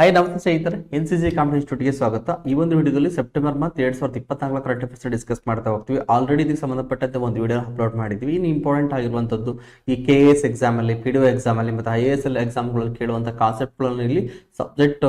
Hi ನಮಸ್ತೆ ಸ್ನೇಹಿತರೆ, NCC competitive ಇನ್ಸ್ಟಿಟ್ಯೂಟ್ಗೆ ಸ್ವಾಗತ. ಈ ಒಂದು ವಿಡಿಯೋದಲ್ಲಿ ಸೆಪ್ಟೆಂಬರ್ 2024 ಕರೆಂಟ್ ಅಫೇರ್ಸ್ ಡಿಸ್ಕಸ್ ಮಾಡ್ತಾ ಹೋಗ್ತೀವಿ. ಆಲ್ರೆಡಿ ಇದಕ್ಕೆ ಸಂಬಂಧಪಟ್ಟಂತೆ ಒಂದು ವಿಡಿಯೋ ಅಪ್ಲೋಡ್ ಮಾಡಿದ್ವಿ. ಇನ್ನು ಇಂಪಾರ್ಟೆಂಟ್ ಆಗಿರುವಂತದ್ದು ಈ KAS ಎಕ್ಸಾಮ್ ಅಲ್ಲಿ, PDO ಎಕ್ಸಾಮ್ ಅಲ್ಲಿ ಮತ್ತು IAS ಎಕ್ಸಾಮ್ಗಳಲ್ಲಿ ಕೇಳುವಂತ ಕಾನ್ಸೆಪ್ಟ್ಗಳನ್ನು ಇಲ್ಲಿ ಸಬ್ಜೆಕ್ಟ್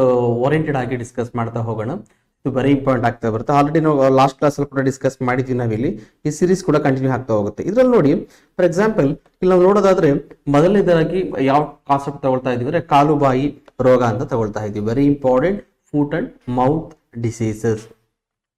ಓರಿಯೆಂಟೆಡ್ ಆಗಿ ಡಿಸ್ಕಸ್ ಮಾಡ್ತಾ ಹೋಗೋಣ. ಇದು ವೆರಿ ಇಂಪಾರ್ಟೆಂಟ್ ಆಗ್ತಾ ಬರುತ್ತೆ. ಆಲ್ರೆಡಿ ನಾವು ಲಾಸ್ಟ್ ಕ್ಲಾಸ್ ಅಲ್ಲಿ ಕೂಡ ಡಿಸ್ಕಸ್ ಮಾಡಿದ್ವಿ. ನಾವಿಲ್ಲಿ ಈ ಸೀರೀಸ್ ಕೂಡ ಕಂಟಿನ್ಯೂ ಆಗ್ತಾ ಹೋಗುತ್ತೆ. ಇದ್ರಲ್ಲಿ ನೋಡಿ, ಫಾರ್ ಎಕ್ಸಾಂಪಲ್ ಇಲ್ಲಿ ನಾವು ನೋಡೋದಾದ್ರೆ ಮೊದಲನೇದಾಗಿ ಯಾವ ಕಾನ್ಸೆಪ್ಟ್ ತಗೊಳ್ತಾ ಇದೀವಿ ಅಂದ್ರೆ ಕಾಲುಬಾಯಿ ರೋಗ ಅಂತ ತಗೊಳ್ತಾ ಇದೀವಿ. Very important, foot and mouth diseases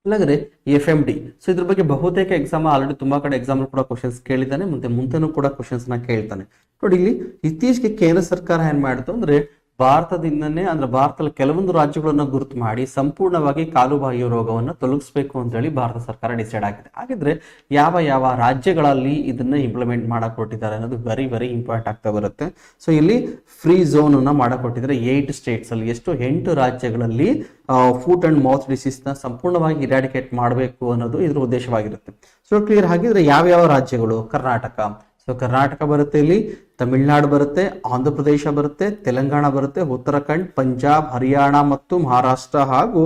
ಇಲ್ಲಾಂದ್ರೆ FMD. ಸೊ ಇದ್ರ ಬಗ್ಗೆ ಬಹುತೇಕ ಎಕ್ಸಾಮ್ ಆಲ್ರೆಡಿ ತುಂಬಾ ಕಡೆ ಎಕ್ಸಾಮ್ ಕೂಡ ಕ್ವಶನ್ಸ್ ಕೇಳಿದ್ದಾನೆ, ಮುಂದೆನೂ ಕೂಡ ಕ್ವಶನ್ಸ್ ನ ಕೇಳ್ತಾನೆ. ನೋಡಿ, ಇಲ್ಲಿ ಇತ್ತೀಚೆಗೆ ಕೇಂದ್ರ ಸರ್ಕಾರ ಏನ್ ಮಾಡಿತು ಅಂದ್ರೆ ಭಾರತದಿಂದನೇ ಅಂದ್ರೆ ಭಾರತದಲ್ಲಿ ಕೆಲವೊಂದು ರಾಜ್ಯಗಳನ್ನ ಗುರುತು ಮಾಡಿ ಸಂಪೂರ್ಣವಾಗಿ ಕಾಲುಬಾಯಿ ರೋಗವನ್ನು ತೊಲಗಿಸಬೇಕು ಅಂತ ಹೇಳಿ ಭಾರತ ಸರ್ಕಾರ ಡಿಸೈಡ್ ಆಗಿದೆ. ಹಾಗಿದ್ರೆ ಯಾವ ಯಾವ ರಾಜ್ಯಗಳಲ್ಲಿ ಇದನ್ನ ಇಂಪ್ಲಿಮೆಂಟ್ ಮಾಡಕ್ ಕೊಟ್ಟಿದ್ದಾರೆ ಅನ್ನೋದು ವೆರಿ ವೆರಿ ಇಂಪಾರ್ಟೆಂಟ್ ಆಗ್ತಾ ಬರುತ್ತೆ. ಸೊ ಇಲ್ಲಿ ಫ್ರೀ ಝೋನ್ ಅನ್ನ ಮಾಡಕ್ ಕೊಟ್ಟಿದ್ದಾರೆ 8 ಸ್ಟೇಟ್ಸ್ ಅಲ್ಲಿ. 8 ರಾಜ್ಯಗಳಲ್ಲಿ ಫುಟ್ ಅಂಡ್ ಮೌತ್ ಡಿಸೀಸ್ ನ ಸಂಪೂರ್ಣವಾಗಿ ಇರಾಡಿಕೇಟ್ ಮಾಡಬೇಕು ಅನ್ನೋದು ಇದ್ರ ಉದ್ದೇಶವಾಗಿರುತ್ತೆ. So clear. ಹಾಗಿದ್ರೆ ಯಾವ ರಾಜ್ಯಗಳು? ಕರ್ನಾಟಕ. ಸೊ ಕರ್ನಾಟಕ ಬರುತ್ತೆ, ಇಲ್ಲಿ ತಮಿಳುನಾಡು ಬರುತ್ತೆ, ಆಂಧ್ರ ಪ್ರದೇಶ ಬರುತ್ತೆ, ತೆಲಂಗಾಣ ಬರುತ್ತೆ, ಉತ್ತರಾಖಂಡ್, ಪಂಜಾಬ್, ಹರಿಯಾಣ ಮತ್ತು ಮಹಾರಾಷ್ಟ್ರ ಹಾಗೂ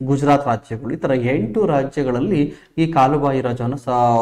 ಗುಜರಾತ್ ರಾಜ್ಯಗಳು. ಈ ತರ 8 ರಾಜ್ಯಗಳಲ್ಲಿ ಈ ಕಾಲುಬಾಯಿ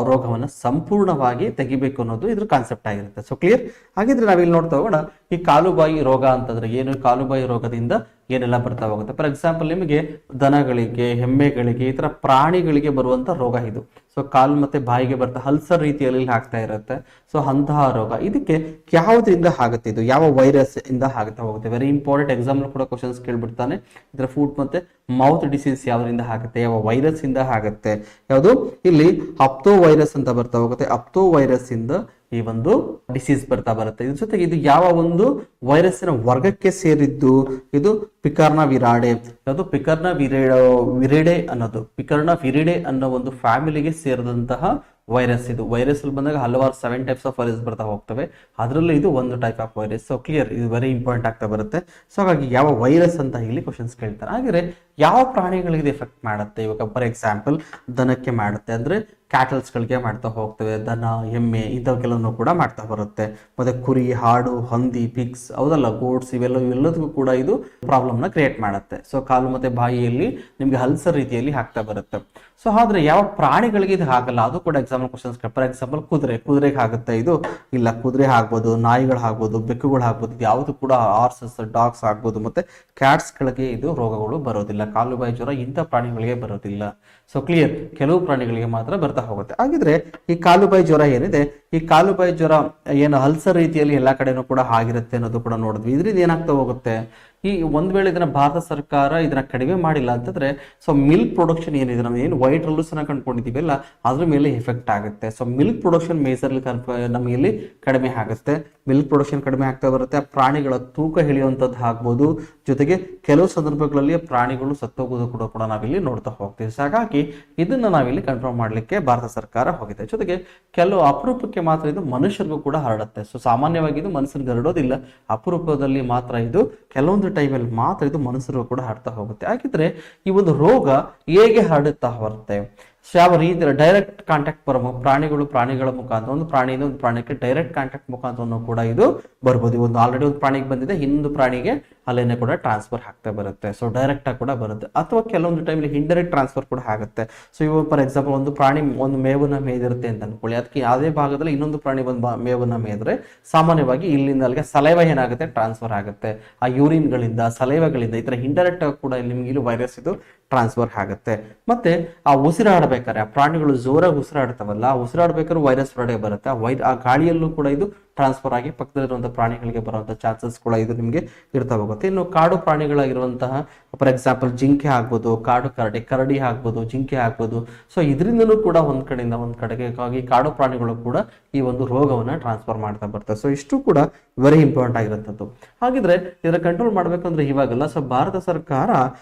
ರೋಗವನ್ನು ಸಂಪೂರ್ಣವಾಗಿ ತೆಗಿಬೇಕು ಅನ್ನೋದು ಇದ್ರ ಕಾನ್ಸೆಪ್ಟ್ ಆಗಿರುತ್ತೆ. So clear. ಹಾಗಿದ್ರೆ ನಾವಿಲ್ಲಿ ನೋಡ್ತಾ ಹೋಗೋಣ, ಈ ಕಾಲುಬಾಯಿ ರೋಗ ಅಂತಂದ್ರೆ ಏನು, ಕಾಲುಬಾಯಿ ರೋಗದಿಂದ ಏನೆಲ್ಲ ಬರ್ತಾ ಹೋಗುತ್ತೆ. ಫಾರ್ ಎಕ್ಸಾಂಪಲ್ ನಿಮಗೆ ದನಗಳಿಗೆ, ಎಮ್ಮೆಗಳಿಗೆ, ಈ ತರ ಪ್ರಾಣಿಗಳಿಗೆ ಬರುವಂತ ರೋಗ ಇದು. ಸೊ ಕಾಲು ಮತ್ತೆ ಬಾಯಿಗೆ ಬರ್ತಾ ಅಲ್ಸರ್ ರೀತಿಯಲ್ಲಿ ಆಗ್ತಾ ಇರುತ್ತೆ. ಸೊ ಅಂತಹ ರೋಗ ಇದಕ್ಕೆ ಯಾವುದರಿಂದ ಆಗುತ್ತೆ? ಇದು ಯಾವ ವೈರಸ್ ಇಂದ ಆಗ್ತಾ ಹೋಗುತ್ತೆ? Very important. ಎಕ್ಸಾಮ್ ಕೂಡ ಕ್ವಶನ್ಸ್ ಕೇಳ್ಬಿಡ್ತಾನೆ. ಇದರ ಫುಟ್ ಮತ್ತೆ ಮೌತ್ ಡಿಸೀಸ್ ಯಾವ್ದರಿಂದ ಆಗುತ್ತೆ, ಯಾವ ವೈರಸ್ ಇಂದ ಆಗುತ್ತೆ? ಯಾವುದು? ಇಲ್ಲಿ ಅಪ್ತೋ ವೈರಸ್ ಅಂತ ಬರ್ತಾ ಹೋಗುತ್ತೆ. ಅಪ್ತೋ ವೈರಸ್ ಇಂದ ಈ ಒಂದು ಡಿಸೀಸ್ ಬರ್ತಾ ಬರುತ್ತೆ. ಇದ್ರ ಜೊತೆಗೆ ಇದು ಯಾವ ಒಂದು ವೈರಸ್ಸಿನ ವರ್ಗಕ್ಕೆ ಸೇರಿದ್ದು? ಇದು ಪಿಕರ್ನ ವಿರಾಡೆ. ಯಾವುದು? ಪಿಕರ್ನ ವಿರಿಡೆ ಅನ್ನೋದು, ಪಿಕರ್ನ ವಿರಿಡೆ ಅನ್ನೋ ಒಂದು ಫ್ಯಾಮಿಲಿಗೆ ಸೇರಿದಂತಹ ವೈರಸ್ ಇದು. ವೈರಸ್ ಅಲ್ಲಿ ಬಂದಾಗ ಹಲವಾರು 7 ಟೈಪ್ಸ್ ಆಫ್ ವೈರಸ್ ಬರ್ತಾ ಹೋಗ್ತವೆ. ಅದರಲ್ಲಿ ಇದು ಒಂದು type of virus. So clear, ಇದು ವೆರಿ ಇಂಪಾರ್ಟೆಂಟ್ ಆಗ್ತಾ ಬರುತ್ತೆ. ಸೊ ಹಾಗಾಗಿ ಯಾವ ವೈರಸ್ ಅಂತ ಇಲ್ಲಿ ಕ್ವಶನ್ಸ್ ಕೇಳ್ತಾರೆ. ಹಾಗೆ ಯಾವ ಪ್ರಾಣಿಗಳಿಗೆ ಎಫೆಕ್ಟ್ ಮಾಡುತ್ತೆ? ಇವಾಗ ಫಾರ್ ಎಕ್ಸಾಂಪಲ್ ದನಕ್ಕೆ ಮಾಡುತ್ತೆ, ಅಂದ್ರೆ ಕ್ಯಾಟಲ್ಸ್ ಗಳಿಗೆ ಮಾಡ್ತಾ ಹೋಗ್ತವೆ. ದನ, ಎಮ್ಮೆ ಇಂಥವಕ್ಕೆಲ್ಲನೂ ಕೂಡ ಮಾಡ್ತಾ ಬರುತ್ತೆ. ಮತ್ತೆ ಕುರಿ, ಹಾಡು, ಹಂದಿ, ಪಿಗ್ಸ್, ಹೌದಲ್ಲ, ಗೋಡ್ಸ್, ಇವೆಲ್ಲದಕ್ಕೂ ಕೂಡ ಇದು ಪ್ರಾಬ್ಲಮ್ ನ ಕ್ರಿಯೇಟ್ ಮಾಡುತ್ತೆ. ಸೊ ಕಾಲು ಮತ್ತೆ ಬಾಯಿಯಲ್ಲಿ ನಿಮ್ಗೆ ಅಲ್ಸರ್ ರೀತಿಯಲ್ಲಿ ಆಗ್ತಾ ಬರುತ್ತೆ. ಸೊ ಆದ್ರೆ ಯಾವ ಪ್ರಾಣಿಗಳಿಗೆ ಇದು ಆಗಲ್ಲ? ಅದು ಕೂಡ ಎಕ್ಸಾಮ್ ಕ್ವಶನ್ಸ್. ಫಾರ್ ಎಕ್ಸಾಂಪಲ್ ಕುದುರೆಗೆ ಆಗುತ್ತೆ ಇದು? ಇಲ್ಲ. ಕುದುರೆ ಆಗ್ಬೋದು, ನಾಯಿಗಳು ಆಗ್ಬೋದು, ಬೆಕ್ಕುಗಳು ಆಗ್ಬೋದು, ಯಾವುದು ಕೂಡ ಹಾರ್ಸಸ್, ಡಾಗ್ಸ್ ಆಗ್ಬೋದು, ಮತ್ತೆ ಕ್ಯಾಟ್ಸ್ ಗಳಿಗೆ ಇದು ರೋಗಗಳು ಬರೋದಿಲ್ಲ. ಕಾಲುಬಾಯಿ ಜ್ವರ ಇಂಥ ಪ್ರಾಣಿಗಳಿಗೆ ಬರೋದಿಲ್ಲ. ಸೊ ಕ್ಲಿಯರ್, ಕೆಲವು ಪ್ರಾಣಿಗಳಿಗೆ ಮಾತ್ರ ಬರ್ತಾ ಹೋಗುತ್ತೆ. ಹಾಗಿದ್ರೆ ಈ ಕಾಲುಬಾಯಿ ಜ್ವರ ಏನಿದೆ, ಈ ಕಾಲುಬಾಯಿ ಜ್ವರ ಏನು ಅಲ್ಸರ್ ರೀತಿಯಲ್ಲಿ ಎಲ್ಲಾ ಕಡೆನೂ ಕೂಡ ಆಗಿರುತ್ತೆ ಅನ್ನೋದು ಕೂಡ ನೋಡಿದ್ವಿ. ಇದರಿಂದ ಏನಾಗ್ತಾ ಹೋಗುತ್ತೆ? ಈ ಒಂದ್ ವೇಳೆ ಇದನ್ನ ಭಾರತ ಸರ್ಕಾರ ಇದನ್ನ ಕಡಿಮೆ ಮಾಡಿಲ್ಲ ಅಂತಂದ್ರೆ, ಸೊ ಮಿಲ್ಕ್ ಪ್ರೊಡಕ್ಷನ್ ಏನಿದೆ, ನಾವು ಏನು ವೈಟ್ ರೂಲ್ಸ್ ಅನ್ನ ಕಂಡುಕೊಂಡಿದೀವಲ್ಲ ಅದ್ರ ಮೇಲೆ ಎಫೆಕ್ಟ್ ಆಗುತ್ತೆ. ಸೊ ಮಿಲ್ಕ್ ಪ್ರೊಡಕ್ಷನ್ ಮೇಜರ್ಲಿ ನಮಗೆ ಇಲ್ಲಿ ಕಡಿಮೆ ಆಗುತ್ತೆ. ಮಿಲ್ಕ್ ಪ್ರೊಡಕ್ಷನ್ ಕಡಿಮೆ ಆಗ್ತಾ ಬರುತ್ತೆ. ಪ್ರಾಣಿಗಳ ತೂಕ ಇಳಿಯುವಂತದ್ದು ಆಗ್ಬೋದು. ಜೊತೆಗೆ ಕೆಲವು ಸಂದರ್ಭಗಳಲ್ಲಿ ಪ್ರಾಣಿಗಳು ಸತ್ತೋಗೋದು ಕೂಡ ನಾವಿಲ್ಲಿ ನೋಡ್ತಾ ಹೋಗ್ತೀವಿ. ಸೊ ಹಾಗಾಗಿ ಇದನ್ನ ನಾವಿಲ್ಲಿ ಕಂಟ್ರೋಲ್ ಮಾಡ್ಲಿಕ್ಕೆ ಭಾರತ ಸರ್ಕಾರ ಹೋಗಿದೆ. ಜೊತೆಗೆ ಕೆಲವು ಅಪರೂಪಕ್ಕೆ ಮಾತ್ರ ಇದು ಮನುಷ್ಯರಿಗೂ ಕೂಡ ಹರಡುತ್ತೆ. ಸೊ ಸಾಮಾನ್ಯವಾಗಿ ಇದು ಮನುಷ್ಯರಿಗೆ ಹರಡೋದಿಲ್ಲ. ಅಪರೂಪದಲ್ಲಿ ಮಾತ್ರ ಇದು, ಕೆಲವೊಂದು ಟೈಮಲ್ಲಿ ಮಾತ್ರ ಇದು ಮನುಷ್ಯರು ಕೂಡ ಹರಡ್ತಾ ಹೋಗುತ್ತೆ. ಹಾಗಿದ್ರೆ ಈ ಒಂದು ರೋಗ ಹೇಗೆ ಹರಡುತ್ತಾ ಬರುತ್ತೆ? ಯಾವ ರೀತಿ? ಡೈರೆಕ್ಟ್ ಕಾಂಟ್ಯಾಕ್ಟ್ ಪ್ರಾಣಿಗಳ ಮುಖಾಂತರ, ಒಂದು ಪ್ರಾಣಿಯಿಂದ ಒಂದು ಪ್ರಾಣಿಗೆ ಡೈರೆಕ್ಟ್ ಕಾಂಟ್ಯಾಕ್ಟ್ ಮುಖಾಂತರ ಕೂಡ ಇದು ಬರ್ಬೋದು. ಒಂದು ಆಲ್ರೆಡಿ ಒಂದು ಪ್ರಾಣಿಗೆ ಬಂದಿದೆ, ಇನ್ನೊಂದು ಪ್ರಾಣಿಗೆ ಅಲ್ಲೇನೆ ಕೂಡ ಟ್ರಾನ್ಸ್ಫರ್ ಆಗ್ತಾ ಬರುತ್ತೆ. ಸೊ ಡೈರೆಕ್ಟ್ ಆಗಿ ಕೂಡ ಬರುತ್ತೆ. ಅಥವಾ ಕೆಲವೊಂದು ಟೈಮಲ್ಲಿ ಇಂಡೈರೆಕ್ಟ್ ಟ್ರಾನ್ಸ್ಫರ್ ಕೂಡ ಆಗುತ್ತೆ. ಸೊ ಇವಾಗ ಫಾರ್ ಎಕ್ಸಾಂಪಲ್ ಒಂದು ಪ್ರಾಣಿ ಒಂದು ಮೇವನ್ನ ಮೇದಿರುತ್ತೆ ಅಂತ ಅನ್ಕೊಳ್ಳಿ. ಅದಕ್ಕೆ ಯಾವುದೇ ಭಾಗದಲ್ಲಿ ಇನ್ನೊಂದು ಪ್ರಾಣಿ ಒಂದು ಮೇವನ್ನ ಮೇದ್ರೆ ಸಾಮಾನ್ಯವಾಗಿ ಇಲ್ಲಿಂದ ಅಲ್ಲಿಗೆ ಸಲೈವ ಏನಾಗುತ್ತೆ? ಟ್ರಾನ್ಸ್ಫರ್ ಆಗುತ್ತೆ. ಆ ಯೂರಿನ್ಗಳಿಂದ, ಸಲೈವಗಳಿಂದ, ಈ ತರ ಇಂಡೈರೆಕ್ಟ್ ಆಗಿ ಕೂಡ ನಿಮ್ಗೆ ಇಲ್ಲಿ ವೈರಸ್ ಇದು ಟ್ರಾನ್ಸ್ಫರ್ ಆಗುತ್ತೆ. ಮತ್ತೆ ಆ ಉಸಿರಾಡಬೇಕಾದ್ರೆ, ಆ ಪ್ರಾಣಿಗಳು ಜೋರಾಗಿ ಉಸಿರಾಡ್ತಾವಲ್ಲ, ಆ ಉಸಿರಾಡ್ಬೇಕಾದ್ರೆ ವೈರಸ್ ಹೊರಗೆ ಬರುತ್ತೆ. ಆ ಗಾಳಿಯಲ್ಲೂ ಕೂಡ ಇದು ಟ್ರಾನ್ಸ್ಫರ್ ಆಗಿ ಪಕ್ಕದಲ್ಲಿರುವಂತಹ ಪ್ರಾಣಿಗಳಿಗೆ ಬರುವಂತಹ ಚಾನ್ಸಸ್ ಕೂಡ ಇದು ನಿಮಗೆ ಇರ್ತಾ ಹೋಗುತ್ತೆ. ಇನ್ನು ಕಾಡು ಪ್ರಾಣಿಗಳಾಗಿರುವಂತಹ ಫಾರ್ ಎಕ್ಸಾಂಪಲ್ ಜಿಂಕೆ ಆಗ್ಬೋದು, ಕಾಡು ಕರಡಿ ಆಗ್ಬೋದು, ಜಿಂಕೆ ಆಗ್ಬೋದು. ಸೊ ಇದರಿಂದಲೂ ಕೂಡ ಒಂದ್ ಕಡೆಯಿಂದ ಒಂದ್ ಕಡೆಗೆ ಕಾಡು ಪ್ರಾಣಿಗಳು ಕೂಡ ಈ ಒಂದು ರೋಗವನ್ನ ಟ್ರಾನ್ಸ್ಫರ್ ಮಾಡ್ತಾ ಬರ್ತವೆ. ಸೊ ಇಷ್ಟು ಕೂಡ ವೆರಿ ಇಂಪಾರ್ಟೆಂಟ್ ಆಗಿರುವಂತದ್ದು. ಹಾಗಿದ್ರೆ ಇದರ ಕಂಟ್ರೋಲ್ ಮಾಡ್ಬೇಕಂದ್ರೆ ಇವಾಗಲ್ಲ, ಸೊ ಭಾರತ ಸರ್ಕಾರ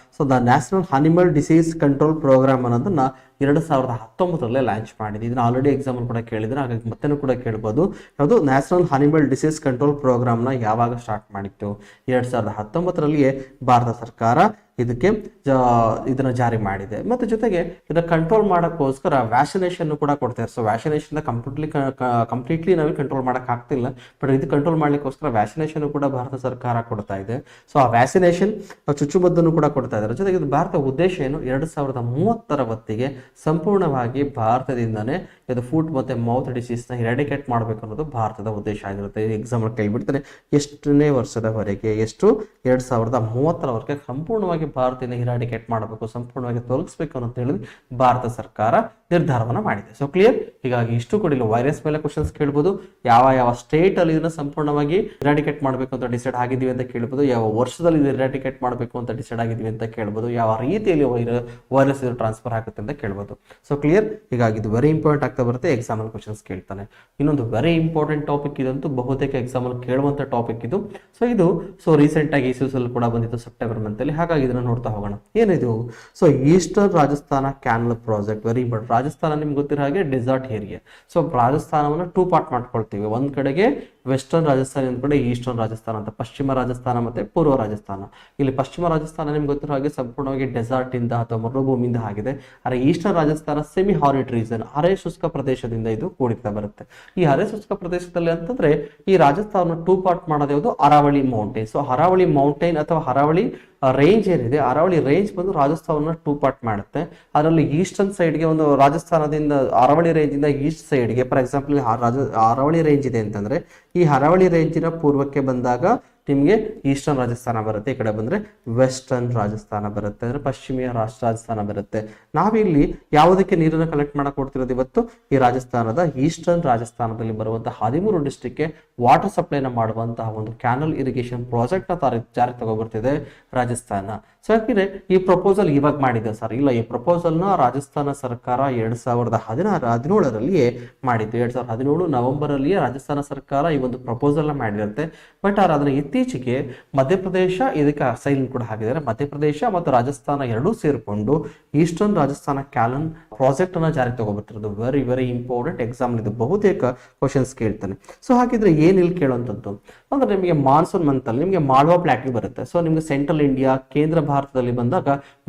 ದ national animal disease control program ಅನ್ನೋದನ್ನ 2019 ಲಾಂಚ್ ಮಾಡಿದೆ. ಇದನ್ನ ಆಲ್ರೆಡಿ ಎಕ್ಸಾಂಪಲ್ ಕೂಡ ಕೇಳಿದ್ರೆ, ಹಾಗಾಗಿ ಮತ್ತೇನು ಕೂಡ ಕೇಳ್ಬೋದು. ಯಾವುದು? National animal disease control program ನ ಯಾವಾಗ ಸ್ಟಾರ್ಟ್ ಮಾಡಿತ್ತು? 2019 ಭಾರತ ಸರ್ಕಾರ ಇದಕ್ಕೆ ಇದನ್ನ ಜಾರಿ ಮಾಡಿದೆ. ಮತ್ತು ಜೊತೆಗೆ ಇದನ್ನ ಕಂಟ್ರೋಲ್ ಮಾಡೋಕ್ಕೋಸ್ಕರ ವ್ಯಾಕ್ಸಿನೇಷನ್ ಕೂಡ ಕೊಡ್ತಾರೆ. ಸೊ ವ್ಯಾಕ್ಸಿನೇಷನ್ ಕಂಪ್ಲೀಟ್ಲಿ ನಾವು ಕಂಟ್ರೋಲ್ ಮಾಡಕ್ ಆಗ್ತಿಲ್ಲ, ಬಟ್ ಇದು ಕಂಟ್ರೋಲ್ ಮಾಡ್ಲಿಕ್ಕೋಸ್ಕರ ವ್ಯಾಕ್ಸಿನೇಷನ್ ಕೂಡ ಭಾರತ ಸರ್ಕಾರ ಕೊಡ್ತಾ ಇದೆ. ಸೊ ಆ ವ್ಯಾಕ್ಸಿನೇಷನ್ ಚುಚ್ಚುಮದ್ದನ್ನು ಕೂಡ ಕೊಡ್ತಾ ಇದ್ದಾರೆ. ಜೊತೆಗೆ ಇದು ಭಾರತ ಉದ್ದೇಶ ಏನು, 2030 ಹೊತ್ತಿಗೆ ಸಂಪೂರ್ಣವಾಗಿ ಭಾರತದಿಂದನೇ ಇದು ಫುಟ್ ಮತ್ತೆ ಮೌತ್ ಡಿಸೀಸ್ ನ ಇರಾಡಿಕೇಟ್ ಮಾಡಬೇಕು ಅನ್ನೋದು ಭಾರತದ ಉದ್ದೇಶ ಆಗಿರುತ್ತೆ. ಎಕ್ಸಾಮ್ ಕೇಳ್ಬಿಡ್ತಾರೆ, ಎಷ್ಟನೇ ವರ್ಷದವರೆಗೆ, ಎಷ್ಟು 2030 ಸಂಪೂರ್ಣವಾಗಿ ಭಾರತದಿಂದ ಇರಾಡಿಕೇಟ್ ಮಾಡಬೇಕು, ಸಂಪೂರ್ಣವಾಗಿ ತೊಲಗಿಸ್ಬೇಕು ಅಂತ ಹೇಳಿ ಭಾರತ ಸರ್ಕಾರ ನಿರ್ಧಾರವನ್ನ ಮಾಡಿದೆ. So clear. ಹೀಗಾಗಿ ಇಷ್ಟು ಕೂಡ ಇಲ್ಲಿ ವೈರಸ್ ಮೇಲೆ ಕ್ವಶನ್ಸ್ ಕೇಳ್ಬೋದು. ಯಾವ ಸ್ಟೇಟ್ ಅಲ್ಲಿ ಇದನ್ನ ಸಂಪೂರ್ಣವಾಗಿ ಇರಾಡಿಕೇಟ್ ಮಾಡಬೇಕು ಅಂತ ಡಿಸೈಡ್ ಆಗಿದೀವಿ ಅಂತ ಕೇಳ್ಬೋದು, ಯಾವ ವರ್ಷದಲ್ಲಿ ಇದು ಇರಾಡಿಕೇಟ್ ಮಾಡಬೇಕು ಅಂತ ಡಿಸೈಡ್ ಆಗಿದೀವಿ ಅಂತ ಕೇಳ್ಬೋದು, ಯಾವ ರೀತಿಯಲ್ಲಿ ವೈರಸ್ ಇದು ಟ್ರಾನ್ಸ್ಫರ್ ಆಗುತ್ತೆ ಅಂತ ಕೇಳ್ಬೋದು. So clear. ಹೀಗಾಗಿ ಇದು ವೆರಿ ಇಂಪಾರ್ಟೆಂಟ್ ಆಗ್ತಾ ಬರುತ್ತೆ, ಎಕ್ಸಾಮ್ ಅಲ್ಲಿ ಕ್ವಶನ್ಸ್ ಕೇಳ್ತಾನೆ. ಇನ್ನೊಂದು ವೆರಿ ಇಂಪಾರ್ಟೆಂಟ್ ಟಾಪಿಕ್ ಇದಂತೂ ಬಹುತೇಕ ಎಕ್ಸಾಮ್ ಅಲ್ಲಿ ಕೇಳುವಂತ ಟಾಪಿಕ್ ಇದು. ಸೊ ರೀಸೆಂಟ್ ಆಗಿ ಇಶ್ಯೂಸ್ ಅಲ್ಲಿ ಕೂಡ ಬಂದಿತ್ತು ಸೆಪ್ಟೆಂಬರ್ ಮಂತ್ ಅಲ್ಲಿ, ಹಾಗಾಗಿ ಇದನ್ನ ನೋಡ್ತಾ ಹೋಗೋಣ. ಏನಿದು, so eastern Rajasthan canal project very important. Rajasthan ನಿಮ್ಗೆ ಗೊತ್ತಿರೋ ಹಾಗೆ ಡೆಸರ್ಟ್ ಏರಿಯಾ. ಸೊ ರಾಜಸ್ಥಾನವನ್ನು 2 ಪಾರ್ಟ್ ಮಾಡ್ಕೊಳ್ತೀವಿ. ಒಂದ್ ಕಡೆಗೆ ವೆಸ್ಟರ್ನ್ ರಾಜಸ್ಥಾನ, ಒಂದ್ ಕಡೆ ಈಸ್ಟರ್ನ್ ರಾಜಸ್ಥಾನ ಅಂತ, ಪಶ್ಚಿಮ ರಾಜಸ್ಥಾನ ಮತ್ತೆ ಪೂರ್ವ ರಾಜಸ್ಥಾನ. ಇಲ್ಲಿ ಪಶ್ಚಿಮ ರಾಜಸ್ಥಾನ ನಿಮ್ಗೆ ಗೊತ್ತಿರೋ ಹಾಗೆ ಸಂಪೂರ್ಣವಾಗಿ ಡೆಸರ್ಟ್ ಇಂದ ಅಥವಾ ಮರುಭೂಮಿಯಿಂದ ಆಗಿದೆ. ಆದರೆ ಈಸ್ಟರ್ನ್ ರಾಜಸ್ಥಾನ ಸೆಮಿ ಹಾರಿಡ್ ರೀಸನ್, ಅರೆ ಶುಷ್ಕ ಪ್ರದೇಶದಿಂದ ಇದು ಕೂಡಿತಾ ಬರುತ್ತೆ. ಈ ಅರೆ ಶುಷ್ಕ ಪ್ರದೇಶದಲ್ಲಿ ಅಂತಂದ್ರೆ ಈ ರಾಜಸ್ಥಾನ 2 ಪಾರ್ಟ್ ಮಾಡೋದು ಯಾವುದು, Aravalli mountain. So Aravalli mountain ಅಥವಾ ಅರಾವಳಿ ರೇಂಜ್ ಏನಿದೆ, ಅರಾವಳಿ ರೇಂಜ್ ಬಂದು ರಾಜಸ್ಥಾನ 2 ಪಾರ್ಟ್ ಮಾಡುತ್ತೆ. ಅದರಲ್ಲಿ ಈಸ್ಟರ್ನ್ ಸೈಡ್ಗೆ ಒಂದು ರಾಜಸ್ಥಾನದಿಂದ ಅರಾವಳಿ ರೇಂಜ್ ಇಂದ ಈಸ್ಟ್ ಸೈಡ್ಗೆ, ಫಾರ್ ಎಕ್ಸಾಂಪಲ್ ಅರಾವಳಿ ರೇಂಜ್ ಇದೆ ಅಂತಂದ್ರೆ ಈ ಅರಾವಳಿ ರೇಂಜಿನ ಪೂರ್ವಕ್ಕೆ ಬಂದಾಗ ನಿಮಗೆ ಈಸ್ಟರ್ನ್ ರಾಜಸ್ಥಾನ ಬರುತ್ತೆ, ಈ ಕಡೆ ಬಂದ್ರೆ ವೆಸ್ಟರ್ನ್ ರಾಜಸ್ಥಾನ ಬರುತ್ತೆ, ಅಂದ್ರೆ ಪಶ್ಚಿಮ ರಾಜಸ್ಥಾನ ಬರುತ್ತೆ. ನಾವಿಲ್ಲಿ ಯಾವುದಕ್ಕೆ ನೀರನ್ನು ಕಲೆಕ್ಟ್ ಮಾಡಕ್ ಕೊಡ್ತಿರೋದು ಇವತ್ತು, ಈ ರಾಜಸ್ಥಾನದ ಈಸ್ಟರ್ನ್ ರಾಜಸ್ಥಾನದಲ್ಲಿ ಬರುವಂತಹ 13 ಡಿಸ್ಟ್ರಿಕ್ಟ್ಗೆ ವಾಟರ್ ಸಪ್ಲೈನ ಮಾಡುವಂತಹ ಒಂದು ಕ್ಯಾನಲ್ ಇರಿಗೇಷನ್ ಪ್ರಾಜೆಕ್ಟ್ ನ ಜಾರಿ ತಗೊಬರ್ತಿದೆ ರಾಜಸ್ಥಾನ. ಸೊ ಯಾಕಂದ್ರೆ ಈ ಪ್ರಪೋಸಲ್ ಇವಾಗ ಮಾಡಿದೆ ಸರ್, ಇಲ್ಲ, ಈ ಪ್ರಪೋಸಲ್ ನ ರಾಜಸ್ಥಾನ ಸರ್ಕಾರ 2017 ಮಾಡಿದ್ದು. 2017 ನವೆಂಬರ್ ಅಲ್ಲಿಯೇ ರಾಜಸ್ಥಾನ ಸರ್ಕಾರ ಈ ಒಂದು ಪ್ರಪೋಸಲ್ ನ ಮಾಡಿರುತ್ತೆ. ಬಟ್ ಅದನ್ನ ಇತ್ತೀಚೆಗೆ ಮಧ್ಯಪ್ರದೇಶ ಇದಕ್ಕೆ ಅಸೈನ್ ಕೂಡ ಹಾಕಿದ್ದಾರೆ. ಮಧ್ಯಪ್ರದೇಶ ಮತ್ತು ರಾಜಸ್ಥಾನ ಎರಡೂ ಸೇರಿಕೊಂಡು ಈಸ್ಟರ್ನ್ ರಾಜಸ್ಥಾನ ಕ್ಯಾನಲ್ ಪ್ರಾಜೆಕ್ಟ್ ಅನ್ನ ಜಾರಿ ತಗೋಬರ್ತಿರೋದು. ವೆರಿ ವೆರಿ ಇಂಪಾರ್ಟೆಂಟ್ ಎಕ್ಸಾಮ್ ಇದು, ಬಹುತೇಕ ಕ್ವಶನ್ಸ್ ಕೇಳ್ತಾನೆ. ಸೊ ಹಾಗಿದ್ರೆ ಏನ್ ಇಲ್ಲಿ ಕೇಳುವಂಥದ್ದು ಅಂದ್ರೆ, ನಿಮಗೆ ಮಾನ್ಸೂನ್ ಮಂತ್ ಅಲ್ಲಿ ನಿಮಗೆ ಮಾಳ್ವಾ ಪ್ಲಾಟ್ಯೂ ಬರುತ್ತೆ. ಸೊ ನಿಮ್ಗೆ ಸೆಂಟ್ರಲ್ ಇಂಡಿಯಾ, ಕೇಂದ್ರ ಭಾರತದಲ್ಲಿ ಬಂದಾಗ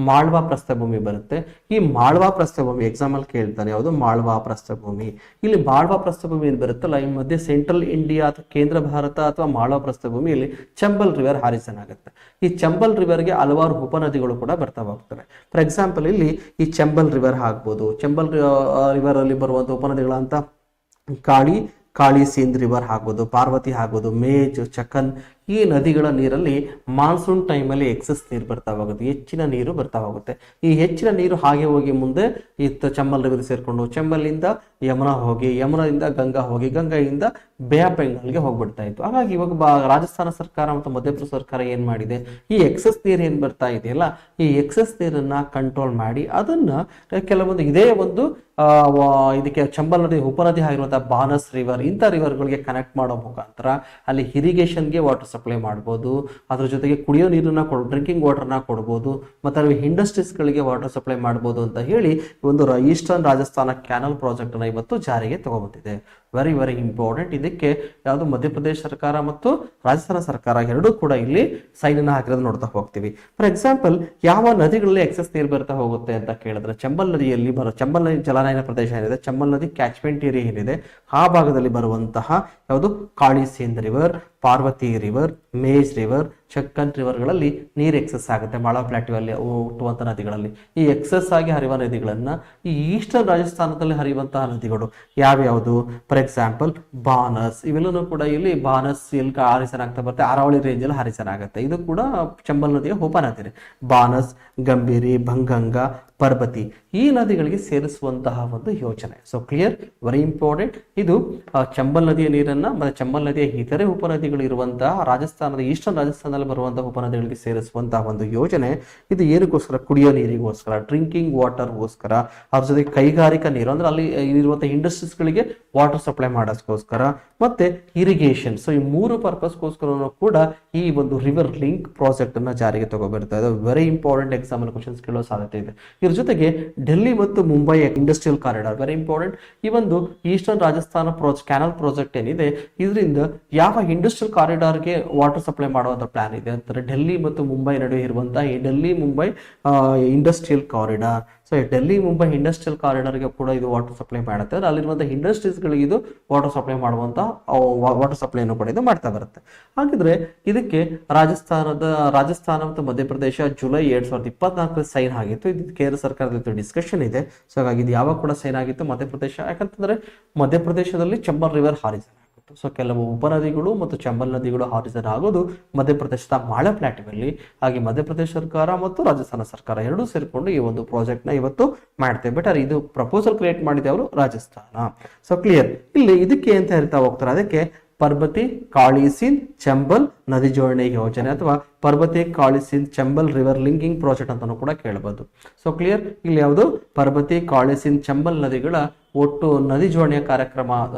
ಮಾಳ್ವಾ ಪ್ರಸ್ಥಭೂಮಿ ಬರುತ್ತೆ. ಈ ಮಾಳ್ವಾ ಪ್ರಸ್ಥಭೂಮಿ ಎಕ್ಸಾಮ್ ಅಲ್ಲಿ ಕೇಳ್ತಾನೆ, ಯಾವುದು, ಮಾಳ್ವಾ ಪ್ರಸ್ಥಭೂಮಿ. ಇಲ್ಲಿ ಮಾಳ್ವಾ ಪ್ರಸ್ಥಭೂಮಿ ಏನ್ ಬರುತ್ತಲ್ಲ, ಈ ಮಧ್ಯೆ ಸೆಂಟ್ರಲ್ ಇಂಡಿಯಾ ಅಥವಾ ಕೇಂದ್ರ ಭಾರತ ಅಥವಾ ಮಾಳ್ವಾ ಪ್ರಸ್ಥಭೂಮಿಯಲ್ಲಿ ಚಂಬಲ್ ರಿವರ್ ಹಾರಿಸನ್ ಆಗುತ್ತೆ. ಈ ಚಂಬಲ್ ರಿವರ್ಗೆ ಹಲವಾರು ಉಪನದಿಗಳು ಕೂಡ ಬರ್ತಾ ಹೋಗ್ತವೆ. ಫಾರ್ ಎಕ್ಸಾಂಪಲ್ ಇಲ್ಲಿ ಈ ಚಂಬಲ್ ರಿವರ್ ಆಗ್ಬೋದು. ಚಂಬಲ್ ರಿವರ್ ಅಲ್ಲಿ ಬರುವಂತ ಉಪನದಿಗಳಂತ ಕಾಳಿ ಸಿಂಧ್ ರಿವರ್ ಆಗ್ಬೋದು, ಪಾರ್ವತಿ ಆಗ್ಬೋದು, ಮೇಜ್, ಚಕನ್. ಈ ನದಿಗಳ ನೀರಲ್ಲಿ ಮಾನ್ಸೂನ್ ಟೈಮಲ್ಲಿ ಎಕ್ಸಸ್ ನೀರು ಬರ್ತಾ ಹೋಗುತ್ತೆ, ಹೆಚ್ಚಿನ ನೀರು ಬರ್ತಾ ಹೋಗುತ್ತೆ. ಈ ಹೆಚ್ಚಿನ ನೀರು ಹಾಗೆ ಹೋಗಿ ಮುಂದೆ ಚಂಬಲ್ ರಿವರ್ ಸೇರ್ಕೊಂಡು, ಚಂಬಲಿಂದ ಯಮುನಾ ಹೋಗಿ, ಯಮುನಾದಿಂದ ಗಂಗಾ ಹೋಗಿ, ಗಂಗೆಯಿಂದ ಬೇ ಆಫ್ ಬೆಂಗಾಲ್ಗೆ ಹೋಗ್ಬಿಡ್ತಾ ಇತ್ತು. ಹಾಗಾಗಿ ಇವಾಗ ರಾಜಸ್ಥಾನ ಸರ್ಕಾರ ಮತ್ತು ಮಧ್ಯಪ್ರದೇಶ ಸರ್ಕಾರ ಏನ್ ಮಾಡಿದೆ, ಈ ಎಕ್ಸಸ್ ನೀರು ಏನ್ ಬರ್ತಾ ಇದೆಯಲ್ಲ, ಈ ಎಕ್ಸಸ್ ನೀರನ್ನ ಕಂಟ್ರೋಲ್ ಮಾಡಿ ಅದನ್ನ ಕೆಲವೊಂದು ಇದೇ ಒಂದು ಇದಕ್ಕೆ ಚಂಬಲ್ ನದಿ ಉಪನದಿ ಆಗಿರುವಂತಹ ಬಾನಸ್ ರಿವರ್, ಇಂಥ ರಿವರ್ಗಳಿಗೆ ಕನೆಕ್ಟ್ ಮಾಡೋ ಮುಖಾಂತರ ಅಲ್ಲಿ ಇರಿಗೇಷನ್ಗೆ ವಾಟರ್ ಸಪ್ಲೈ ಮಾಡ್ಬೋದು. ಅದ್ರ ಜೊತೆಗೆ ಕುಡಿಯೋ ನೀರನ್ನ ಡ್ರಿಂಕಿಂಗ್ ವಾಟರ್ನ ಕೊಡ್ಬೋದು, ಮತ್ತೆ ಅಲ್ಲಿ ಇಂಡಸ್ಟ್ರೀಸ್ಗಳಿಗೆ ವಾಟರ್ ಸಪ್ಲೈ ಮಾಡ್ಬೋದು ಅಂತ ಹೇಳಿ ಒಂದು ಈಸ್ಟರ್ನ್ ರಾಜಸ್ಥಾನ ಕ್ಯಾನಲ್ ಪ್ರಾಜೆಕ್ಟ್ ಅನ್ನ ಇವತ್ತು ಜಾರಿಗೆ ತಗೊಂಡಿದೆ. Very very important. ಇದಕ್ಕೆ ಯಾವುದು ಮಧ್ಯಪ್ರದೇಶ ಸರ್ಕಾರ ಮತ್ತು ರಾಜಸ್ಥಾನ ಸರ್ಕಾರ ಎರಡೂ ಕೂಡ ಇಲ್ಲಿ ಸೈನ್ ಅನ್ನ ಹಾಕಿರೋದು ನೋಡ್ತಾ ಹೋಗ್ತೀವಿ. ಫಾರ್ ಎಕ್ಸಾಂಪಲ್, ಯಾವ ನದಿಗಳಲ್ಲಿ ಎಕ್ಸಸ್ ನೀರು ಬರ್ತಾ ಹೋಗುತ್ತೆ ಅಂತ ಕೇಳಿದ್ರೆ, ಚಂಬಲ್ ನದಿಯಲ್ಲಿ ಚಂಬಲ್ ನದಿ ಜಲಾನಯನ ಪ್ರದೇಶ ಏನಿದೆ, ಚಂಬಲ್ ನದಿ ಕ್ಯಾಚ್ಮೆಂಟ್ ಏರಿಯಾ ಏನಿದೆ, ಆ ಭಾಗದಲ್ಲಿ ಬರುವಂತಹ ಯಾವುದು Kali Sindh river, Parvati river, Mej river, Chakan ರಿವರ್ಗಳಲ್ಲಿ ನೀರು ಎಕ್ಸಸ್ ಆಗುತ್ತೆ. ಮಾಳ್ವಾ ಪ್ಲಾಟ್ಯೂ ಅಲ್ಲಿ ಹುಟ್ಟುವಂತಹ ನದಿಗಳಲ್ಲಿ ಈ ಎಕ್ಸಸ್ ಆಗಿ ಹರಿಯುವ ನದಿಗಳನ್ನ ಈ ಈಸ್ಟರ್ನ್ ರಾಜಸ್ಥಾನದಲ್ಲಿ ಹರಿಯುವಂತಹ ನದಿಗಳು ಯಾವ್ಯಾವುದು, ಫಾರ್ ಎಕ್ಸಾಂಪಲ್ ಬಾನಸ್, ಇವೆಲ್ಲನೂ ಕೂಡ ಇಲ್ಲಿ ಬಾನಸ್ ಇಲ್ಲಿ ಹಾರಿಸನ್ ಆಗ್ತಾ ಬರುತ್ತೆ, ಅರಾವಳಿ ರೇಂಜ್ ಅಲ್ಲಿ ಹಾರಿಸನ್ ಆಗುತ್ತೆ. ಇದು ಕೂಡ ಚಂಬಲ್ ನದಿಯ ಉಪನದಿ. ಬಾನಸ್, ಗಂಭೀರಿ, ಭಂಗಂಗ, ಪರ್ಬತಿ ಈ ನದಿಗಳಿಗೆ ಸೇರಿಸುವಂತಹ ಒಂದು ಯೋಜನೆ. So clear, very important. ಇದು ಚಂಬಲ್ ನದಿಯ ನೀರನ್ನ ಮತ್ತೆ ಚಂಬಲ್ ನದಿಯ ಇತರೆ ಉಪನದಿಗಳು ಇರುವಂತಹ ರಾಜಸ್ಥಾನದ ಈಸ್ಟರ್ನ್ ರಾಜಸ್ಥಾನದಲ್ಲಿ ಬರುವಂತಹ ಉಪನದಿಗಳಿಗೆ ಸೇರಿಸುವಂತಹ ಒಂದು ಯೋಜನೆ. ಇದು ಏನಕ್ಕೋಸ್ಕರ, ಕುಡಿಯೋ ನೀರಿಗೋಸ್ಕರ, ಡ್ರಿಂಕಿಂಗ್ ವಾಟರ್ಗೋಸ್ಕರ, ಅವ್ರ ಜೊತೆ ಕೈಗಾರಿಕಾ ನೀರು ಅಂದ್ರೆ ಅಲ್ಲಿ ಇರುವಂತಹ ಇಂಡಸ್ಟ್ರೀಸ್ಗಳಿಗೆ ವಾಟರ್ ಸಪ್ಲೈ ಮಾಡೋದಕ್ಕೋಸ್ಕರ, ಮತ್ತೆ ಇರಿಗೇಷನ್. ಸೊ ಈ 3 ಪರ್ಪಸ್ಗೋಸ್ಕರ ಕೂಡ ಈ ಒಂದು ರಿವರ್ ಲಿಂಕ್ ಪ್ರಾಜೆಕ್ಟ್ ಅನ್ನ ಜಾರಿಗೆ ತಗೋಬರ್ತಾ ಇದೆ. ವೆರಿ ಇಂಪಾರ್ಟೆಂಟ್ ಎಕ್ಸಾಮ್ ಕ್ವಶನ್ಸ್ ಕೇಳೋ ಸಾಧ್ಯತೆ ಇದೆ. ಇದ್ರ ಜೊತೆಗೆ ಡೆಲ್ಲಿ ಮತ್ತು Mumbai industrial corridor very important. ಈ ಒಂದು ಈಸ್ಟರ್ನ್ ರಾಜಸ್ಥಾನ ಕ್ಯಾನಲ್ ಪ್ರಾಜೆಕ್ಟ್ ಏನಿದೆ ಇದರಿಂದ ಯಾವ ಇಂಡಸ್ಟ್ರಿಯಲ್ ಕಾರಿಡಾರ್ಗೆ ವಾಟರ್ ಸಪ್ಲೈ ಮಾಡುವಂತ ಪ್ಲಾನ್ ಇದೆ ಅಂತಾರೆ ಡೆಲ್ಲಿ ಮತ್ತು ಮುಂಬೈ ನಡುವೆ ಇರುವಂತಹ ಈ Delhi Mumbai industrial corridor. So Delhi Mumbai industrial ಕಾರಿಡಾರ್ಗೆ ಕೂಡ ಇದು ವಾಟರ್ ಸಪ್ಲೈ ಮಾಡುತ್ತೆ. ಅಲ್ಲಿರುವಂತಹ ಇಂಡಸ್ಟ್ರೀಸ್ಗಳಿಗೆ ಇದು ವಾಟರ್ ಸಪ್ಲೈ ಮಾಡುವಂತ ವಾಟರ್ ಸಪ್ಲೈನು ಕೂಡ ಇದು ಮಾಡ್ತಾ ಬರುತ್ತೆ. ಹಾಗಿದ್ರೆ ಇದಕ್ಕೆ ರಾಜಸ್ಥಾನ ಮತ್ತು ಮಧ್ಯಪ್ರದೇಶ ಜುಲೈ 2024 ಸೈನ್ ಆಗಿತ್ತು. ಇದು ಕೇಂದ್ರ ಸರ್ಕಾರದ ಡಿಸ್ಕಷನ್ ಇದೆ. ಸೊ ಹಾಗಾಗಿ ಇದು ಯಾವಾಗ ಕೂಡ ಸೈನ್ ಆಗಿತ್ತು ಮಧ್ಯಪ್ರದೇಶ, ಯಾಕಂತಂದ್ರೆ ಮಧ್ಯಪ್ರದೇಶದಲ್ಲಿ ಚಂಬಲ್ ರಿವರ್ ಹಾರಿಜನ್. ಸೊ ಕೆಲವು ಉಪನದಿಗಳು ಮತ್ತು ಚಂಬಲ್ ನದಿಗಳು ಹಾರಿಜನ್ ಆಗೋದು ಮಧ್ಯಪ್ರದೇಶದ ಮಾಳ ಪ್ಲಾಟ್ಯೂ ಅಲ್ಲಿ. ಹಾಗೆ ಮಧ್ಯಪ್ರದೇಶ ಸರ್ಕಾರ ಮತ್ತು ರಾಜಸ್ಥಾನ ಸರ್ಕಾರ ಎರಡೂ ಸೇರಿಕೊಂಡು ಈ ಒಂದು ಪ್ರಾಜೆಕ್ಟ್ ನ ಇವತ್ತು ಮಾಡ್ತೇವೆ. ಬೆಟರ್ ಇದು ಪ್ರಪೋಸಲ್ ಕ್ರಿಯೇಟ್ ಮಾಡಿದೆ ಅವರು ರಾಜಸ್ಥಾನ. So clear. ಇಲ್ಲಿ ಇದಕ್ಕೆ ಅಂತ ಹೇಳ್ತಾ ಹೋಗ್ತಾರೆ, ಅದಕ್ಕೆ ಪರ್ಬತಿ ಕಾಳಿ ಸಿಂಧ್ ಚಂಬಲ್ ನದಿ ಜೋಡಣೆ ಯೋಜನೆ ಅಥವಾ Parbati Kali Sindh Chambal river linking project ಅಂತಾನು ಕೂಡ ಕೇಳಬಹುದು. So clear. ಇಲ್ಲಿ ಯಾವುದು ಪರ್ಬತಿ ಕಾಳಿ ಸಿಂಧ್ ಚಂಬಲ್ ನದಿಗಳ ಒಟ್ಟು ನದಿ ಜೋಡಣೆ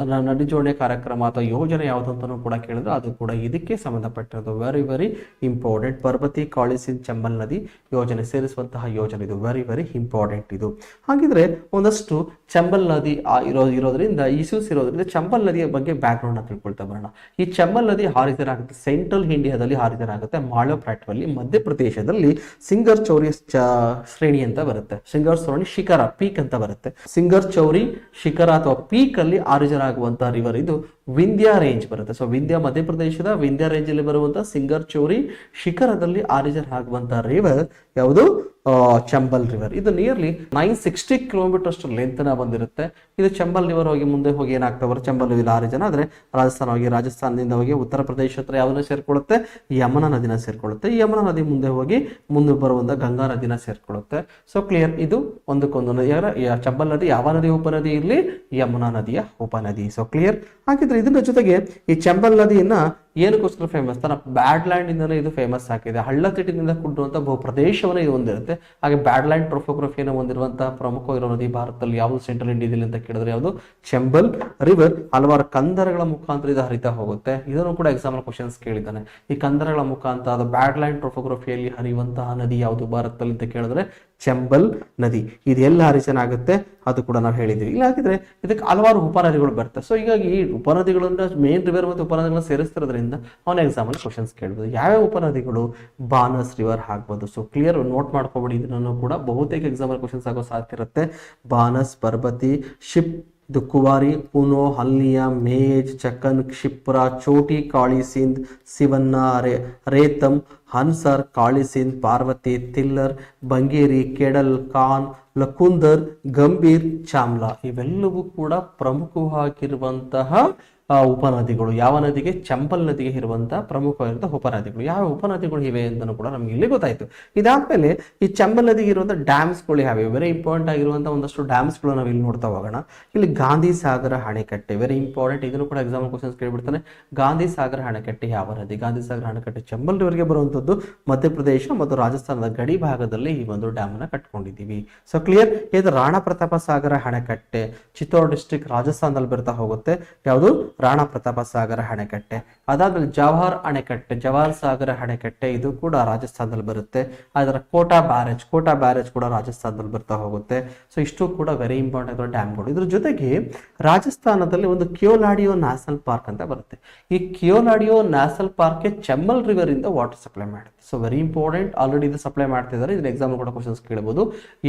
ಕಾರ್ಯಕ್ರಮ ಅಥವಾ ಯೋಜನೆ ಯಾವುದು ಅಂತಾನು ಕೂಡ ಕೇಳಿದ್ರೆ ಅದು ಕೂಡ ಇದಕ್ಕೆ ಸಂಬಂಧಪಟ್ಟಿರೋದು. Very very important. Parbati Kali Sindh Chambal ನದಿ ಯೋಜನೆ ಸೇರಿಸುವಂತಹ ಯೋಜನೆ ಇದು. ವೆರಿ ವೆರಿ ಇಂಪಾರ್ಟೆಂಟ್ ಇದು. ಹಾಗಿದ್ರೆ ಒಂದಷ್ಟು ಚಂಬಲ್ ನದಿ ಇರೋದ್ರಿಂದ ಇಶ್ಯೂಸ್ ಇರೋದ್ರಿಂದ ಚಂಬಲ್ ನದಿಯ ಬಗ್ಗೆ ಬ್ಯಾಕ್ ಗ್ರೌಂಡ್ ತಿಳ್ಕೊಳ್ತಾ ಬರೋಣ. ಈ ಚಂಬಲ್ ನದಿ ಹಾರಿಜನ್ ಆಗುತ್ತೆ ಸೆಂಟ್ರಲ್ ಇಂಡಿಯಾದಲ್ಲಿ ಹಾರಿಜನ್ ಆಗುತ್ತೆ ಮಾಳೋ ಪ್ಲಾಟ್ಯೂ ಮಧ್ಯಪ್ರದೇಶದಲ್ಲಿ ಸಿಂಗರ್ ಚೌರಿ ಶ್ರೇಣಿ ಅಂತ ಬರುತ್ತೆ. ಸಿಂಗರ್ ಚೌರಿ ಶಿಖರ ಪೀಕ್ ಅಂತ ಬರುತ್ತೆ. ಸಿಂಗರ್ ಚೌರಿ ಶಿಖರ ಅಥವಾ ಪೀಕ್ ಅಲ್ಲಿ ಆರಿಜನ್ ಆಗುವಂತಹ ರಿವರ್ ಇದು ವಿಂಧ್ಯ ರೇಂಜ್ ಬರುತ್ತೆ. ಸೊ ಮಧ್ಯಪ್ರದೇಶದ ವಿಂಧ್ಯ ರೇಂಜ್ ಅಲ್ಲಿ ಬರುವಂತಹ ಸಿಂಗರ್ ಚೌರಿ ಶಿಖರದಲ್ಲಿ ಆರಿಜನ್ ಆಗುವಂತಹ ರಿವರ್ ಯಾವುದು ಚಂಬಲ್ ರಿವರ್. ಇದು ನಿಯರ್ಲಿ 960 ಕಿಲೋಮೀಟರ್ ಅಷ್ಟು ಲೆಂತ್ ನ ಬಂದಿರುತ್ತೆ. ಇದು ಚಂಬಲ್ ರಿವರ್ ಹೋಗಿ ಮುಂದೆ ಹೋಗಿ ಏನಾಗ್ತಾ ಬರುತ್ತೆ, ಚಂಬಲ್ ರಿವರ್ ಆರಿಜನ್ ಆದ್ರೆ ರಾಜಸ್ಥಾನದಿಂದ ಹೋಗಿ ಉತ್ತರ ಪ್ರದೇಶ ಹತ್ರ ಯಾವ್ದನ್ನ ಸೇರ್ಕೊಳ್ಳುತ್ತೆ, ಯಮುನಾ ನದಿನ ಸೇರ್ಕೊಳ್ಳುತ್ತೆ. ಈ ಯಮುನಾ ನದಿ ಮುಂದೆ ಹೋಗಿ ಮುಂದೆ ಬರುವಂತ ಗಂಗಾ ನದಿನ ಸೇರ್ಕೊಳ್ಳುತ್ತೆ. So clear. ಇದು ಒಂದಕ್ಕೊಂದು ನದಿ. ಚಂಬಲ್ ನದಿ ಯಾವ ನದಿ ಉಪನದಿ ಇರಲಿ, ಯಮುನಾ ನದಿಯ ಉಪನದಿ. So clear. ಹಾಗಿದ್ರೆ ಇದರ ಜೊತೆಗೆ ಈ ಚಂಬಲ್ ನದಿಯನ್ನ ಏನಕ್ಕೋಸ್ಕರ ಫೇಮಸ್, ತನ್ನ ಬ್ಯಾಡ್ ಲ್ಯಾಂಡ್ ಇಂದಲೇ ಇದು ಫೇಮಸ್ ಆಗಿದೆ. ಹಳ್ಳತಿಟ್ಟಿನಿಂದ ಕೂಡಿರುವಂತಹ ಬಹು ಪ್ರದೇಶವನ್ನ ಇದು ಹೊಂದಿರುತ್ತೆ. ಹಾಗೆ ಬ್ಯಾಡ್ ಲ್ಯಾಂಡ್ ಟೋಪೋಗ್ರಫಿಯನ್ನು ಹೊಂದಿರುವಂತಹ ಪ್ರಮುಖವಾಗಿರೋ ನದಿ ಭಾರತದಲ್ಲಿ ಯಾವುದು ಸೆಂಟ್ರಲ್ ಇಂಡಿಯಾದಲ್ಲಿ ಅಂತ ಕೇಳಿದ್ರೆ ಯಾವುದು ಚಂಬಲ್ ರಿವರ್. ಹಲವಾರು ಕಂದರಗಳ ಮುಖಾಂತರ ಇದು ಹರಿತಾ ಹೋಗುತ್ತೆ. ಇದನ್ನು ಕೂಡ ಎಕ್ಸಾಂಪಲ್ ಕ್ವಶನ್ಸ್ ಕೇಳಿದ್ದಾನೆ. ಈ ಕಂದರಗಳ ಮುಖಾಂತರ ಅದು ಬ್ಯಾಡ್ ಲ್ಯಾಂಡ್ ಟೋಪೋಗ್ರಫಿಯಲ್ಲಿ ಹರಿಯುವಂತಹ ನದಿ ಯಾವುದು ಭಾರತದಲ್ಲಿ ಅಂತ ಕೇಳಿದ್ರೆ ಚಂಬಲ್ ನದಿ. ಇದು ಎಲ್ಲ ಆರಿಜನ್ ಆಗುತ್ತೆ ಅದು ಕೂಡ ನಾವು ಹೇಳಿದ್ವಿ. ಇಲ್ಲ ಹಾಗಿದ್ರೆ ಇದಕ್ಕೆ ಹಲವಾರು ಉಪನದಿಗಳು ಬರ್ತವೆ. ಸೊ ಹೀಗಾಗಿ ಈ ಉಪನದಿಗಳನ್ನ ಮೇನ್ ರಿವರ್ ಮತ್ತು ಉಪನದಿಗಳನ್ನ ಸೇರಿಸ್ತಿರೋದ್ರಿಂದ ಅವನ ಎಕ್ಸಾಂಪಲ್ ಕ್ವಶನ್ಸ್ ಕೇಳ್ಬೋದು. ಯಾವ್ಯಾವ ಉಪನದಿಗಳು, ಬಾನಸ್ ರಿವರ್ ಆಗ್ಬೋದು. ಸೊ ಕ್ಲಿಯರ್ ನೋಟ್ ಮಾಡ್ಕೋಬೇಡಿ, ಇದನ್ನು ಕೂಡ ಬಹುತೇಕ ಎಕ್ಸಾಂಪಲ್ ಕ್ವಶನ್ಸ್ ಆಗೋ ಸಾಧ್ಯ ಇರುತ್ತೆ. ಬಾನಸ್, ಪರ್ಬತಿ, ಶಿಪ್, ಕುವಾರಿ, ಪುನೋ, ಹಲ್ನಿಯಾ, ಮೇಜ್, ಚಕನ್, ಕ್ಷಿಪ್ರ, ಚೋಟಿ, ಕಾಳಿ ಸಿಂಧ್, ಸಿವನ್ನ, ರೇತಮ್, ಹನ್ಸರ್, ಕಾಳಿ ಸಿಂಧ್, ಪಾರ್ವತಿ, ತಿಲ್ಲರ್, ಬಂಗೇರಿ, ಕೆಡಲ್, ಕಾನ್, ಲಕುಂದರ್, ಗಂಭೀರ್, ಚಾಮ್ಲಾ ಇವೆಲ್ಲವೂ ಕೂಡ ಪ್ರಮುಖವಾಗಿರುವಂತಹ ಉಪನದಿಗಳು. ಯಾವ ನದಿಗೆ? ಚಂಬಲ್ ನದಿಗೆ ಇರುವಂತಹ ಪ್ರಮುಖವಾಗಿರುವಂತಹ ಉಪನದಿಗಳು. ಯಾವ ಉಪನದಿಗಳು ಇವೆ ಅಂತಲೂ ಕೂಡ ನಮ್ಗೆ ಇಲ್ಲಿ ಗೊತ್ತಾಯ್ತು. ಇದಾದ್ಮೇಲೆ ಈ ಚಂಬಲ್ ನದಿಗೆ ಇರುವಂತಹ ಡ್ಯಾಮ್ಸ್ಗಳು ಯಾವ್ಯಾವ, ವೆರಿ ಇಂಪಾರ್ಟೆಂಟ್ ಆಗಿರುವಂತಹ ಒಂದಷ್ಟು ಡ್ಯಾಮ್ಸ್ಗಳು ನಾವು ಇಲ್ಲಿ ನೋಡ್ತಾ ಹೋಗೋಣ. ಇಲ್ಲಿ ಗಾಂಧಿ ಸಾಗರ ಅಣೆಕಟ್ಟೆ ವೆರಿ ಇಂಪಾರ್ಟೆಂಟ್. ಇದನ್ನು ಕೂಡ ಎಕ್ಸಾಮ್ ಕ್ವಶನ್ಸ್ ಕೇಳ್ಬಿಡ್ತಾನೆ. ಗಾಂಧಿ ಸಾಗರ ಅಣೆಕಟ್ಟೆ ಯಾವ ನದಿ? ಗಾಂಧಿ ಸಾಗರ ಅಣೆಕಟ್ಟೆ ಚಂಬಲ್ ರಿವರ್ಗೆ ಬರುವಂತದ್ದು. ಮಧ್ಯಪ್ರದೇಶ ಮತ್ತು ರಾಜಸ್ಥಾನದ ಗಡಿ ಭಾಗದಲ್ಲಿ ಈ ಒಂದು ಡ್ಯಾಮ್ ಅನ್ನ ಕಟ್ಕೊಂಡಿದ್ದೀವಿ. So clear. ಇದು ರಾಣಾ ಪ್ರತಾಪ ಸಾಗರ ಅಣೆಕಟ್ಟೆ ಚಿತ್ತೋರ್ ಡಿಸ್ಟ್ರಿಕ್ಟ್ ರಾಜಸ್ಥಾನದಲ್ಲಿ ಬರ್ತಾ ಹೋಗುತ್ತೆ. ಯಾವುದು? ರಾಣಾ ಪ್ರತಾಪ ಸಾಗರ ಅಣೆಕಟ್ಟೆ. ಅದಾದ್ಮೇಲೆ ಜವಾಹರ್ ಅಣೆಕಟ್ಟೆ, ಜವಾಹರ್ ಸಾಗರ ಅಣೆಕಟ್ಟೆ ಇದು ಕೂಡ ರಾಜಸ್ಥಾನದಲ್ಲಿ ಬರುತ್ತೆ. ಅದರ ಕೋಟಾ ಬ್ಯಾರೇಜ್ ಕೂಡ ರಾಜಸ್ಥಾನದಲ್ಲಿ ಬರ್ತಾ ಹೋಗುತ್ತೆ. ಸೊ ಇಷ್ಟು ಕೂಡ ವೆರಿ ಇಂಪಾರ್ಟೆಂಟ್ ಡ್ಯಾಮ್ಗಳು. ಇದ್ರ ಜೊತೆಗೆ ರಾಜಸ್ಥಾನದಲ್ಲಿ ಒಂದು ಕಿಯೋಲಾಡಿಯೋ ನ್ಯಾಷನಲ್ ಪಾರ್ಕ್ ಅಂತ ಬರುತ್ತೆ. ಈ ಕಿಯೋಲಾಡಿಯೋ ನ್ಯಾಷನಲ್ ಪಾರ್ಕ್ಗೆ ಚಂಬಲ್ ರಿವರ್ ಇಂದ ವಾಟರ್ ಸಪ್ಲೈ ಮಾಡುತ್ತೆ. So very important. ಆಲ್ರೆಡಿ ಇದು ಸಪ್ಲೈ ಮಾಡ್ತಿದ್ದಾರೆ. ಇದನ್ನ ಎಕ್ಸಾಮ್ ಕೂಡ ಕ್ವಶನ್ಸ್ ಕೇಳಬಹುದು.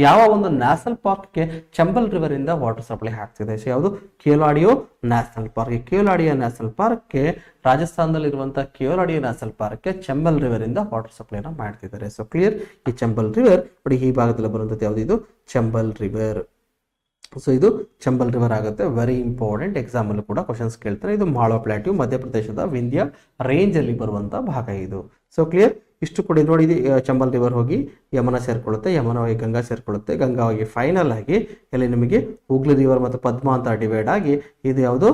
ಯಾವ ಒಂದು ನ್ಯಾಷನಲ್ ಪಾರ್ಕ್ಗೆ ಚಂಬಲ್ ರಿವರ್ ಇಂದ ವಾಟರ್ ಸಪ್ಲೈ ಆಗ್ತಿದೆ? ಸೊ ಯಾವುದು? Keoladeo national park. Keoladeo national ಪಾರ್ಕ್ಗೆ ರಾಜಸ್ಥಾನದಲ್ಲಿರುವಂತಹ ಕಿಯೋಲಾಡಿಯೋ ನ್ಯಾಷನಲ್ ಪಾರ್ಕ್ಗೆ ಚಂಬಲ್ ರಿವರ್ ಇಂದ ವಾಟರ್ ಸಪ್ಲೈನ ಮಾಡ್ತಿದ್ದಾರೆ. So clear. ಈ ಚಂಬಲ್ ರಿವರ್ ನೋಡಿ ಈ ಭಾಗದಲ್ಲಿ ಬರುವಂತದ್ದು ಯಾವುದು? ಇದು ಚಂಬಲ್ ರಿವರ್. ಸೊ ಇದು ಚಂಬಲ್ ರಿವರ್ ಆಗುತ್ತೆ. Very important. ಎಕ್ಸಾಮ್ ಅಲ್ಲೂ ಕೂಡ ಕ್ವಶನ್ಸ್ ಕೇಳ್ತಾರೆ. ಇದು ಮಾಳವಾ ಪ್ಲಾಟ್ಯೂ ಮಧ್ಯಪ್ರದೇಶದ ವಿಂಧ್ಯ ರೇಂಜ್ ಅಲ್ಲಿ ಬರುವಂತಹ ಭಾಗ ಇದು. So clear. ಇಷ್ಟು ಕೂಡ ನೋಡಿ, ಚಂಬಲ್ ರಿವರ್ ಹೋಗಿ ಯಮುನಾ ಸೇರ್ಕೊಳ್ಳುತ್ತೆ, ಯಮುನಾ ಹೋಗಿ ಗಂಗಾ ಸೇರ್ಕೊಳ್ಳುತ್ತೆ, ಗಂಗಾ ಹೋಗಿ ಫೈನಲ್ ಆಗಿ ಇಲ್ಲಿ ನಿಮಗೆ ಹೂಗ್ಲಿ ರಿವರ್ ಮತ್ತು ಪದ್ಮಾ ಅಂತ ಡಿವೈಡ್ ಆಗಿ ಇದು ಯಾವುದು?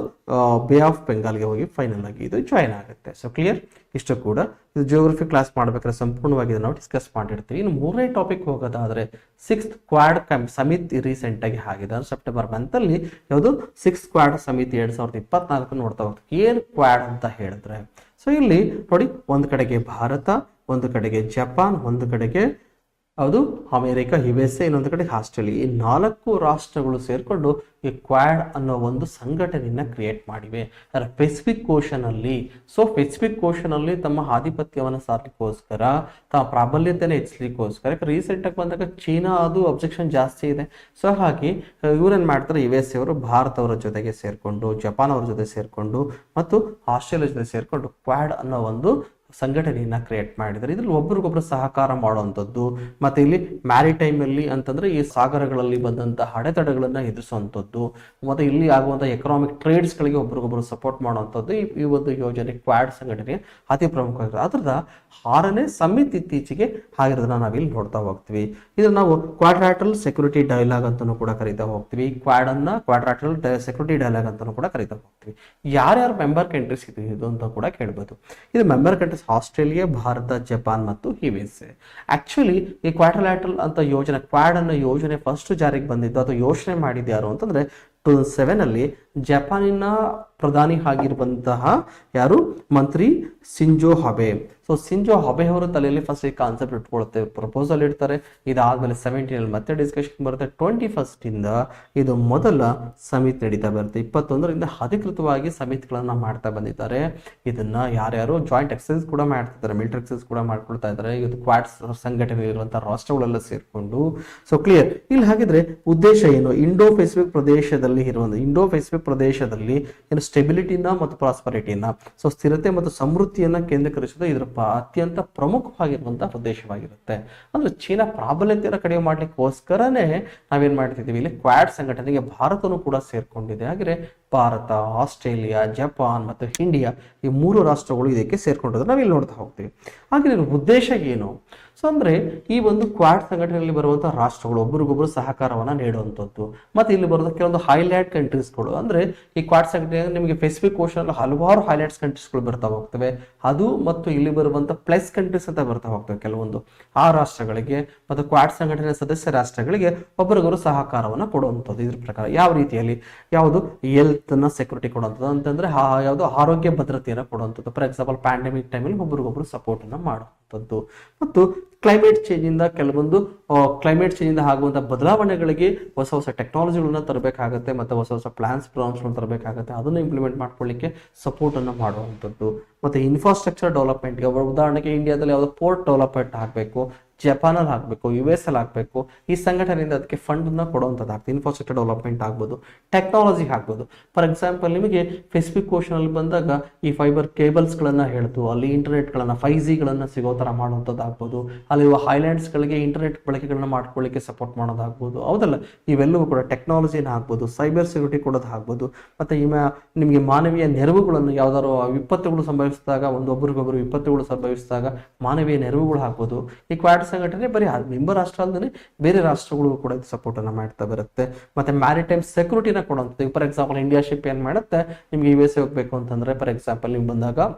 ಬೇ ಆಫ್ ಬೆಂಗಾಲ್ಗೆ ಹೋಗಿ ಫೈನಲ್ ಆಗಿ ಇದು ಜಾಯಿನ್ ಆಗುತ್ತೆ. So clear. ಇಷ್ಟು ಕೂಡ ಇದು ಜಿಯೋಗ್ರಫಿ ಕ್ಲಾಸ್ ಮಾಡ್ಬೇಕಾದ್ರೆ ಸಂಪೂರ್ಣವಾಗಿ ನಾವು ಡಿಸ್ಕಸ್ ಮಾಡಿರ್ತೀವಿ. ಇನ್ನು ಮೂರನೇ ಟಾಪಿಕ್ ಹೋಗೋದಾದ್ರೆ 6th ಕ್ವಾಡ್ ಸಮಿತ್ ರೀಸೆಂಟ್ ಆಗಿ ಆಗಿದೆ ಸೆಪ್ಟೆಂಬರ್ ಮಂತ್ ಅಲ್ಲಿ. ಯಾವುದು? 6th ಕ್ವಾಡ್ ಸಮಿತಿ 2024 ನೋಡ್ತಾ ಹೋಗ್ತೀವಿ. ಏನ್ ಕ್ವಾಡ್ ಅಂತ ಹೇಳಿದ್ರೆ, ಸೊ ಇಲ್ಲಿ ನೋಡಿ, ಒಂದು ಕಡೆಗೆ ಭಾರತ, ಒಂದು ಕಡೆಗೆ ಜಪಾನ್, ಒಂದು ಕಡೆಗೆ ಅದು ಅಮೆರಿಕ, USA, ಇನ್ನೊಂದು ಕಡೆ ಆಸ್ಟ್ರೇಲಿಯಾ. ಈ 4 ರಾಷ್ಟ್ರಗಳು ಸೇರಿಕೊಂಡು ಈ ಕ್ವಾಡ್ ಅನ್ನೋ ಒಂದು ಸಂಘಟನೆಯನ್ನ ಕ್ರಿಯೇಟ್ ಮಾಡಿವೆ ಪೆಸಿಫಿಕ್ ಓಷನ್ ಅಲ್ಲಿ. ಸೊ ಪೆಸಿಫಿಕ್ ಓಷನ್ ಅಲ್ಲಿ ತಮ್ಮ ಆಧಿಪತ್ಯವನ್ನು ಸಾರಲಿಕ್ಕೋಸ್ಕರ, ತಮ್ಮ ಪ್ರಾಬಲ್ಯತೆಯನ್ನು ಹೆಚ್ಚಲಿಕ್ಕೋಸ್ಕರ, ರೀಸೆಂಟ್ ಆಗಿ ಬಂದಾಗ ಚೀನಾ ಅದು ಅಬ್ಜೆಕ್ಷನ್ ಜಾಸ್ತಿ ಇದೆ. ಸೊ ಹಾಗಾಗಿ ಇವ್ರೇನ್ ಮಾಡ್ತಾರೆ, USA ಅವರು ಭಾರತ ಅವರ ಜೊತೆಗೆ ಸೇರ್ಕೊಂಡು, ಜಪಾನ್ ಅವರ ಜೊತೆ ಸೇರ್ಕೊಂಡು ಮತ್ತು ಆಸ್ಟ್ರೇಲಿಯಾ ಜೊತೆ ಸೇರ್ಕೊಂಡು ಕ್ವಾಡ್ ಅನ್ನೋ ಒಂದು ಸಂಘಟನೆಯನ್ನ ಕ್ರಿಯೇಟ್ ಮಾಡಿದ್ದಾರೆ. ಇದ್ರಲ್ಲಿ ಒಬ್ರಿಗೊಬ್ರು ಸಹಕಾರ ಮಾಡುವಂಥದ್ದು, ಮತ್ತೆ ಇಲ್ಲಿ ಮ್ಯಾರಿಟೈಮ್ ಅಲ್ಲಿ ಅಂತಂದ್ರೆ ಈ ಸಾಗರಗಳಲ್ಲಿ ಬಂದಂತಹ ಅಡೆತಡೆಗಳನ್ನ ಎದುರಿಸುವಂಥದ್ದು, ಮತ್ತೆ ಇಲ್ಲಿ ಆಗುವಂತಹ ಎಕನಾಮಿಕ್ ಟ್ರೇಡ್ಸ್ ಗಳಿಗೆ ಒಬ್ರಿಗೊಬ್ರು ಸಪೋರ್ಟ್ ಮಾಡುವಂಥದ್ದು ಈ ಒಂದು ಯೋಜನೆ ಕ್ವಾಡ್ ಸಂಘಟನೆ ಅತಿ ಪ್ರಮುಖವಾಗಿದೆ. ಅದರದ 6ನೇ ಸಮಿತಿ ಇತ್ತೀಚೆಗೆ ಆಗಿರೋದನ್ನ ನಾವಿಲ್ಲಿ ನೋಡ್ತಾ ಹೋಗ್ತೀವಿ. ಇದನ್ನ ನಾವು ಕ್ವಾಡ್ರಾಟರಲ್ ಸೆಕ್ಯೂರಿಟಿ ಡೈಲಾಗ್ ಅಂತಾನೂ ಕೂಡ ಕರಿತಾ ಹೋಗ್ತೀವಿ. ಕ್ವಾಡ್ ಅನ್ನ ಕ್ವಾಡ್ರಾಟರಲ್ ಸೆಕ್ಯೂರಿಟಿ ಡೈಲಾಗ್ ಅಂತಾನೂ ಕೂಡ ಕರಿತಾ ಹೋಗ್ತೀವಿ. ಯಾರ್ಯಾರು ಮೆಂಬರ್ ಕಂಟ್ರೀಸ್ ಇದು ಅಂತ ಕೂಡ ಕೇಳ್ಬೋದು. ಇದು member countries Australia, Bharat, Japan ಮತ್ತು USA. ಆಕ್ಚುಲಿ ಈ ಕ್ವಾಡ್ರಿಲ್ಯಾಟರಲ್ ಅಂತ ಯೋಜನೆ, ಕ್ವಾಡ್ ಅನ್ನೋ ಯೋಜನೆ ಫಸ್ಟ್ ಜಾರಿಗೆ ಬಂದಿದ್ದು ಅಥವಾ ಯೋಚನೆ ಮಾಡಿದ್ದು ಯಾರು ಅಂತಂದ್ರೆ 2007 ಅಲ್ಲಿ ಜಪಾನಿನ ಪ್ರಧಾನಿ ಆಗಿರುವಂತಹ ಯಾರು ಮಂತ್ರಿ Shinzo Abe. So Shinzo Abe ಅವರ ತಲೆಯಲ್ಲಿ ಫಸ್ಟ್ ಈ ಕಾನ್ಸೆಪ್ಟ್ ಇಟ್ಕೊಳುತ್ತೆ, ಪ್ರಪೋಸಲ್ ಇಡ್ತಾರೆ. ಇದಾದ್ಮೇಲೆ 17 ಮತ್ತೆ ಡಿಸ್ಕಷನ್ ಬರುತ್ತೆ. 21 ಇಂದ ಇದು ಮೊದಲ ಸಮಿತಿ ನಡೀತಾ ಬರುತ್ತೆ. 21ರಿಂದ ಅಧಿಕೃತವಾಗಿ ಸಮಿತಿಗಳನ್ನ ಮಾಡ್ತಾ ಬಂದಿದ್ದಾರೆ. ಇದನ್ನ ಯಾರ್ಯಾರು ಜಾಯಿಂಟ್ ಎಕ್ಸರ್ಸೈಸ್ ಕೂಡ ಮಾಡ್ತಿದ್ದಾರೆ, ಮಿಲಿಟರಿ ಎಕ್ಸರ್ಸೈಸ್ ಕೂಡ ಮಾಡ್ಕೊಳ್ತಾ ಇದ್ದಾರೆ. ಇದು ಕ್ವಾಡ್ ಸಂಘಟನೆ ಇರುವಂತಹ ರಾಷ್ಟ್ರಗಳೆಲ್ಲ ಸೇರ್ಕೊಂಡು. So clear. ಇಲ್ಲಿ ಹಾಗಿದ್ರೆ ಉದ್ದೇಶ ಏನು, ಇಂಡೋ ಪೆಸಿಫಿಕ್ ಪ್ರದೇಶದಲ್ಲಿ ಇಂಡೋ ಪೆಸಿಫಿಕ್ ಪ್ರದೇಶದಲ್ಲಿ ಏನು ಸ್ಟೆಬಿಲಿಟಿನ ಮತ್ತು ಪ್ರಾಸ್ಪರಿಟಿನ, ಸೊ ಸ್ಥಿರತೆ ಮತ್ತು ಸಮೃದ್ಧಿಯನ್ನ ಕೇಂದ್ರೀಕರಿಸುವುದು ಇದರ ಅತ್ಯಂತ ಪ್ರಮುಖವಾಗಿರುವಂತಹ ಉದ್ದೇಶವಾಗಿರುತ್ತೆ. ಅಂದ್ರೆ ಚೀನಾ ಪ್ರಾಬಲ್ಯತೆಯನ್ನು ಕಡಿಮೆ ಮಾಡ್ಲಿಕ್ಕೋಸ್ಕರನೇ ನಾವೇನ್ ಮಾಡ್ತಿದ್ದೀವಿ, ಇಲ್ಲಿ ಕ್ವಾಡ್ ಸಂಘಟನೆಗೆ ಭಾರತನೂ ಕೂಡ ಸೇರ್ಕೊಂಡಿದೆ. ಹಾಗೆ ಭಾರತ, ಆಸ್ಟ್ರೇಲಿಯಾ, ಜಪಾನ್ ಮತ್ತು ಇಂಡಿಯಾ ಈ 3 ರಾಷ್ಟ್ರಗಳು ಇದಕ್ಕೆ ಸೇರ್ಕೊಂಡಿರೋದು ನಾವಿಲ್ಲಿ ನೋಡ್ತಾ ಹೋಗ್ತೀವಿ. ಹಾಗೆ ಉದ್ದೇಶ ಏನು? ಸೊ ಅಂದ್ರೆ ಈ ಒಂದು ಕ್ವಾಡ್ ಸಂಘಟನೆಯಲ್ಲಿ ಬರುವಂತಹ ರಾಷ್ಟ್ರಗಳು ಒಬ್ಬರಿಗೊಬ್ಬರು ಸಹಕಾರವನ್ನ ನೀಡುವಂಥದ್ದು. ಮತ್ತೆ ಇಲ್ಲಿ ಬರೋದು ಕೆಲವೊಂದು ಹೈಲೈಟ್ ಕಂಟ್ರೀಸ್ಗಳು. ಅಂದ್ರೆ ಈ ಕ್ವಾಡ್ ಸಂಘಟನೆ ನಿಮಗೆ ಪೆಸಿಫಿಕ್ ಓಷನ್ ಅಲ್ಲಿ ಹಲವಾರು ಹೈಲೈಟ್ಸ್ ಕಂಟ್ರೀಸ್ಗಳು ಬರ್ತಾ ಹೋಗ್ತವೆ. ಅದು ಮತ್ತು ಇಲ್ಲಿ ಬರುವಂತ ಪ್ಲಸ್ ಕಂಟ್ರೀಸ್ ಅಂತ ಬರ್ತಾ ಹೋಗ್ತವೆ ಕೆಲವೊಂದು. ಆ ರಾಷ್ಟ್ರಗಳಿಗೆ ಮತ್ತು ಕ್ವಾಡ್ ಸಂಘಟನೆ ಸದಸ್ಯ ರಾಷ್ಟ್ರಗಳಿಗೆ ಒಬ್ಬರಿಗೊಬ್ಬರು ಸಹಕಾರವನ್ನ ಕೊಡುವಂಥದ್ದು. ಇದ್ರ ಪ್ರಕಾರ ಯಾವ ರೀತಿಯಲ್ಲಿ, ಯಾವುದು ಹೆಲ್ತ್ ನ ಸೆಕ್ಯೂರಿಟಿ ಕೊಡುವಂಥದ್ದು ಅಂತಂದ್ರೆ ಯಾವುದು ಆರೋಗ್ಯ ಭದ್ರತೆಯನ್ನು ಕೊಡುವಂಥದ್ದು. ಫಾರ್ ಎಕ್ಸಾಂಪಲ್ ಪ್ಯಾಂಡಮಿಕ್ ಟೈಮಲ್ಲಿ ಒಬ್ಬರಿಗೊಬ್ಬರು ಸಪೋರ್ಟ್ ಅನ್ನ ಮಾಡುವಂಥದ್ದು. ಮತ್ತು ಕ್ಲೈಮೇಟ್ ಚೇಂಜ್ ಇಂದ ಕೆಲವೊಂದು ಕ್ಲೈಮೇಟ್ ಚೇಂಜ್ ಇಂದ ಆಗುವಂತಹ ಬದಲಾವಣೆಗಳಿಗೆ ಹೊಸ ಹೊಸ ಟೆಕ್ನಾಲಜಿಗಳನ್ನ ತರಬೇಕಾಗುತ್ತೆ, ಮತ್ತೆ ಹೊಸ ಹೊಸ ಪ್ಲಾನ್ಸ್ ಪ್ರೋಗ್ರಾಮ್ಸ್ಗಳನ್ನ ತರಬೇಕಾಗುತ್ತೆ. ಅದನ್ನು ಇಂಪ್ಲಿಮೆಂಟ್ ಮಾಡ್ಕೊಳ್ಳಿಕ್ಕೆ ಸಪೋರ್ಟ್ ಅನ್ನು ಮಾಡುವಂಥದ್ದು. ಮತ್ತೆ ಇನ್ಫ್ರಾಸ್ಟ್ರಕ್ಚರ್ ಡೆವಲಪ್ಮೆಂಟ್ಗೆ, ಉದಾಹರಣೆಗೆ ಇಂಡಿಯಾದಲ್ಲಿ ಯಾವುದೋ ಪೋರ್ಟ್ ಡೆವಲಪ್ಮೆಂಟ್ ಆಗಬೇಕು, ಜಪಾನಲ್ಲಿ ಆಗಬೇಕು, US ಅಲ್ಲಿ ಆಗಬೇಕು, ಈ ಸಂಘಟನೆಯಿಂದ ಅದಕ್ಕೆ ಫಂಡ್ ಅನ್ನ ಕೊಡುವಂಥದ್ದು ಆಗ್ತದೆ. ಇನ್ಫ್ರಾಸ್ಟ್ರಕ್ಚರ್ ಡೆವಲಪ್ಮೆಂಟ್ ಆಗ್ಬೋದು, ಟೆಕ್ನಾಲಜಿ ಆಗ್ಬೋದು. ಫಾರ್ ಎಕ್ಸಾಂಪಲ್ ನಿಮಗೆ ಪೆಸಿಫಿಕ್ ಓಷನ್ ಅಲ್ಲಿ ಬಂದಾಗ ಈ ಫೈಬರ್ ಕೇಬಲ್ಸ್ ಗಳನ್ನ ಹೇಳ್ತು, ಅಲ್ಲಿ ಇಂಟರ್ನೆಟ್ ಗಳನ್ನ 5G ಗಳನ್ನ ಸಿಗೋ ತರ ಮಾಡುವಂಥದ್ದು ಆಗ್ಬೋದು. ಅಲ್ಲಿರುವ ಹೈಲ್ಯಾಂಡ್ಸ್ ಗಳಿಗೆ ಇಂಟರ್ನೆಟ್ ಬಳಕೆಗಳನ್ನ ಮಾಡ್ಕೊಳ್ಳಿಕ್ಕೆ ಸಪೋರ್ಟ್ ಮಾಡೋದಾಗ್ಬೋದು. ಹೌದಲ್ಲ, ಇವೆಲ್ಲವೂ ಕೂಡ ಟೆಕ್ನಾಲಜಿನ ಆಗ್ಬೋದು, ಸೈಬರ್ ಸೆಕ್ಯೂರಿಟಿ ಕೊಡೋದು ಆಗ್ಬೋದು. ಮತ್ತೆ ನಿಮಗೆ ಮಾನವೀಯ ನೆರವುಗಳನ್ನು, ಯಾವ್ದಾದ್ರು ವಿಪತ್ತುಗಳು ಸಂಭವಿಸಿದಾಗ, ಒಬ್ಬರಿಗೊಬ್ಬರು ವಿಪತ್ತುಗಳು ಸಂಭವಿಸಿದಾಗ ಮಾನವೀಯ ನೆರವುಗಳು ಆಗ್ಬೋದು. ಈ ಕ್ವಾಡ್ ಸಂಘಟನೆ ಬರೀ ಮೆಂಬರ್ ರಾಷ್ಟ್ರ ಅಲ್ಲದೆ ಬೇರೆ ರಾಷ್ಟ್ರಗಳು ಕೂಡ ಸಪೋರ್ಟ್ ಅನ್ನ ಮಾಡ್ತಾ ಬರುತ್ತೆ. ಮತ್ತೆ ಮ್ಯಾರಿಟೈಮ್ ಸೆಕ್ಯೂರಿಟಿನ ಕೊಡುವಂಥದ್ದು. ಫಾರ್ ಎಕ್ಸಾಂಪಲ್ ಇಂಡಿಯಾ ಶಿಪ್ ಏನ್ ಮಾಡುತ್ತೆ, ನಿಮ್ಗೆ USA ಹೋಗ್ಬೇಕು ಅಂತಂದ್ರೆ ಫಾರ್ ಎಕ್ಸಾಂಪಲ್ ನೀವು ಬಂದಾಗ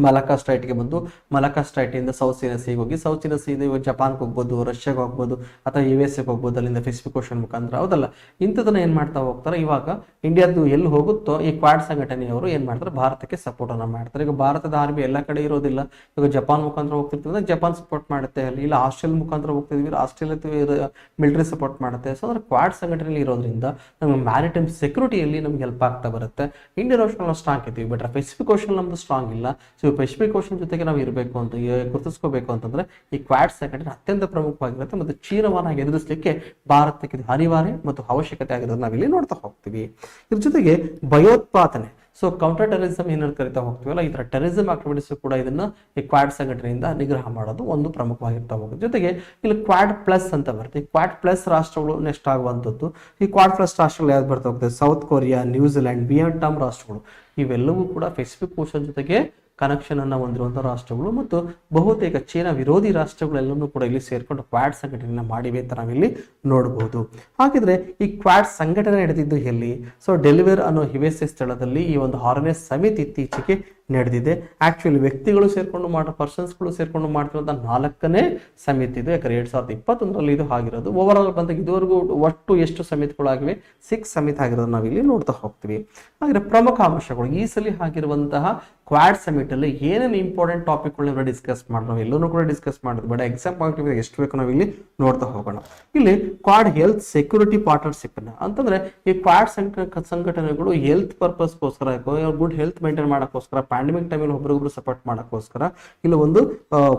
ಮಲಕ್ಕಾ ಸ್ಟ್ರೈಟ್ಗೆ ಬಂದು ಮಲಕ್ಕಾ ಸ್ಟ್ರೈಟ್ ಇಂದ ಸೌತ್ ಚೀನಾ ಸೀಗೆ ಹೋಗಿ, ಸೌತ್ ಚೀನಾ ಸೀದ ಇವಾಗ ಜಪಾನ್ಗೆ ಹೋಗ್ಬೋದು, ರಷ್ಯಾಗೆ ಹೋಗ್ಬೋದು, ಅಥವಾ USA ಹೋಗ್ಬೋದು, ಅಲ್ಲಿಂದ ಪೆಸಿಫಿಕ್ ಓಷನ್ ಮುಖಾಂತರ. ಹೌದಲ್ಲ, ಇಂಥದನ್ನ ಏನ್ ಮಾಡ್ತಾ ಹೋಗ್ತಾರೆ. ಇವಾಗ ಇಂಡಿಯಾದ್ದು ಎಲ್ಲಿ ಹೋಗುತ್ತೋ ಈ ಕ್ವಾಡ್ ಸಂಘಟನೆಯವರು ಏನ್ ಮಾಡ್ತಾರೆ, ಭಾರತಕ್ಕೆ ಸಪೋರ್ಟ್ ಅನ್ನ ಮಾಡ್ತಾರೆ. ಈಗ ಭಾರತದ ಆರ್ಮಿ ಎಲ್ಲ ಕಡೆ ಇರೋದಿಲ್ಲ. ಈಗ ಜಪಾನ್ ಮುಖಾಂತರ ಹೋಗ್ತಿರ್ತೀವಿ, ಜಪಾನ್ ಸಪೋರ್ಟ್ ಮಾಡುತ್ತೆ. ಅಲ್ಲಿ ಇಲ್ಲ ಆಸ್ಟ್ರೇಲಿಯಾ ಮುಖಾಂತರ ಹೋಗ್ತಿದ್ವಿ, ಆಸ್ಟ್ರೇಲಿಯಾ ಮಿಲಿಟರಿ ಸಪೋರ್ಟ್ ಮಾಡುತ್ತೆ. ಸೊ ಅಂದ್ರೆ ಕ್ವಾಡ್ ಸಂಘಟನೆಯಲ್ಲಿ ಇರೋದ್ರಿಂದ ನಮ್ಗೆ ಮ್ಯಾರಿಟೈಮ್ ಸೆಕ್ಯೂರಿಟಿಯಲ್ಲಿ ನಮ್ಗೆ ಹೆಲ್ಪ್ ಆಗ್ತಾ ಬರುತ್ತೆ. ಇಂಡಿಯನ್ ಓಷನ್ ನಾವು ಸ್ಟ್ರಾಂಗ್ ಇದ್ದೀವಿ, ಬಟ್ ಪೆಸಿಫಿಕ್ ಓಷನ್ ನಮ್ದು ಸ್ಟ್ರಾಂಗ್ ಇಲ್ಲ. ಸೊ ಪೆಸಿಫಿಕ್ ಓಷನ್ ಜೊತೆಗೆ ನಾವು ಇರಬೇಕು ಅಂತ ಗುರುತಿಸ್ಕೋಬೇಕು ಅಂತಂದ್ರೆ ಈ ಕ್ವಾಡ್ ಸಂಘಟನೆ ಅತ್ಯಂತ ಪ್ರಮುಖವಾಗಿರುತ್ತೆ. ಮತ್ತು ಚೀನಾವನ್ನ ಎದುರಿಸಲಿಕ್ಕೆ ಭಾರತಕ್ಕೆ ಇದು ಅನಿವಾರ್ಯ ಮತ್ತು ಅವಶ್ಯಕತೆ ಆಗಿರೋದು ನಾವಿಲ್ಲಿ ನೋಡ್ತಾ ಹೋಗ್ತೀವಿ. ಇದ್ರ ಜೊತೆಗೆ ಭಯೋತ್ಪಾದನೆ, ಸೊ ಕೌಂಟರ್ ಟೆರರಿಸಮ್ ಏನಾದ್ರು ಕರಿತಾ ಹೋಗ್ತೀವಲ್ಲ, ಈ ತರ ಟೆರರಿಸಮ್ ಆಕ್ಟಿವಿಟೀಸ್ ಕೂಡ ಇದನ್ನ ಈ ಕ್ವಾಡ್ ಸಂಘಟನೆಯಿಂದ ನಿಗ್ರಹ ಮಾಡೋದು ಒಂದು ಪ್ರಮುಖವಾಗಿರ್ತಾ ಹೋಗುತ್ತೆ. ಜೊತೆಗೆ ಇಲ್ಲಿ ಕ್ವಾಡ್ ಪ್ಲಸ್ ಅಂತ ಬರುತ್ತೆ. ಈ ಕ್ವಾಡ್ ಪ್ಲಸ್ ರಾಷ್ಟ್ರಗಳು ನೆಕ್ಸ್ಟ್ ಆಗುವಂಥದ್ದು. ಈ ಕ್ವಾಡ್ ಪ್ಲಸ್ ರಾಷ್ಟ್ರಗಳು ಯಾವ್ದು ಬರ್ತಾ ಹೋಗ್ತದೆ, ಸೌತ್ ಕೊರಿಯಾ, ನ್ಯೂಜಿಲೆಂಡ್, ವಿಯೆಟ್ನಾಂ ರಾಷ್ಟ್ರಗಳು. ಇವೆಲ್ಲವೂ ಕೂಡ ಪೆಸಿಫಿಕ್ ಓಷನ್ ಜೊತೆಗೆ ಕನೆಕ್ಷನ್ ಅನ್ನ ಹೊಂದಿರುವಂತಹ ರಾಷ್ಟ್ರಗಳು ಮತ್ತು ಬಹುತೇಕ ಚೀನಾ ವಿರೋಧಿ ರಾಷ್ಟ್ರಗಳೆಲ್ಲವನ್ನೂ ಕೂಡ ಇಲ್ಲಿ ಸೇರ್ಕೊಂಡು ಕ್ವಾಡ್ ಸಂಘಟನೆಯನ್ನ ಮಾಡಿವೆ ಅಂತ ನಾವಿಲ್ಲಿ ನೋಡಬಹುದು. ಹಾಗಿದ್ರೆ ಈ ಕ್ವಾಡ್ ಸಂಘಟನೆ ನಡೆದಿದ್ದು ಎಲ್ಲಿ? ಸೊ ಡೆಲಿವೇರ್ ಅನ್ನೋ USA ಸ್ಥಳದಲ್ಲಿ ಈ ಒಂದು 6ನೇ ಸಮಿತಿ ಇತ್ತೀಚೆಗೆ ನಡೆದಿದೆ. ಆಕ್ಚುಲಿ ವ್ಯಕ್ತಿಗಳು ಸೇರ್ಕೊಂಡು ಪರ್ಸನ್ಸ್ಗಳು ಸೇರ್ಕೊಂಡು ಮಾಡ್ತಿರೋಂಥ 4ನೇ ಸಮಿತಿ ಇದು. ಯಾಕಂದ್ರೆ 2021ರಲ್ಲಿ ಇದು ಆಗಿರೋದು. ಓವರ್ ಆಲ್ ಬಂದಾಗ ಇದುವರೆಗೂ ಒಟ್ಟು ಎಷ್ಟು ಸಮಿತಿಗಳಾಗಿವೆ? 6 ಸಮಿತಿ ಆಗಿರೋದು ನಾವಿಲ್ಲಿ ನೋಡ್ತಾ ಹೋಗ್ತೀವಿ. ಹಾಗೆ ಪ್ರಮುಖ ಅಂಶಗಳು ಈ ಸಲ ಆಗಿರುವಂತಹ ಕ್ವಾಡ್ ಸಮಿಟ್ ಅಲ್ಲಿ ಏನೇನು ಇಂಪಾರ್ಟೆಂಟ್ ಟಾಪಿಕ್ಗಳನ್ನ ಡಿಸ್ಕಸ್ ಮಾಡೋಣ, ಎಲ್ಲರೂ ಕೂಡ ಡಿಸ್ಕಸ್ ಮಾಡೋದು ಬೇಡ, ಎಕ್ಸಾಮ್ ಪಾಯಿಂಟ್ ಎಷ್ಟು ಬೇಕು ನಾವು ಇಲ್ಲಿ ನೋಡ್ತಾ ಹೋಗೋಣ. ಇಲ್ಲಿ ಕ್ವಾಡ್ ಹೆಲ್ತ್ ಸೆಕ್ಯೂರಿಟಿ ಪಾರ್ಟ್ನರ್ಶಿಪ್ ಅಂತಂದ್ರೆ ಈ ಕ್ವಾಡ್ ಸಂಘಟನೆಗಳು ಹೆಲ್ತ್ ಪರ್ಪಸ್ಗೋಸ್ಕರ, ಗುಡ್ ಹೆಲ್ತ್ ಮೇಂಟೈನ್ ಮಾಡೋಕ್ಕೋಸ್ಕರ, ಪ್ಯಾಂಡಮಿಕ್ ಟೈಮಲ್ಲಿ ಒಬ್ರಿಗೊಬ್ರು ಸಪೋರ್ಟ್ ಮಾಡೋಕ್ಕೋಸ್ಕರ ಇಲ್ಲಿ ಒಂದು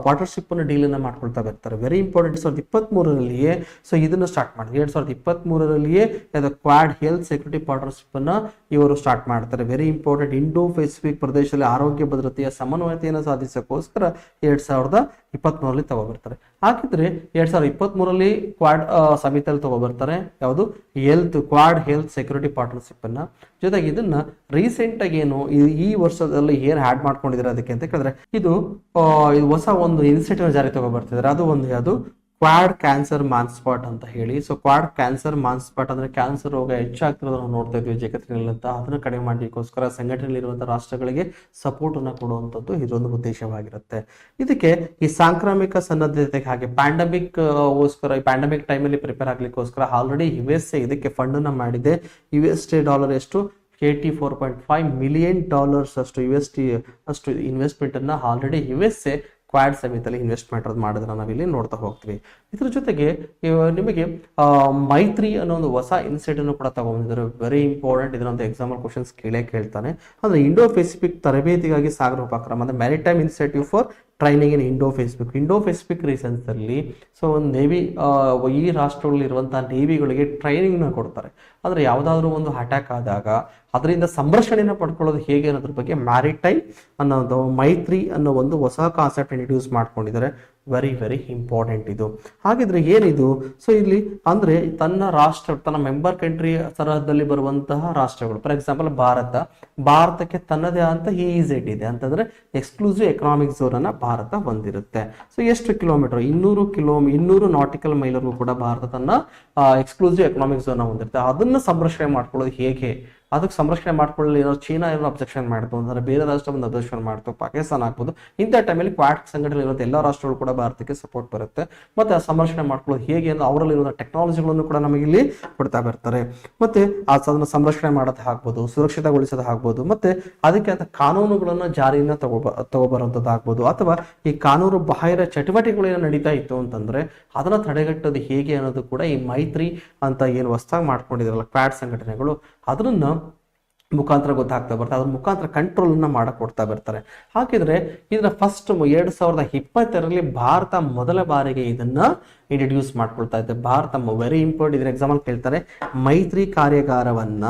ಪಾರ್ಟ್ನರ್ಶಿಪ್ ಅನ್ನು ಡೀಲ್ ಅನ್ನ ಮಾಡ್ಕೊಳ್ತಾ ಬರ್ತಾರೆ. Very important. 2023ರಲ್ಲಿಯೇ ಸೊ ಇದನ್ನು ಸ್ಟಾರ್ಟ್ ಮಾಡಿದ್ರು. 2023ರಲ್ಲಿಯೇ ಕ್ವಾಡ್ ಹೆಲ್ತ್ ಸೆಕ್ಯೂರಿಟಿ ಪಾರ್ಟ್ನರ್ಶಿಪ್ ಅನ್ನ ಇವರು ಸ್ಟಾರ್ಟ್ ಮಾಡ್ತಾರೆ. Very important. ಇಂಡೋ ಪೆಸಿಫಿಕ್ ಪ್ರದೇಶದಲ್ಲಿ ಆರೋಗ್ಯ ಭದ್ರತೆಯ ಸಮನ್ವಯತೆಯನ್ನು ಸಾಧಿಸೋಕ್ಕೋಸ್ಕರ 2023ರಲ್ಲಿ ತಗೋಬರ್ತಾರೆ. ಹಾಗಿದ್ರೆ 2023ರಲ್ಲಿ ಕ್ವಾಡ್ ಸಮಿತಿಯಲ್ಲಿ ತಗೋಬರ್ತಾರೆ ಯಾವುದು ಕ್ವಾಡ್ ಹೆಲ್ತ್ ಸೆಕ್ಯೂರಿಟಿ ಪಾರ್ಟ್ನರ್ಶಿಪ್ ಅನ್ನ. ಜೊತೆಗೆ ಇದನ್ನ ರೀಸೆಂಟ್ ಆಗಿ ಏನು ಈ ವರ್ಷದಲ್ಲಿ ಏನ್ ಆಡ್ ಮಾಡ್ಕೊಂಡಿದ್ದಾರೆ ಅದಕ್ಕೆ ಅಂತ ಕೇಳಿದ್ರೆ ಇದು ಹೊಸ ಒಂದು ಇನಿಷಿಯೇಟಿವ್ ಜಾರಿ ತಗೋಬರ್ತಿದ್ದಾರೆ. ಅದು ಒಂದು ಯಾವುದು ಕ್ವಾಡ್ ಕ್ಯಾನ್ಸರ್ ಮಾನ್ಸ್ಪಾಟ್ ಅಂತ ಹೇಳಿ. ಸೊ ಕ್ವಾಡ್ ಕ್ಯಾನ್ಸರ್ ಮಾನ್ಸ್ಪಾಟ್ ಅಂದ್ರೆ ಕ್ಯಾನ್ಸರ್ ರೋಗ ಹೆಚ್ಚಾಗ್ತಿರೋದನ್ನ ನೋಡ್ತಾ ಇದ್ವಿ ಜಗತ್ತಿನಲ್ಲಿ ಅಂತ. ಅದನ್ನ ಕಡಿಮೆ ಮಾಡಲಿಕ್ಕೋಸ್ಕರ ಸಂಘಟನೆಯಲ್ಲಿರುವಂತಹ ರಾಷ್ಟ್ರಗಳಿಗೆ ಸಪೋರ್ಟ್ ಅನ್ನ ಕೊಡುವಂಥದ್ದು ಇದೊಂದು ಉದ್ದೇಶವಾಗಿರುತ್ತೆ. ಇದಕ್ಕೆ ಈ ಸಾಂಕ್ರಾಮಿಕ ಸನ್ನದ್ಧತೆಗೆ ಹಾಗೆ ಪ್ಯಾಂಡಮಿಕ್ ಗೋಸ್ಕರ ಈ ಪ್ಯಾಂಡಮಿಕ್ ಟೈಮಲ್ಲಿ ಪ್ರಿಪೇರ್ ಆಗ್ಲಿಕ್ಕೋಸ್ಕರ ಆಲ್ರೆಡಿ USA ಇದಕ್ಕೆ ಫಂಡ್ ಅನ್ನ ಮಾಡಿದೆ. $ಎಷ್ಟು $84.5 million ಅಷ್ಟು ಅಷ್ಟು ಇನ್ವೆಸ್ಟ್ಮೆಂಟ್ ಅನ್ನ ಆಲ್ರೆಡಿ USA ಕ್ವಾಡ್ ಸಮಿತಿಯಲ್ಲಿ ಇನ್ವೆಸ್ಟ್ಮೆಂಟ್ ಮಾಡಿದ್ರೆ ನಾವಿಲ್ಲಿ ನೋಡ್ತಾ ಹೋಗ್ತೀವಿ. ಇದ್ರ ಜೊತೆಗೆ ನಿಮಗೆ ಮೈತ್ರಿ ಅನ್ನೋ ಒಂದು ಹೊಸ ಇನ್ಸ್ಟಿಟ್ಯೂಟ್ ಅನ್ನು ಕೂಡ ತಗೊಂಡಿದ್ದಾರೆ. Very important. ಇದನ್ನೊಂದು ಎಕ್ಸಾಂಪಲ್ ಕ್ವಶನ್ಸ್ ಕೇಳ್ತಾನೆ. ಅಂದ್ರೆ ಇಂಡೋ ಪೆಸಿಫಿಕ್ ತರಬೇತಿಗಾಗಿ ಸಾಗರ ಉಪಕ್ರಮ ಅಂದ್ರೆ maritime institute for training in Indo Pacific reasons ಅಲ್ಲಿ ಸೊ ಒಂದು ನೇವಿ ಈ ರಾಷ್ಟ್ರಗಳಲ್ಲಿ ಇರುವಂತಹ ನೇವಿಗಳಿಗೆ ಟ್ರೈನಿಂಗ್ ನ ಕೊಡ್ತಾರೆ. ಅಂದ್ರೆ ಯಾವ್ದಾದ್ರು ಒಂದು ಅಟ್ಯಾಕ್ ಆದಾಗ ಅದರಿಂದ ಸಂರಕ್ಷಣೆಯನ್ನು ಪಡ್ಕೊಳ್ಳೋದು ಹೇಗೆ ಅನ್ನೋದ್ರ ಬಗ್ಗೆ ಮ್ಯಾರಿಟೈಮ್ ಅನ್ನೋದು ಮೈತ್ರಿ ಅನ್ನೋ ಒಂದು ಹೊಸ ಕಾನ್ಸೆಪ್ಟ್ ಇಂಟ್ರೊಡ್ಯೂಸ್ ಮಾಡ್ಕೊಂಡಿದ್ದಾರೆ. ವೆರಿ ವೆರಿ ಇಂಪಾರ್ಟೆಂಟ್ ಇದು. ಹಾಗಿದ್ರೆ ಏನಿದು? ಸೊ ಇಲ್ಲಿ ಅಂದ್ರೆ ತನ್ನ ಮೆಂಬರ್ ಕಂಟ್ರಿ ಸರಹದಲ್ಲಿ ಬರುವಂತಹ ರಾಷ್ಟ್ರಗಳು, ಫಾರ್ ಎಕ್ಸಾಂಪಲ್ ಭಾರತಕ್ಕೆ ತನ್ನದೇ ಅಂತ EEZ ಇದೆ ಅಂತಂದ್ರೆ ಎಕ್ಸ್ಕ್ಲೂಸಿವ್ ಎಕನಾಮಿಕ್ ಝೋನ್ ಅನ್ನ ಭಾರತ ಹೊಂದಿರುತ್ತೆ. ಸೊ ಎಷ್ಟು ಕಿಲೋಮೀಟರ್? 200 ನಾಟಿಕಲ್ ಮೈಲ್ವರೆಗೂ ಕೂಡ ಭಾರತ ತನ್ನ ಎಕ್ಸ್ಕ್ಲೂಸಿವ್ ಎಕನಾಮಿಕ್ ಝೋನ್ ಹೊಂದಿರುತ್ತೆ. ಅದನ್ನ ಸಂರಕ್ಷಣೆ ಮಾಡ್ಕೊಳ್ಳೋದು ಹೇಗೆ? ಅದಕ್ಕೆ ಸಂರಕ್ಷಣೆ ಮಾಡ್ಕೊಳ್ಳಿ ಚೀನಾ ಏನೋ ಅಬ್ಜೆಕ್ಷನ್ ಮಾಡ್ತು ಅಂದ್ರೆ ಬೇರೆ ರಾಷ್ಟ್ರ ಒಂದು ಅಬ್ಜೆಕ್ಷನ್ ಮಾಡ್ತು, ಪಾಕಿಸ್ತಾನ ಆಗ್ಬೋದು. ಇಂಥ ಟೈಮಲ್ಲಿ ಕ್ವಾಡ್ ಸಂಘಟನೆ ಇರುವಂಥ ಎಲ್ಲ ರಾಷ್ಟ್ರಗಳು ಕೂಡ ಭಾರತಕ್ಕೆ ಸಪೋರ್ಟ್ ಬರುತ್ತೆ. ಮತ್ತೆ ಆ ಸಂರಕ್ಷಣೆ ಮಾಡ್ಕೊಳ್ಳೋದು ಹೇಗೆ ಅಂದ್ರೆ ಅವರಲ್ಲಿರುವ ಟೆಕ್ನಾಲಜಿಗಳನ್ನು ಕೂಡ ನಮಗೆ ಇಲ್ಲಿ ಕೊಡ್ತಾ ಬರ್ತಾರೆ. ಮತ್ತೆ ಅದನ್ನ ಸಂರಕ್ಷಣೆ ಮಾಡೋದು ಆಗ್ಬೋದು, ಸುರಕ್ಷಿತಗೊಳಿಸೋದು ಆಗ್ಬೋದು, ಮತ್ತೆ ಅದಕ್ಕೆ ಅಂತ ಕಾನೂನುಗಳನ್ನ ಜಾರಿನ ತಗೋಬರುವಂಥದ್ದು ಆಗ್ಬೋದು. ಅಥವಾ ಈ ಕಾನೂನು ಬಾಹಿರ ಚಟುವಟಿಕೆಗಳು ಏನೋ ನಡೀತಾ ಇತ್ತು ಅಂತಂದ್ರೆ ಅದನ್ನ ತಡೆಗಟ್ಟೋದು ಹೇಗೆ ಅನ್ನೋದು ಕೂಡ ಈ ಮೈತ್ರಿ ಅಂತ ಏನು ಹೊಸದಾಗಿ ಮಾಡ್ಕೊಂಡಿದ್ರಲ್ಲ ಕ್ವಾಡ್ ಸಂಘಟನೆಗಳು ಅದನ್ನ ಮುಖಾಂತರ ಗೊತ್ತಾಗ್ತಾ ಬರ್ತಾರೆ. ಅದ್ರ ಮುಖಾಂತರ ಕಂಟ್ರೋಲ್ ಅನ್ನ ಮಾಡಕ್ ಕೊಡ್ತಾ ಬರ್ತಾರೆ. ಹಾಗಿದ್ರೆ ಇದನ್ನ ಫಸ್ಟ್ 2022ರಲ್ಲಿ ಭಾರತ ಮೊದಲ ಬಾರಿಗೆ ಇದನ್ನ ಇಂಟ್ರೊಡ್ಯೂಸ್ ಮಾಡ್ಕೊಳ್ತಾ ಇದೆ. Bharat very important. ಇದನ್ನ ಎಕ್ಸಾಂಪಲ್ ಕೇಳ್ತಾರೆ. ಮೈತ್ರಿ ಕಾರ್ಯಾಗಾರವನ್ನ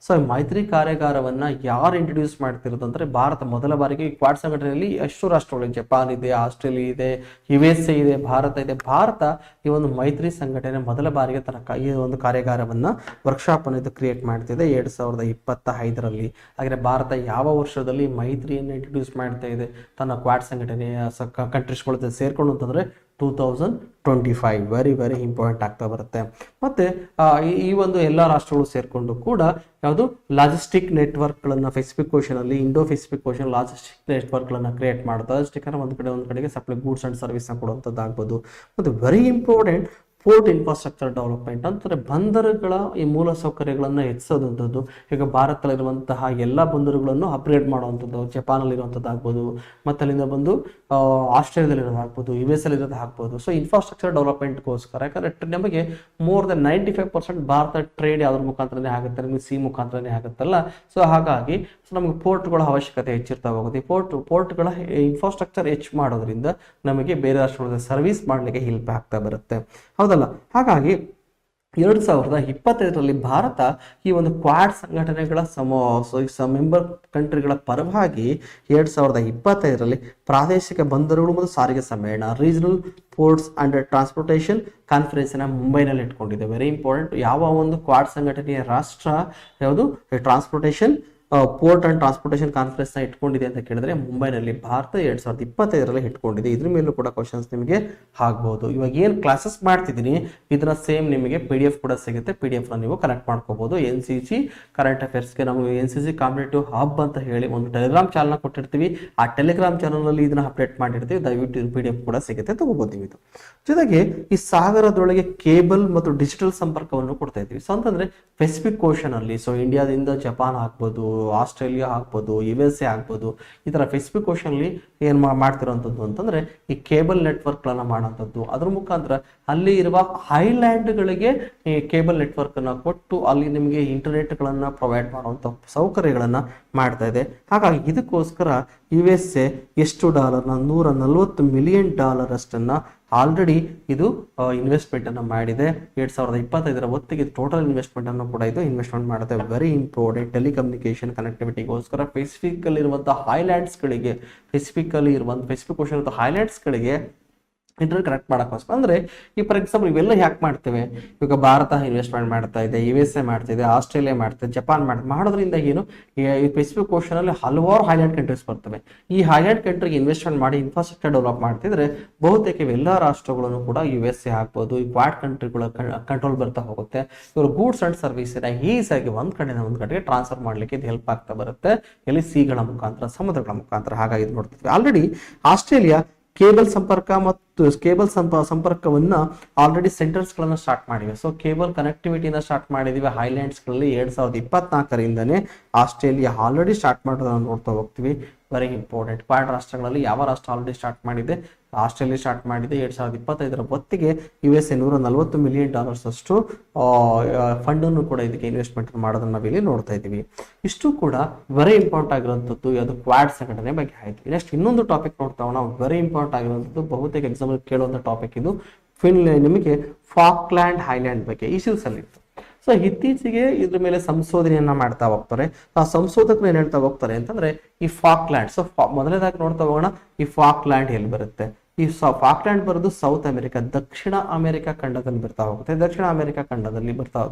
ಸೊ ಮೈತ್ರಿ ಕಾರ್ಯಾಗಾರವನ್ನ ಯಾರು ಇಂಟ್ರೊಡ್ಯೂಸ್ ಮಾಡ್ತಿರೋದು ಅಂದ್ರೆ ಭಾರತ ಮೊದಲ ಬಾರಿಗೆ ಈ ಕ್ವಾಡ್ ಸಂಘಟನೆಯಲ್ಲಿ ಎಷ್ಟು ರಾಷ್ಟ್ರಗಳು, ಜಪಾನ್ ಇದೆ, ಆಸ್ಟ್ರೇಲಿಯಾ ಇದೆ, USA ಇದೆ, ಭಾರತ ಇದೆ. ಭಾರತ ಈ ಒಂದು ಮೈತ್ರಿ ಸಂಘಟನೆ ಮೊದಲ ಬಾರಿಗೆ ತನ್ನ ಈ ಒಂದು ಕಾರ್ಯಾಗಾರವನ್ನ ವರ್ಕ್ಶಾಪ್ ಅನ್ನೋದು ಕ್ರಿಯೇಟ್ ಮಾಡ್ತಿದೆ 2025ರಲ್ಲಿ. ಹಾಗೆ ಭಾರತ ಯಾವ ವರ್ಷದಲ್ಲಿ ಮೈತ್ರಿಯನ್ನು ಇಂಟ್ರೊಡ್ಯೂಸ್ ಮಾಡ್ತಾ ಇದೆ ತನ್ನ ಕ್ವಾಡ್ ಸಂಘಟನೆಯ ಕಂಟ್ರೀಸ್ಗಳ ಸೇರ್ಕೊಂಡು ಅಂತಂದ್ರೆ 2025. ವೆರಿ ವೆರಿ ಇಂಪಾರ್ಟೆಂಟ್ ಆಗ್ತಾ ಬರುತ್ತೆ. ಮತ್ತೆ ಈ ಒಂದು ಎಲ್ಲ ರಾಷ್ಟ್ರಗಳು ಸೇರ್ಕೊಂಡು ಕೂಡ ಯಾವುದು ಲಾಜಿಸ್ಟಿಕ್ ನೆಟ್ವರ್ಕ್ಗಳನ್ನ ಪೆಸಿಫಿಕ್ ಓಷನ್ ಅಲ್ಲಿ ಇಂಡೋ ಪೆಸಿಫಿಕ್ ಓಷನ್ ಲಾಜಿಸ್ಟಿಕ್ ನೆಟ್ವರ್ಕ್ಗಳನ್ನ ಕ್ರಿಯೇಟ್ ಮಾಡೋದು. ಲಾಜಿಸ್ಟಿಕ್ ಅಂದ್ರೆ ಒಂದು ಕಡೆಗೆ ಸಪ್ಲೈ ಗೂಡ್ಸ್ ಅಂಡ್ ಸರ್ವಿಸ್ ನ ಕೊಡುವಂಥದ್ದು ಆಗ್ಬೋದು. ಮತ್ತೆ very important port infrastructure development ಅಂತಂದ್ರೆ ಬಂದರುಗಳ ಈ ಮೂಲ ಸೌಕರ್ಯಗಳನ್ನು ಹೆಚ್ಚಿಸೋದಂಥದ್ದು. ಈಗ ಭಾರತದಲ್ಲಿರುವಂತಹ ಎಲ್ಲ ಬಂದರುಗಳನ್ನು ಅಪ್ಗ್ರೇಡ್ ಮಾಡುವಂಥದ್ದು, ಜಪಾನಲ್ಲಿ ಇರುವಂಥದ್ದು ಆಗ್ಬೋದು, ಮತ್ತೆ ಅಲ್ಲಿಂದ ಬಂದು ಆಸ್ಟ್ರೇಲಿಯಾದಲ್ಲಿ ಆಗ್ಬೋದು, US ಅಲ್ಲಿ ಇರೋದು ಆಗ್ಬೋದು. ಸೊ ಇನ್ಫ್ರಾಸ್ಟ್ರಕ್ಚರ್ ಡೆವಲಪ್ಮೆಂಟ್ಗೋಸ್ಕರ ಯಾಕಂದ್ರೆ ನಮಗೆ ಮೋರ್ ದೆನ್ 95% ಭಾರತ ಟ್ರೇಡ್ ಯಾವ್ದ್ರ ಮುಖಾಂತರನೇ ಆಗುತ್ತೆ, ನಮಗೆ ಸಿ ಮುಖಾಂತರನೇ ಆಗುತ್ತಲ್ಲ. ಸೊ ಹಾಗಾಗಿ ನಮಗೆ ಪೋರ್ಟ್ಗಳ ಅವಶ್ಯಕತೆ ಹೆಚ್ಚಿರ್ತಾ ಹೋಗುತ್ತೆ. ಪೋರ್ಟ್ಗಳ ಇನ್ಫ್ರಾಸ್ಟ್ರಕ್ಚರ್ ಹೆಚ್ಚು ಮಾಡೋದ್ರಿಂದ ನಮಗೆ ಬೇರೆ ರಾಷ್ಟ್ರಗಳ ಸರ್ವಿಸ್ ಮಾಡಲಿಕ್ಕೆ ಹೆಲ್ಪ್ ಆಗ್ತಾ ಬರುತ್ತೆ, ಹೌದಲ್ಲ? ಹಾಗಾಗಿ 2025ರಲ್ಲಿ ಭಾರತ ಈ ಒಂದು ಕ್ವಾಡ್ ಸಂಘಟನೆಗಳ ಮೆಂಬರ್ ಕಂಟ್ರಿಗಳ ಪರವಾಗಿ 2025ರಲ್ಲಿ ಪ್ರಾದೇಶಿಕ ಬಂದರುಗಳು ಮತ್ತು ಸಾರಿಗೆ ಸಮ್ಮೇಳನ regional ports and transportation conference ನ ಮುಂಬೈನಲ್ಲಿ ಇಟ್ಕೊಂಡಿದೆ. Very important. ಯಾವ ಒಂದು ಕ್ವಾಡ್ ಸಂಘಟನೆಯ ರಾಷ್ಟ್ರ ಯಾವುದು transportation port and transportation conference ನ ಇಟ್ಕೊಂಡಿದೆ ಅಂತ ಕೇಳಿದ್ರೆ ಮುಂಬೈನಲ್ಲಿ ಭಾರತ 2025ರಲ್ಲಿ ಇಟ್ಕೊಂಡಿದೆ. ಇದ್ರ ಮೇಲೂ ಕೂಡ ಕ್ವಶನ್ಸ್ ನಿಮಗೆ ಆಗ್ಬಹುದು. ಇವಾಗ ಏನ್ ಕ್ಲಾಸಸ್ ಮಾಡ್ತಿದ್ದೀನಿ ಇದನ್ನ ಸೇಮ್ ನಿಮಗೆ PDF ಕೂಡ ಸಿಗುತ್ತೆ. PDF ನ ನೀವು ಕನೆಕ್ಟ್ ಮಾಡ್ಕೋಬಹುದು. NCC ಕರೆಂಟ್ ಅಫೇರ್ಸ್ಗೆ ನಾವು NCC ಕಾಂಪಿಟೇಟಿವ್ ಹಬ್ ಅಂತ ಹೇಳಿ ಒಂದು ಟೆಲಿಗ್ರಾಮ್ ಚಾನಲ್ ಕೊಟ್ಟಿರ್ತೀವಿ. ಆ ಟೆಲಿಗ್ರಾಮ್ ಚಾನಲ್ ಅಲ್ಲಿ ಇದನ್ನ ಅಪ್ಡೇಟ್ ಮಾಡಿರ್ತೀವಿ. ದಯವಿಟ್ಟು PDF ಕೂಡ ಸಿಗುತ್ತೆ, ತಗೋಬಹುದು ನೀವು. ಜೊತೆಗೆ ಈ ಸಾಗರದೊಳಗೆ ಕೇಬಲ್ ಮತ್ತು ಡಿಜಿಟಲ್ ಸಂಪರ್ಕವನ್ನು ಕೊಡ್ತಾ ಇದ್ದೀವಿ. ಸೊ ಅಂತಂದ್ರೆ ಪೆಸಿಫಿಕ್ ಓಷನ್ ಅಲ್ಲಿ, ಸೊ ಇಂಡಿಯಾದಿಂದ ಜಪಾನ್ ಆಗ್ಬೋದು, ಆಸ್ಟ್ರೇಲಿಯಾ ಆಗ್ಬೋದು, USA ಆಗ್ಬೋದು, ಈ ತರ ಪೆಸಿಫಿಕ್ ಓಷನ್ ಅಲ್ಲಿ ಏನ್ ಮಾಡ್ತಿರೋಂಥದ್ದು ಅಂತಂದ್ರೆ ಈ ಕೇಬಲ್ ನೆಟ್ವರ್ಕ್ ಗಳನ್ನ ಮಾಡೋಂಥದ್ದು. ಅದ್ರ ಮುಖಾಂತರ ಅಲ್ಲಿ ಇರುವ ಐಲ್ಯಾಂಡ್ ಗಳಿಗೆ ಈ ಕೇಬಲ್ ನೆಟ್ವರ್ಕ್ ಅನ್ನ ಕೊಟ್ಟು ಅಲ್ಲಿ ನಿಮಗೆ ಇಂಟರ್ನೆಟ್ ಗಳನ್ನ ಪ್ರೊವೈಡ್ ಮಾಡುವಂತ ಸೌಕರ್ಯಗಳನ್ನ ಮಾಡ್ತಾ ಇದೆ. ಹಾಗಾಗಿ ಇದಕ್ಕೋಸ್ಕರ USA ಎಷ್ಟು ಡಾಲರ್ನ $140 ಮಿಲಿಯನ್ ಅಷ್ಟನ್ನ ಆಲ್ರೆಡಿ ಇದು ಇನ್ವೆಸ್ಟ್ಮೆಂಟ್ ಅನ್ನು ಮಾಡಿದೆ. 2025ರ ಹೊತ್ತಿಗೆ ಟೋಟಲ್ ಇನ್ವೆಸ್ಟ್ಮೆಂಟ್ ಅನ್ನು ಕೂಡ ಇದು ಇನ್ವೆಸ್ಟ್ಮೆಂಟ್ ಮಾಡುತ್ತೆ. ವೆರಿ ಇಂಪಾರ್ಟೆಂಟ್ ಟೆಲಿಕಮ್ಯುನಿಕೇಶನ್ ಕನೆಕ್ಟಿವಿಟಿಗೋಸ್ಕರ ಪೆಸಿಫಿಕ್ ಅಲ್ಲಿ ಇರುವಂತಹ ಹೈಲ್ಯಾಂಡ್ಸ್ ಗಳಿಗೆ, ಪೆಸಿಫಿಕ್ ಓಷನ್ ಹೈಲ್ಯಾಂಡ್ಸ್ ಗಳಿಗೆ ಇಂಟರ್ನೆಟ್ ಕನೆಕ್ಟ್ ಮಾಡೋಕ್ಕೋಸ್ಕರ. ಅಂದ್ರೆ ಈ ಫಾರ್ ಎಕ್ಸಾಂಪಲ್ ಇವೆಲ್ಲ ಯಾಕೆ ಮಾಡ್ತೇವೆ, ಇವಾಗ ಭಾರತ ಇನ್ವೆಸ್ಟ್ಮೆಂಟ್ ಮಾಡ್ತಾ ಇದೆ, USA ಮಾಡ್ತಾ ಇದೆ, ಆಸ್ಟ್ರೇಲಿಯಾ ಮಾಡ್ತಾ ಇದೆ, ಜಪಾನ್ ಮಾಡೋದ್ರಿಂದ ಏನು ಈ ಪೆಸಿಫಿಕ್ ಓಷನ್ ಅಲ್ಲಿ ಹಲವಾರು ಹೈಲ್ಯಾಂಡ್ ಕಂಟ್ರೀಸ್ ಬರ್ತವೆ. ಈ ಹೈಲ್ಯಾಂಡ್ ಕಂಟ್ರಿಗೆ ಇನ್ವೆಸ್ಟ್ಮೆಂಟ್ ಮಾಡಿ ಇನ್ಫ್ರಾಸ್ಟ್ರಕ್ಚರ್ ಡೆವಲಪ್ ಮಾಡ್ತಿದ್ರೆ ಬಹುತೇಕ ಇವೆಲ್ಲ ರಾಷ್ಟ್ರಗಳನ್ನು ಕೂಡ USA ಆಗ್ಬೋದು, ಈ ಕ್ವಾಡ್ ಕಂಟ್ರಿಗಳ ಕಂಟ್ರೋಲ್ ಬರ್ತಾ ಹೋಗುತ್ತೆ. ಇವರು ಗೂಡ್ಸ್ ಅಂಡ್ ಸರ್ವಿಸ್ ಈಸಿಯಾಗಿ ಒಂದ್ ಕಡೆಯಿಂದ ಒಂದ್ ಕಡೆಗೆ ಟ್ರಾನ್ಸ್ಫರ್ ಮಾಡ್ಲಿಕ್ಕೆ ಇದು ಹೆಲ್ಪ್ ಆಗ್ತಾ ಬರುತ್ತೆ. ಎಲ್ಲಿ ಸೀಗಳ ಮುಖಾಂತರ, ಸಮುದ್ರಗಳ ಮುಖಾಂತರ. ಹಾಗಾಗಿ ಇದು ನೋಡ್ತಿದ್ವಿ. ಆಲ್ರೆಡಿ ಆಸ್ಟ್ರೇಲಿಯಾ ಕೇಬಲ್ ಸಂಪರ್ಕ ಮತ್ತು ಸಂಪರ್ಕವನ್ನ ಆಲ್ರೆಡಿ ಸೆಂಟರ್ಸ್ ಗಳನ್ನ ಸ್ಟಾರ್ಟ್ ಮಾಡಿವೆ. ಸೊ ಕೇಬಲ್ ಕನೆಕ್ಟಿವಿಟಿನ ಸ್ಟಾರ್ಟ್ ಮಾಡಿದೀವಿ ಹೈಲ್ಯಾಂಡ್ಸ್ ಗಳಲ್ಲಿ 2024ರಿಂದನೇ ಆಸ್ಟ್ರೇಲಿಯಾ ಆಲ್ರೆಡಿ ಸ್ಟಾರ್ಟ್ ಮಾಡೋದನ್ನ ನೋಡ್ತಾ ಹೋಗ್ತೀವಿ. Very important. ಕ್ವಾಡ್ ರಾಷ್ಟ್ರಗಳಲ್ಲಿ ಯಾವ ರಾಷ್ಟ್ರ ಆಲ್ರೆಡಿ ಸ್ಟಾರ್ಟ್ ಮಾಡಿದೆ? ಆಸ್ಟ್ರೇಲಿಯಾ ಸ್ಟಾರ್ಟ್ ಮಾಡಿದೆ. 2025ರ ಹೊತ್ತಿಗೆ USA $140 ಮಿಲಿಯನ್ ಅಷ್ಟು ಫಂಡ್ ಅನ್ನು ಕೂಡ ಇದಕ್ಕೆ ಇನ್ವೆಸ್ಟ್ಮೆಂಟ್ ಮಾಡೋದನ್ನ ನಾವಿಲ್ಲಿ ನೋಡ್ತಾ ಇದ್ದೀವಿ. ಇಷ್ಟು ಕೂಡ ವೆರಿ ಇಂಪಾರ್ಟೆಂಟ್ ಆಗಿರುವಂತದ್ದು ಅದು ಕ್ವಾಡ್ ಸಂಘಟನೆ ಬಗ್ಗೆ ಆಯ್ತು. ನೆಕ್ಸ್ಟ್ ಇನ್ನೊಂದು ಟಾಪಿಕ್ ನೋಡ್ತಾವ ನಾವು, ವೆರಿ ಇಂಪಾರ್ಟೆಂಟ್ ಆಗಿರುವಂತದ್ದು, ಬಹುತೇಕ ಎಕ್ಸಾಮ್ ಕೇಳುವಂತ ಟಾಪಿಕ್ ಇದು. ನಿಮಗೆ ಫಾಕ್ಲ್ಯಾಂಡ್ ಐಲ್ಯಾಂಡ್ ಬಗ್ಗೆ ಇಶ್ಯೂಸ್ ಅಲ್ಲಿ ಇತ್ತು. ಸೊ ಇತ್ತೀಚೆಗೆ ಇದ್ರ ಮೇಲೆ ಸಂಶೋಧನೆಯನ್ನ ಮಾಡ್ತಾ ಹೋಗ್ತಾರೆ. ಆ ಸಂಶೋಧಕರು ಏನ್ ಹೇಳ್ತಾ ಹೋಗ್ತಾರೆ ಅಂತಂದ್ರೆ ಈ ಫಾಕ್ಲ್ಯಾಂಡ್. ಸೊ ಮೊದಲನೇದಾಗಿ ನೋಡ್ತಾ ಹೋಗೋಣ, ಈ ಫಾಕ್ಲ್ಯಾಂಡ್ ಎಲ್ಲಿ ಬರುತ್ತೆ? ಈ ಫಾಕ್ಲ್ಯಾಂಡ್ ಬರೋದು ಸೌತ್ ಅಮೆರಿಕಾ, ದಕ್ಷಿಣ ಅಮೆರಿಕಾ ಖಂಡದಲ್ಲಿ ಬರ್ತಾ ಹೋಗುತ್ತೆ. ದಕ್ಷಿಣ ಅಮೆರಿಕಾ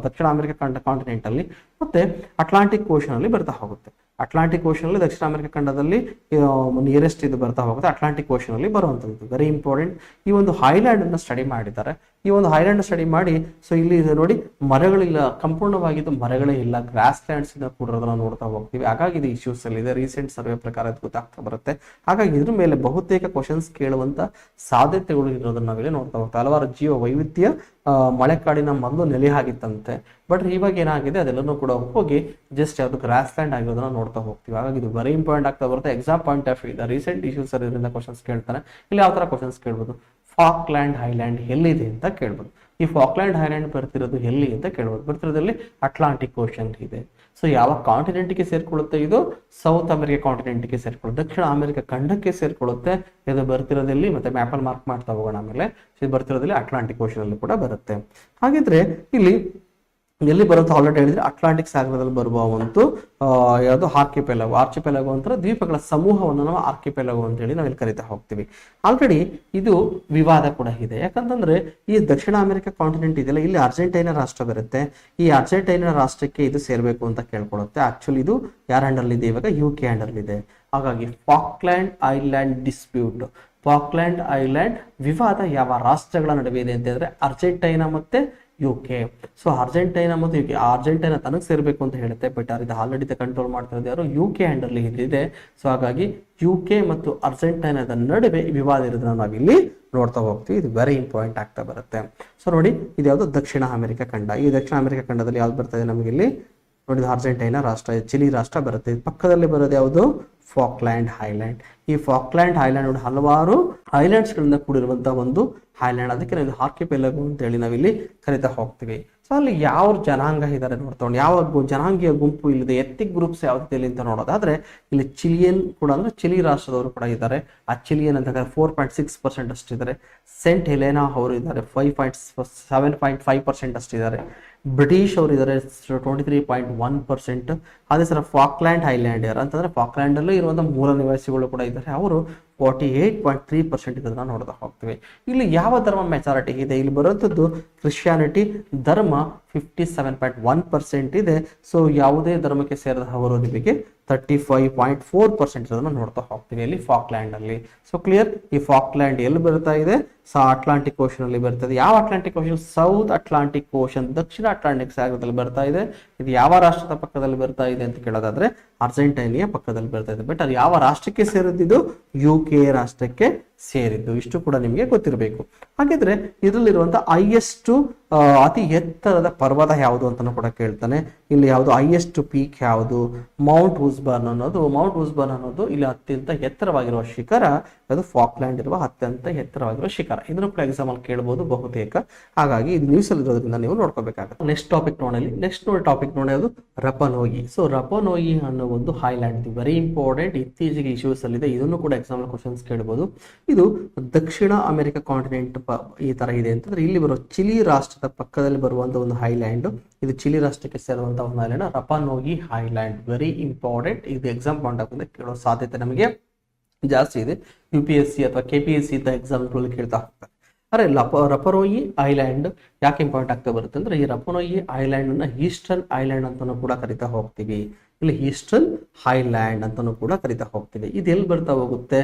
ಕಾಂಟಿನೆಂಟ್ ಅಲ್ಲಿ ಮತ್ತೆ ಅಟ್ಲಾಂಟಿಕ್ ಓಷನ್ ಅಲ್ಲಿ ಬರ್ತಾ ಹೋಗುತ್ತೆ. ಅಟ್ಲಾಂಟಿಕ್ ಓಷನ್ ಅಲ್ಲಿ ದಕ್ಷಿಣ ಅಮೆರಿಕಾ ಖಂಡದಲ್ಲಿ ನಿಯರೆಸ್ಟ್ ಇದು ಬರ್ತಾ ಹೋಗುತ್ತೆ. ಅಟ್ಲಾಂಟಿಕ್ ಓಷನ್ ಅಲ್ಲಿ ಬರುವಂತದ್ದು ವೆರಿ ಇಂಪಾರ್ಟೆಂಟ್. ಈ ಒಂದು ಐಲ್ಯಾಂಡ್ ಅನ್ನ ಸ್ಟಡಿ ಮಾಡಿದ್ದಾರೆ. ಈ ಒಂದು ಐಲ್ಯಾಂಡ್ ಸ್ಟಡಿ ಮಾಡಿ, ಸೊ ಇಲ್ಲಿ ನೋಡಿ ಮರಗಳಿಲ್ಲ, ಸಂಪೂರ್ಣವಾಗಿದ್ದು ಮರಗಳೇ ಇಲ್ಲ, ಗ್ರಾಸ್ ಲ್ಯಾಂಡ್ಸ್ ಇಂದ ಕೂಡಿರೋದನ್ನ ನೋಡ್ತಾ ಹೋಗ್ತೀವಿ. ಹಾಗಾಗಿ ಇದು ಇಶ್ಯೂಸ್ ಅಲ್ಲಿ ಇದೆ. ರೀಸೆಂಟ್ ಸರ್ವೆ ಪ್ರಕಾರ ಅದು ಗೊತ್ತಾಗ್ತಾ ಬರುತ್ತೆ. ಹಾಗಾಗಿ ಇದ್ರ ಮೇಲೆ ಬಹುತೇಕ ಕ್ವಶನ್ಸ್ ಕೇಳುವಂತ ಸಾಧ್ಯತೆಗಳು ಇರೋದನ್ನ ನಾವಿಲ್ಲಿ ನೋಡ್ತಾ ಹೋಗ್ತಾ. ಹಲವಾರು ಜೀವ ವೈವಿಧ್ಯ ಮಳೆಕಾಡಿನ ಮೊದಲು ನೆಲೆ ಆಗಿತ್ತಂತೆ, ಬಟ್ ಇವಾಗ ಏನಾಗಿದೆ ಅದೆಲ್ಲನೂ ಕೂಡ ಹೋಗಿ ಜಸ್ಟ್ ಯಾವ್ದು ಗ್ರಾಸ್ ಲ್ಯಾಂಡ್ ಆಗಿರೋದನ್ನ ನೋಡ್ತಾ ಹೋಗ್ತೀವಿ. ಹಾಗಾಗಿ ಇದು ವೆರಿ ಇಂಪಾರ್ಟೆಂಟ್ ಆಗ್ತಾ ಬರುತ್ತೆ. Exam point of view recent issues ಇದರಿಂದ ಕ್ವಶನ್ಸ್ ಕೇಳ್ತಾನೆ. ಇಲ್ಲಿ ಯಾವ ತರ ಕ್ವಶನ್ಸ್ ಕೇಳ್ಬೋದು? ಫಾಕ್ಲ್ಯಾಂಡ್ ಐಲ್ಯಾಂಡ್ ಎಲ್ಲಿದೆ ಅಂತ ಕೇಳ್ಬೋದು. ಈ ಫಾಕ್ಲ್ಯಾಂಡ್ ಐಲ್ಯಾಂಡ್ ಬರ್ತಿರೋದು ಎಲ್ಲಿ ಅಂತ ಕೇಳ್ಬೋದು. ಬರ್ತಿರೋದ್ರಲ್ಲಿ ಅಟ್ಲಾಂಟಿಕ್ ಓಷನ್ ಇದೆ. ಸೊ ಯಾವ ಕಾಂಟಿನೆಂಟ್ಗೆ ಸೇರ್ಕೊಳ್ಳುತ್ತೆ? ಇದು ಸೌತ್ ಅಮೆರಿಕಾ ಕಾಂಟಿನೆಂಟ್ಗೆ ಸೇರ್ಕೊಳ್ಳುತ್ತೆ, ದಕ್ಷಿಣ ಅಮೆರಿಕಾ ಖಂಡಕ್ಕೆ ಸೇರ್ಕೊಳ್ಳುತ್ತೆ. ಇದು ಬರ್ತಿರೋದಲ್ಲಿ ಮತ್ತೆ ಮ್ಯಾಪಲ್ಲಿ ಮಾರ್ಕ್ ಮಾಡ್ತಾ ಹೋಗೋಣ. ಆಮೇಲೆ ಇದು ಬರ್ತಿರೋದಲ್ಲಿ ಅಟ್ಲಾಂಟಿಕ್ ಓಷನ್ ಅಲ್ಲಿ ಕೂಡ ಬರುತ್ತೆ. ಹಾಗಿದ್ರೆ ಇಲ್ಲಿ ಎಲ್ಲಿ ಬರುತ್ತೆ ಆಲ್ರೆಡಿ ಹೇಳಿದ್ರೆ ಅಟ್ಲಾಂಟಿಕ್ ಸಾಗರದಲ್ಲಿ ಬರುವ ಒಂದು ಯಾವುದು ಆರ್ಚಿಪೆಲಗೋ ಅಂತಾರೆ, ದ್ವೀಪಗಳ ಸಮೂಹವನ್ನು ನಾವು ಆರ್ಕಿಪೆಲಗೋ ಅಂತ ಹೇಳಿ ನಾವಿಲ್ಲಿ ಕರಿತಾ ಹೋಗ್ತೀವಿ. ಆಲ್ರೆಡಿ ಇದು ವಿವಾದ ಕೂಡ ಇದೆ. ಯಾಕಂತಂದ್ರೆ ಈ ದಕ್ಷಿಣ ಅಮೆರಿಕಾ ಕಾಂಟಿನೆಂಟ್ ಇದೆಯಲ್ಲ, ಇಲ್ಲಿ ಅರ್ಜೆಂಟೈನಾ ರಾಷ್ಟ್ರ ಬರುತ್ತೆ. ಈ ಅರ್ಜೆಂಟೈನಾ ರಾಷ್ಟ್ರಕ್ಕೆ ಇದು ಸೇರ್ಬೇಕು ಅಂತ ಕೇಳ್ಕೊಳುತ್ತೆ. ಆಕ್ಚುಲಿ ಇದು ಯಾರ ಹ್ಯಾಂಡಲ್ ಇದೆ? ಇವಾಗ UK ಹ್ಯಾಂಡಲ್ ಇದೆ. ಹಾಗಾಗಿ Falkland island dispute, Falkland island ವಿವಾದ ಯಾವ ರಾಷ್ಟ್ರಗಳ ನಡುವೆ ಇದೆ ಅಂತ ಹೇಳಿದ್ರೆ ಅರ್ಜೆಂಟೈನಾ ಮತ್ತೆ UK. ಸೊ ಅರ್ಜೆಂಟೈನಾ ಮತ್ತು UK, ಅರ್ಜೆಂಟೈನಾ ತನಗೆ ಸೇರ್ಬೇಕು ಅಂತ ಹೇಳುತ್ತೆ, ಬಟ್ ಇದು ಆಲ್ರೆಡಿ ಕಂಟ್ರೋಲ್ ಮಾಡ್ತಿರೋದು ಯಾರು? UK ಹ್ಯಾಂಡಲ್ ಇದೆ. ಸೊ ಹಾಗಾಗಿ UK ಮತ್ತು ಅರ್ಜೆಂಟೈನಾದ ನಡುವೆ ವಿವಾದ ಇರೋದನ್ನ ನಾವಿಲ್ಲಿ ನೋಡ್ತಾ ಹೋಗ್ತೀವಿ. ಇದು ವೆರಿ ಇಂಪಾರ್ಟೆಂಟ್ ಆಗ್ತಾ ಬರುತ್ತೆ. ಸೊ ನೋಡಿ, ಇದು ಯಾವುದು? ದಕ್ಷಿಣ ಅಮೆರಿಕಾ ಖಂಡ. ಈ ದಕ್ಷಿಣ ಅಮೆರಿಕಾ ಖಂಡದಲ್ಲಿ ಯಾವ್ದು ಬರ್ತದೆ ನಮಗೆ? ಇಲ್ಲಿ ನೋಡಿದ ಅರ್ಜೆಂಟೈನಾ ರಾಷ್ಟ್ರ, ಚಿಲಿ ರಾಷ್ಟ್ರ ಬರುತ್ತೆ. ಪಕ್ಕದಲ್ಲಿ ಬರೋದು ಯಾವುದು? Falkland island. ಈ ಫಾಕ್ಲ್ಯಾಂಡ್ ಐಲ್ಯಾಂಡ್ ನೋಡಿ ಹಲವಾರು ಐಲ್ಯಾಂಡ್ಸ್ ಗಳಿಂದ ಕೂಡಿರುವಂತಹ ಒಂದು ಐಲ್ಯಾಂಡ್. ಅದಕ್ಕೆ ನಾವು ಆರ್ಕಿಪೆಲಗೋ ಅಂತ ಹೇಳಿ ನಾವಿಲ್ಲಿ ಕರಿತಾ ಹೋಗ್ತೀವಿ. ಸೊ ಅಲ್ಲಿ ಯಾವ ಜನಾಂಗ ಇದ್ದಾರೆ ನೋಡ್ತಾ, ಯಾವ ಜನಾಂಗೀಯ ಗುಂಪು ಇಲ್ಲಿದೆ, ಎಥ್ನಿಕ್ ಗ್ರೂಪ್ಸ್ ಯಾವ್ದು ಅಂತ ನೋಡೋದಾದ್ರೆ ಇಲ್ಲಿ ಚಿಲಿಯನ್ ಕೂಡ ಅಂದ್ರೆ ಚಿಲಿ ರಾಷ್ಟ್ರದವರು ಕೂಡ ಇದ್ದಾರೆ. ಆ ಚಿಲಿಯನ್ ಅಂತ 4.6% ಅಷ್ಟಿದ್ದಾರೆ. ಸೆಂಟ್ ಹೆಲೆನಾ ಅವರು ಇದ್ದಾರೆ, 7.5% ಅಷ್ಟಿದ್ದಾರೆ. ಬ್ರಿಟಿಷ್ ಅವರು ಇದ್ದಾರೆ 23.1%. ಅದೇ ಸರ ಫಾಕ್ಲ್ಯಾಂಡ್ ಐಲ್ಯಾಂಡ್ ಯಾರು ಅಂತಂದ್ರೆ ಫಾಕ್ಲ್ಯಾಂಡ್ ಅಲ್ಲೂ ಇರುವಂತಹ ಮೂಲ ನಿವಾಸಿಗಳು ಕೂಡ ಇದ್ದಾರೆ, ಅವರು 48.3% ಇದನ್ನ ನೋಡ್ತಾ ಹೋಗ್ತೀವಿ. ಇಲ್ಲಿ ಯಾವ ಧರ್ಮ ಮೆಚಾರಿಟಿ ಇದೆ, ಇಲ್ಲಿ ಬರುವಂಥದ್ದು ಕ್ರಿಶ್ಚಿಯಾನಿಟಿ ಧರ್ಮ 57.1% ಇದೆ. ಸೊ ಯಾವುದೇ ಧರ್ಮಕ್ಕೆ ಸೇರಿದ ಅವರು ನಿಮಗೆ 35.4% ಇರೋದನ್ನ ನೋಡ್ತಾ ಹೋಗ್ತೀವಿ ಇಲ್ಲಿ ಫಾಕ್ಲ್ಯಾಂಡ್ ಅಲ್ಲಿ. ಸೊ ಕ್ಲಿಯರ್, ಈ ಫಾಕ್ಲ್ಯಾಂಡ್ ಎಲ್ಲಿ ಬರ್ತಾ ಇದೆ, ಅಟ್ಲಾಂಟಿಕ್ ಓಷನ್ ಅಲ್ಲಿ ಬರ್ತದೆ. ಯಾವ Atlantic ocean? South Atlantic ocean, ದಕ್ಷಿಣ ಅಟ್ಲಾಂಟಿಕ್ ಸಾಗರದಲ್ಲಿ ಬರ್ತಾ ಇದೆ. ಇದು ಯಾವ ರಾಷ್ಟ್ರದ ಪಕ್ಕದಲ್ಲಿ ಬರ್ತಾ ಇದೆ ಅಂತ ಕೇಳೋದಾದ್ರೆ ಅರ್ಜೆಂಟೈನಿಯ ಪಕ್ಕದಲ್ಲಿ ಬರ್ತಾ ಇದೆ. ಬಟ್ ಅದು ಯಾವ ರಾಷ್ಟ್ರಕ್ಕೆ ಸೇರಿದ್ದು? UK ರಾಷ್ಟ್ರಕ್ಕೆ ಸೇರಿದ್ದು. ಇಷ್ಟು ಕೂಡ ನಿಮಗೆ ಗೊತ್ತಿರಬೇಕು. ಹಾಗಿದ್ರೆ ಇದರಲ್ಲಿರುವಂತಹ ಹೈಯೆಸ್ಟ್ ಅತಿ ಎತ್ತರದ ಪರ್ವತ ಯಾವುದು ಅಂತಾನು ಕೂಡ ಕೇಳ್ತಾನೆ. ಇಲ್ಲಿ ಯಾವುದು ಹೈಯೆಸ್ಟ್ ಪೀಕ್ ಯಾವುದು? ಮೌಂಟ್ ವುಸ್ಬರ್ನ್ ಅನ್ನೋದು ಇಲ್ಲಿ ಅತ್ಯಂತ ಎತ್ತರವಾಗಿರುವ ಶಿಖರ. ಅದು ಫಾಕ್ಲ್ಯಾಂಡ್ ಇರುವ ಅತ್ಯಂತ ಎತ್ತರವಾಗಿರುವ ಶಿಖರ. ಇದನ್ನು ಕೂಡ ಎಕ್ಸಾಮ್ ಅಲ್ಲಿ ಕೇಳಬಹುದು ಬಹುತೇಕ. ಹಾಗಾಗಿ ಇದು ನ್ಯೂಸ್ ಅಲ್ಲಿ ಇರೋದ್ರಿಂದ ನೀವು ನೋಡ್ಕೋಬೇಕಾಗುತ್ತೆ. ನೆಕ್ಸ್ಟ್ ಟಾಪಿಕ್ ನೋಡಿ ಅದು ರಪನೋಯಿ. ಸೊ ರಪನೋಯಿ ಅನ್ನೋ ಒಂದು ಹೈಲ್ಯಾಂಡ್ ವೆರಿ ಇಂಪಾರ್ಟೆಂಟ್, ಇತ್ತೀಚೆಗೆ ಇಶ್ಯೂಸ್ ಅಲ್ಲಿ ಇದೆ. ಇದನ್ನು ಕೂಡ ಎಕ್ಸಾಮ್ ಕ್ವಶನ್ಸ್ ಕೇಳಬಹುದು. ಇದು ದಕ್ಷಿಣ ಅಮೆರಿಕ ಕಾಂಟಿನೆಂಟ್ ಈ ತರ ಇದೆ ಅಂತಂದ್ರೆ ಇಲ್ಲಿ ಬರುವ ಚಿಲಿ ರಾಷ್ಟ್ರದ ಪಕ್ಕದಲ್ಲಿ ಬರುವಂತಹ ಒಂದು ಹೈಲ್ಯಾಂಡ್. ಇದು ಚಿಲಿ ರಾಷ್ಟ್ರಕ್ಕೆ ಸೇರುವಂತಹ ಒಂದು ಹೈಲ್ಯಾಂಡ್, ರಪನೋಯಿ ಹೈಲ್ಯಾಂಡ್. Very important. ಇದು ಎಕ್ಸಾಮ್ ಪಾಯಿಂಟ್ ಆಫ್ ಕೇಳೋ ಸಾಧ್ಯತೆ ನಮಗೆ ಜಾಸ್ತಿ ಇದೆ. UPSC ಅಥವಾ KPSC ಇಂತ ಎಕ್ಸಾಮ್ಗಳಲ್ಲಿ ಕೇಳ್ತಾ ಹೋಗ್ತಾರೆ. ಅರೆ ರಪನೋಯಿ ಐಲ್ಯಾಂಡ್ ಯಾಕೆ ಇಂಪಾರ್ಟೆಂಟ್ ಆಗ್ತಾ ಬರುತ್ತೆ ಅಂದ್ರೆ ಈ ರಪನೋಯಿ ಐಲ್ಯಾಂಡ್ ಅನ್ನ ಈಸ್ಟರ್ನ್ ಐಲ್ಯಾಂಡ್ ಅಂತಾನೂ ಕೂಡ ಕರಿತಾ ಹೋಗ್ತೀವಿ. ಇಲ್ಲಿ ಈಸ್ಟರ್ನ್ ಹೈಲ್ಯಾಂಡ್ ಅಂತಾನೂ ಕೂಡ ಕರಿತಾ ಹೋಗ್ತೀವಿ. ಇದು ಎಲ್ಲಿ ಬರ್ತಾ ಹೋಗುತ್ತೆ?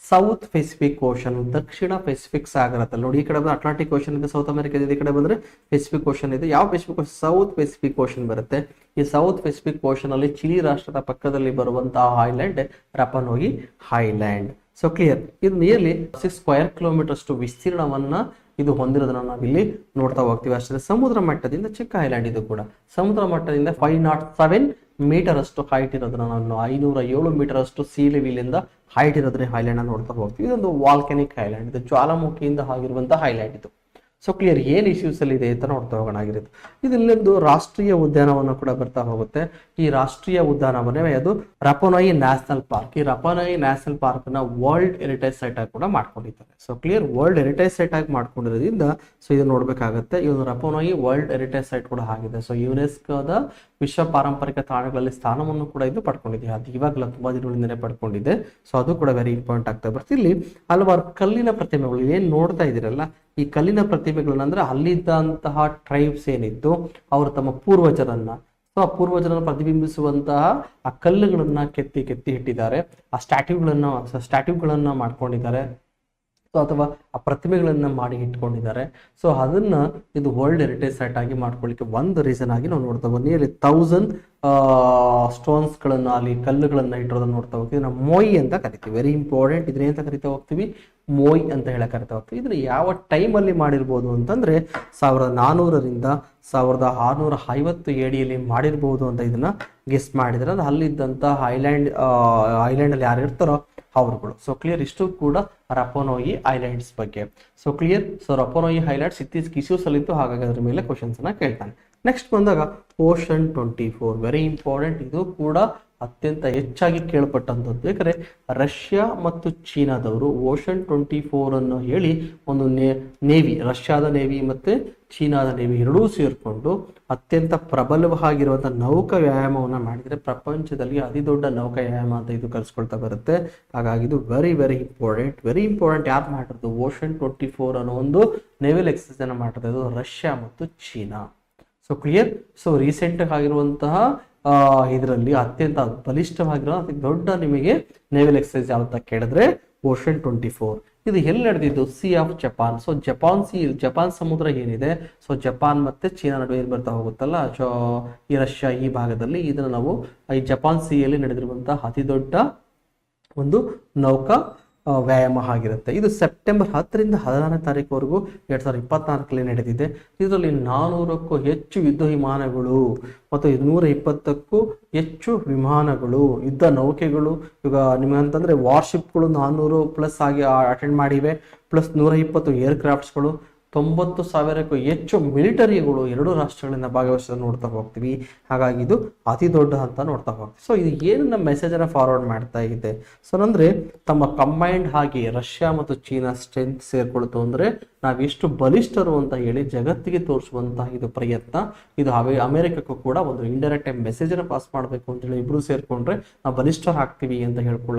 ಸೌತ್ ಪೆಸಿಫಿಕ್ ಓಷನ್, ದಕ್ಷಿಣ ಪೆಸಿಫಿಕ್ ಸಾಗರದಲ್ಲಿ. ನೋಡಿ, ಈ ಕಡೆ ಬಂದ್ರೆ ಅಟ್ಲಾಂಟಿಕ್ ಓಷನ್ ಇದೆ, ಸೌತ್ ಅಮೆರಿಕ ಇದೆ. ಈ ಕಡೆ ಬಂದ್ರೆ ಪೆಸಿಫಿಕ್ ಓಷನ್ ಇದೆ. ಯಾವ Pacific ocean? South Pacific ocean ಬರುತ್ತೆ. ಈ ಸೌತ್ ಪೆಸಿಫಿಕ್ ಓಷನ್ ಅಲ್ಲಿ ಚಿಲಿ ರಾಷ್ಟ್ರದ ಪಕ್ಕದಲ್ಲಿ ಬರುವಂತಹ ಹೈಲ್ಯಾಂಡ್ ರಪನೋಯಿ ಹೈಲ್ಯಾಂಡ್. ಸೊ ಕ್ಲಿಯರ್, ಇದು ನಿಯರ್ಲಿ 6 ಸ್ಕ್ವೇರ್ ಕಿಲೋಮೀಟರ್ ಅಷ್ಟು ವಿಸ್ತೀರ್ಣವನ್ನ ಇದು ಹೊಂದಿರೋದನ್ನ ನಾವಿಲ್ಲಿ ನೋಡ್ತಾ ಹೋಗ್ತೀವಿ. ಅಷ್ಟೇ ಸಮುದ್ರ ಮಟ್ಟದಿಂದ ಚಿಕ್ಕ ಐಲ್ಯಾಂಡ್. ಇದು ಕೂಡ ಸಮುದ್ರ ಮಟ್ಟದಿಂದ 507 ಮೀಟರ್ ಅಷ್ಟು ಹೈಟ್ ಇರೋದನ್ನ ನಾವು 507 ಮೀಟರ್ ಅಷ್ಟು ಸೀ ಲೆವೆಲ್ ಇಂದ ಹೈಟ್ ಇರೋದ್ರ ಹೈಲ್ಯಾಂಡ್ ಅನ್ನು ನೋಡ್ತಾ ಹೋಗ್ತೀವಿ. ಇದೊಂದು ವಾಲ್ಕೆನಿಕ್ ಹೈಲ್ಯಾಂಡ್, ಇದು ಜ್ವಾಲಾಮುಖಿಯಿಂದ ಆಗಿರುವಂತಹ ಹೈಲ್ಯಾಂಡ್ ಇದು. ಸೊ ಕ್ಲಿಯರ್, ಏನ್ ಇಶ್ಯೂಸ್ ಅಲ್ಲಿ ಇದೆ ಅಂತ ನೋಡ್ತಾ ಹೋಗೋಣ ಆಗಿರುತ್ತೆ. ಇದು ಇಲ್ಲೊಂದು ರಾಷ್ಟ್ರೀಯ ಉದ್ಯಾನವನ ಕೂಡ ಬರ್ತಾ ಹೋಗುತ್ತೆ. ಈ ರಾಷ್ಟ್ರೀಯ ಉದ್ಯಾನವನ ಅದು ರಪನೋಯಿ ನ್ಯಾಷನಲ್ ಪಾರ್ಕ್. ಈ ರಪನೋಯಿ ನ್ಯಾಷನಲ್ ಪಾರ್ಕ್ ನ ವರ್ಲ್ಡ್ ಹೆರಿಟೇಜ್ ಸೈಟ್ ಆಗಿ ಕೂಡ ಮಾಡ್ಕೊಂಡಿದ್ದಾರೆ. So clear, world heritage site ಆಗಿ ಮಾಡ್ಕೊಂಡಿರೋದ್ರಿಂದ ಸೊ ಇದು ನೋಡ್ಬೇಕಾಗತ್ತೆ. ಈ ಒಂದು ರಪನೋಯಿ ವರ್ಲ್ಡ್ ಹೆರಿಟೇಜ್ ಸೈಟ್ ಕೂಡ ಆಗಿದೆ. ಸೊ ಯುನೆಸ್ಕೋದ ವಿಶ್ವ ಪಾರಂಪರಿಕ ತಾಣಗಳಲ್ಲಿ ಸ್ಥಾನವನ್ನು ಕೂಡ ಇದು ಪಡ್ಕೊಂಡಿದೆ. ಅದು ಇವಾಗಲೂ ತುಂಬಾ ದಿನಗಳಿಂದಲೇ ಪಡ್ಕೊಂಡಿದೆ. ಸೊ ಅದು ಕೂಡ ವೆರಿ ಇಂಪಾರ್ಟೆಂಟ್ ಆಗ್ತಾ ಬರುತ್ತೆ. ಇಲ್ಲಿ ಹಲವಾರು ಕಲ್ಲಿನ ಪ್ರತಿಮೆಗಳು ಏನ್ ನೋಡ್ತಾ ಇದೀರಲ್ಲ, ಈ ಕಲ್ಲಿನ ಪ್ರತಿಮೆಗಳನ್ನ ಅಂದ್ರೆ ಅಲ್ಲಿದ್ದಂತಹ ಟ್ರೈಬ್ಸ್ ಏನಿತ್ತು ಅವರು ತಮ್ಮ ಪೂರ್ವಜರನ್ನ, ಸೊ ಆ ಪೂರ್ವಜರನ್ನು ಪ್ರತಿಬಿಂಬಿಸುವಂತಹ ಆ ಕಲ್ಲುಗಳನ್ನ ಕೆತ್ತಿ ಇಟ್ಟಿದ್ದಾರೆ. ಆ ಸ್ಟ್ಯಾಟ್ಯೂಗಳನ್ನ ಮಾಡ್ಕೊಂಡಿದ್ದಾರೆ. ಸೊ ಅಥವಾ ಆ ಪ್ರತಿಮೆಗಳನ್ನ ಮಾಡಿ ಇಟ್ಕೊಂಡಿದ್ದಾರೆ. ಸೊ ಅದನ್ನ ಇದು ವರ್ಲ್ಡ್ ಹೆರಿಟೇಜ್ ಸೈಟ್ ಆಗಿ ಮಾಡ್ಕೊಳ್ಳಿಕ್ಕೆ ಒಂದು ರೀಸನ್ ಆಗಿ ನಾವು ನೋಡ್ತಾ ಹೋಗ್ತೀವಿ. ನಿಯರ್ಲಿ 1000 ಸ್ಟೋನ್ಸ್ ಗಳನ್ನ ಅಲ್ಲಿ ಕಲ್ಲುಗಳನ್ನ ಇಟ್ಟಿರೋದನ್ನ ನೋಡ್ತಾ ಹೋಗ್ತೀವಿ. ನಾವು ಮೊಯ್ ಅಂತ ಕರಿತೀವಿ. Very important. ಇದ್ರ ಅಂತ ಕರಿತಾ ಹೋಗ್ತೀವಿ, ಮೊಯ್ ಅಂತ ಹೇಳಕ್ ಕರಿತಾ ಹೋಗ್ತೀವಿ. ಇದನ್ನ ಯಾವ ಟೈಮ್ ಅಲ್ಲಿ ಮಾಡಿರ್ಬೋದು ಅಂತಂದ್ರೆ 1400ರಿಂದ 1650 AD ಮಾಡಿರ್ಬೋದು ಅಂತ ಇದನ್ನ ಗೆಸ್ ಮಾಡಿದ್ರೆ. ಅದು ಅಲ್ಲಿದ್ದಂತ ಐಲ್ಯಾಂಡ್ ಅಲ್ಲಿ ಯಾರು ಇರ್ತಾರೋ ಅವರುಗಳು. ಸೊ ಕ್ಲಿಯರ್, ಇಷ್ಟು ಕೂಡ ರಪನೋಯಿ ಐಲ್ಯಾಂಡ್ಸ್ ಬಗ್ಗೆ. So clear. ಸೊ ರಪನೋಯಿ ಐಲ್ಯಾಂಡ್ಸ್ ಇತ್ತೀಚೆಗೆ ಇಶ್ಯೂಸ್ ಅಲ್ಲಿ ಇತ್ತು, ಹಾಗಾಗಿ ಅದ್ರ ಮೇಲೆ ಕ್ವಶನ್ಸ್ ಅನ್ನ ಕೇಳ್ತಾನೆ. ನೆಕ್ಸ್ಟ್ ಬಂದಾಗ ಓಷನ್ 24 ವೆರಿ ಇಂಪಾರ್ಟೆಂಟ್. ಇದು ಕೂಡ ಅತ್ಯಂತ ಹೆಚ್ಚಾಗಿ ಕೇಳಪಟ್ಟಂಥದ್ದು. ಯಾಕಂದ್ರೆ ರಷ್ಯಾ ಮತ್ತು ಚೀನಾದವರು ಓಷನ್ 24 ಅನ್ನು ಹೇಳಿ ಒಂದು ನೇವಿ, ರಷ್ಯಾದ ನೇವಿ ಮತ್ತೆ ಚೀನಾದ ನೇವಿ ಎರಡೂ ಸೇರ್ಕೊಂಡು ಅತ್ಯಂತ ಪ್ರಬಲವಾಗಿರುವಂತಹ ನೌಕಾ ವ್ಯಾಯಾಮವನ್ನ ಮಾಡಿದ್ರೆ ಪ್ರಪಂಚದಲ್ಲಿ ಅತಿ ದೊಡ್ಡ ನೌಕಾ ವ್ಯಾಯಾಮ ಅಂತ ಇದು ಕರೆಸ್ಕೊಳ್ತಾ ಬರುತ್ತೆ. ಹಾಗಾಗಿ ಇದು ವೆರಿ ಇಂಪಾರ್ಟೆಂಟ್. ಯಾರು ಮಾಡಿರೋದು? ಓಷನ್ 24 ಅನ್ನೋ ಒಂದು ನೇವಲ್ ಎಕ್ಸರ್ಸೈಸ್ ಅನ್ನ ಮಾಡಿರೋದು ರಷ್ಯಾ ಮತ್ತು China. So clear. So recent ಆಗಿರುವಂತಹ ಇದರಲ್ಲಿ ಅತ್ಯಂತ ಬಲಿಷ್ಠವಾಗಿರೋ ಅತಿ ದೊಡ್ಡ ನಿಮಗೆ ನೇವಲ್ ಎಕ್ಸರ್ಸೈಸ್ ಯಾವ್ದು ಕೇಳಿದ್ರೆ ಓಷನ್ 24. ಇದು ಎಲ್ಲಿ ನಡೆದಿದ್ದು? C of Japan. So Japan ಸಮುದ್ರ ಏನಿದೆ, ಸೊ ಜಪಾನ್ ಮತ್ತೆ ಚೀನಾ ನಡುವೆ ಏನ್ ಬರ್ತಾ ಹೋಗುತ್ತಲ್ಲ, ಈ ರಷ್ಯಾ ಈ ಭಾಗದಲ್ಲಿ, ಇದನ್ನ ನಾವು ಈ ಜಪಾನ್ ಸಿಯಲ್ಲಿ ನಡೆದಿರುವಂತಹ ಅತಿ ದೊಡ್ಡ ಒಂದು ನೌಕಾ ವ್ಯಾಯಾಮ ಆಗಿರುತ್ತೆ. ಇದು ಸೆಪ್ಟೆಂಬರ್ 10ರಿಂದ 16ನೇ ತಾರೀಕುವರೆಗೂ 2024 ನಡೆದಿದೆ. ಇದರಲ್ಲಿ 400ಕ್ಕೂ ಹೆಚ್ಚು ಯುದ್ಧ ವಿಮಾನಗಳು ಮತ್ತು 220ಕ್ಕೂ ಹೆಚ್ಚು ವಿಮಾನಗಳು, ಯುದ್ಧ ನೌಕೆಗಳು, ಈಗ ನಿಮಗಂತಂದ್ರೆ ವಾರ್ಶಿಪ್ಗಳು 400+ ಆಗಿ ಅಟೆಂಡ್ ಮಾಡಿವೆ, ಪ್ಲಸ್ 120 ಏರ್ಕ್ರಾಫ್ಟ್ಸ್ಗಳು, 90,000ಕ್ಕೂ ಹೆಚ್ಚು ಮಿಲಿಟರಿಗಳು ಎರಡು ರಾಷ್ಟ್ರಗಳಿಂದ ಭಾಗವಹಿಸೋದನ್ನು ನೋಡ್ತಾ ಹೋಗ್ತೀವಿ. ಹಾಗಾಗಿ ಇದು ಅತಿ ದೊಡ್ಡ ಅಂತ ನೋಡ್ತಾ ಹೋಗ್ತೀವಿ. ಸೊ ಇದು ಏನನ್ನ ಮೆಸೇಜನ್ನು ಫಾರ್ವರ್ಡ್ ಮಾಡ್ತಾ ಇದೆ, ಸೊ ಅಂದ್ರೆ ತಮ್ಮ ಕಂಬೈನ್ಡ್ ಆಗಿ ರಷ್ಯಾ ಮತ್ತು ಚೀನಾ ಸ್ಟ್ರೆಂತ್ ಸೇರ್ಕೊಳ್ತು ಅಂದ್ರೆ ನಾವೆಷ್ಟು ಬಲಿಷ್ಠರು ಅಂತ ಹೇಳಿ ಜಗತ್ತಿಗೆ ತೋರಿಸುವಂತಹ ಇದು ಪ್ರಯತ್ನ. ಇದು ಅಮೆರಿಕಕ್ಕೂ ಕೂಡ ಒಂದು ಇಂಡೈರೆಕ್ಟ್ ಮೆಸೇಜ್ ಅನ್ನು ಪಾಸ್ ಮಾಡಬೇಕು ಅಂತ ಹೇಳಿ ಇಬ್ರು ಸೇರ್ಕೊಂಡ್ರೆ ನಾವು ಬಲಿಷ್ಠರು ಆಗ್ತೀವಿ ಅಂತ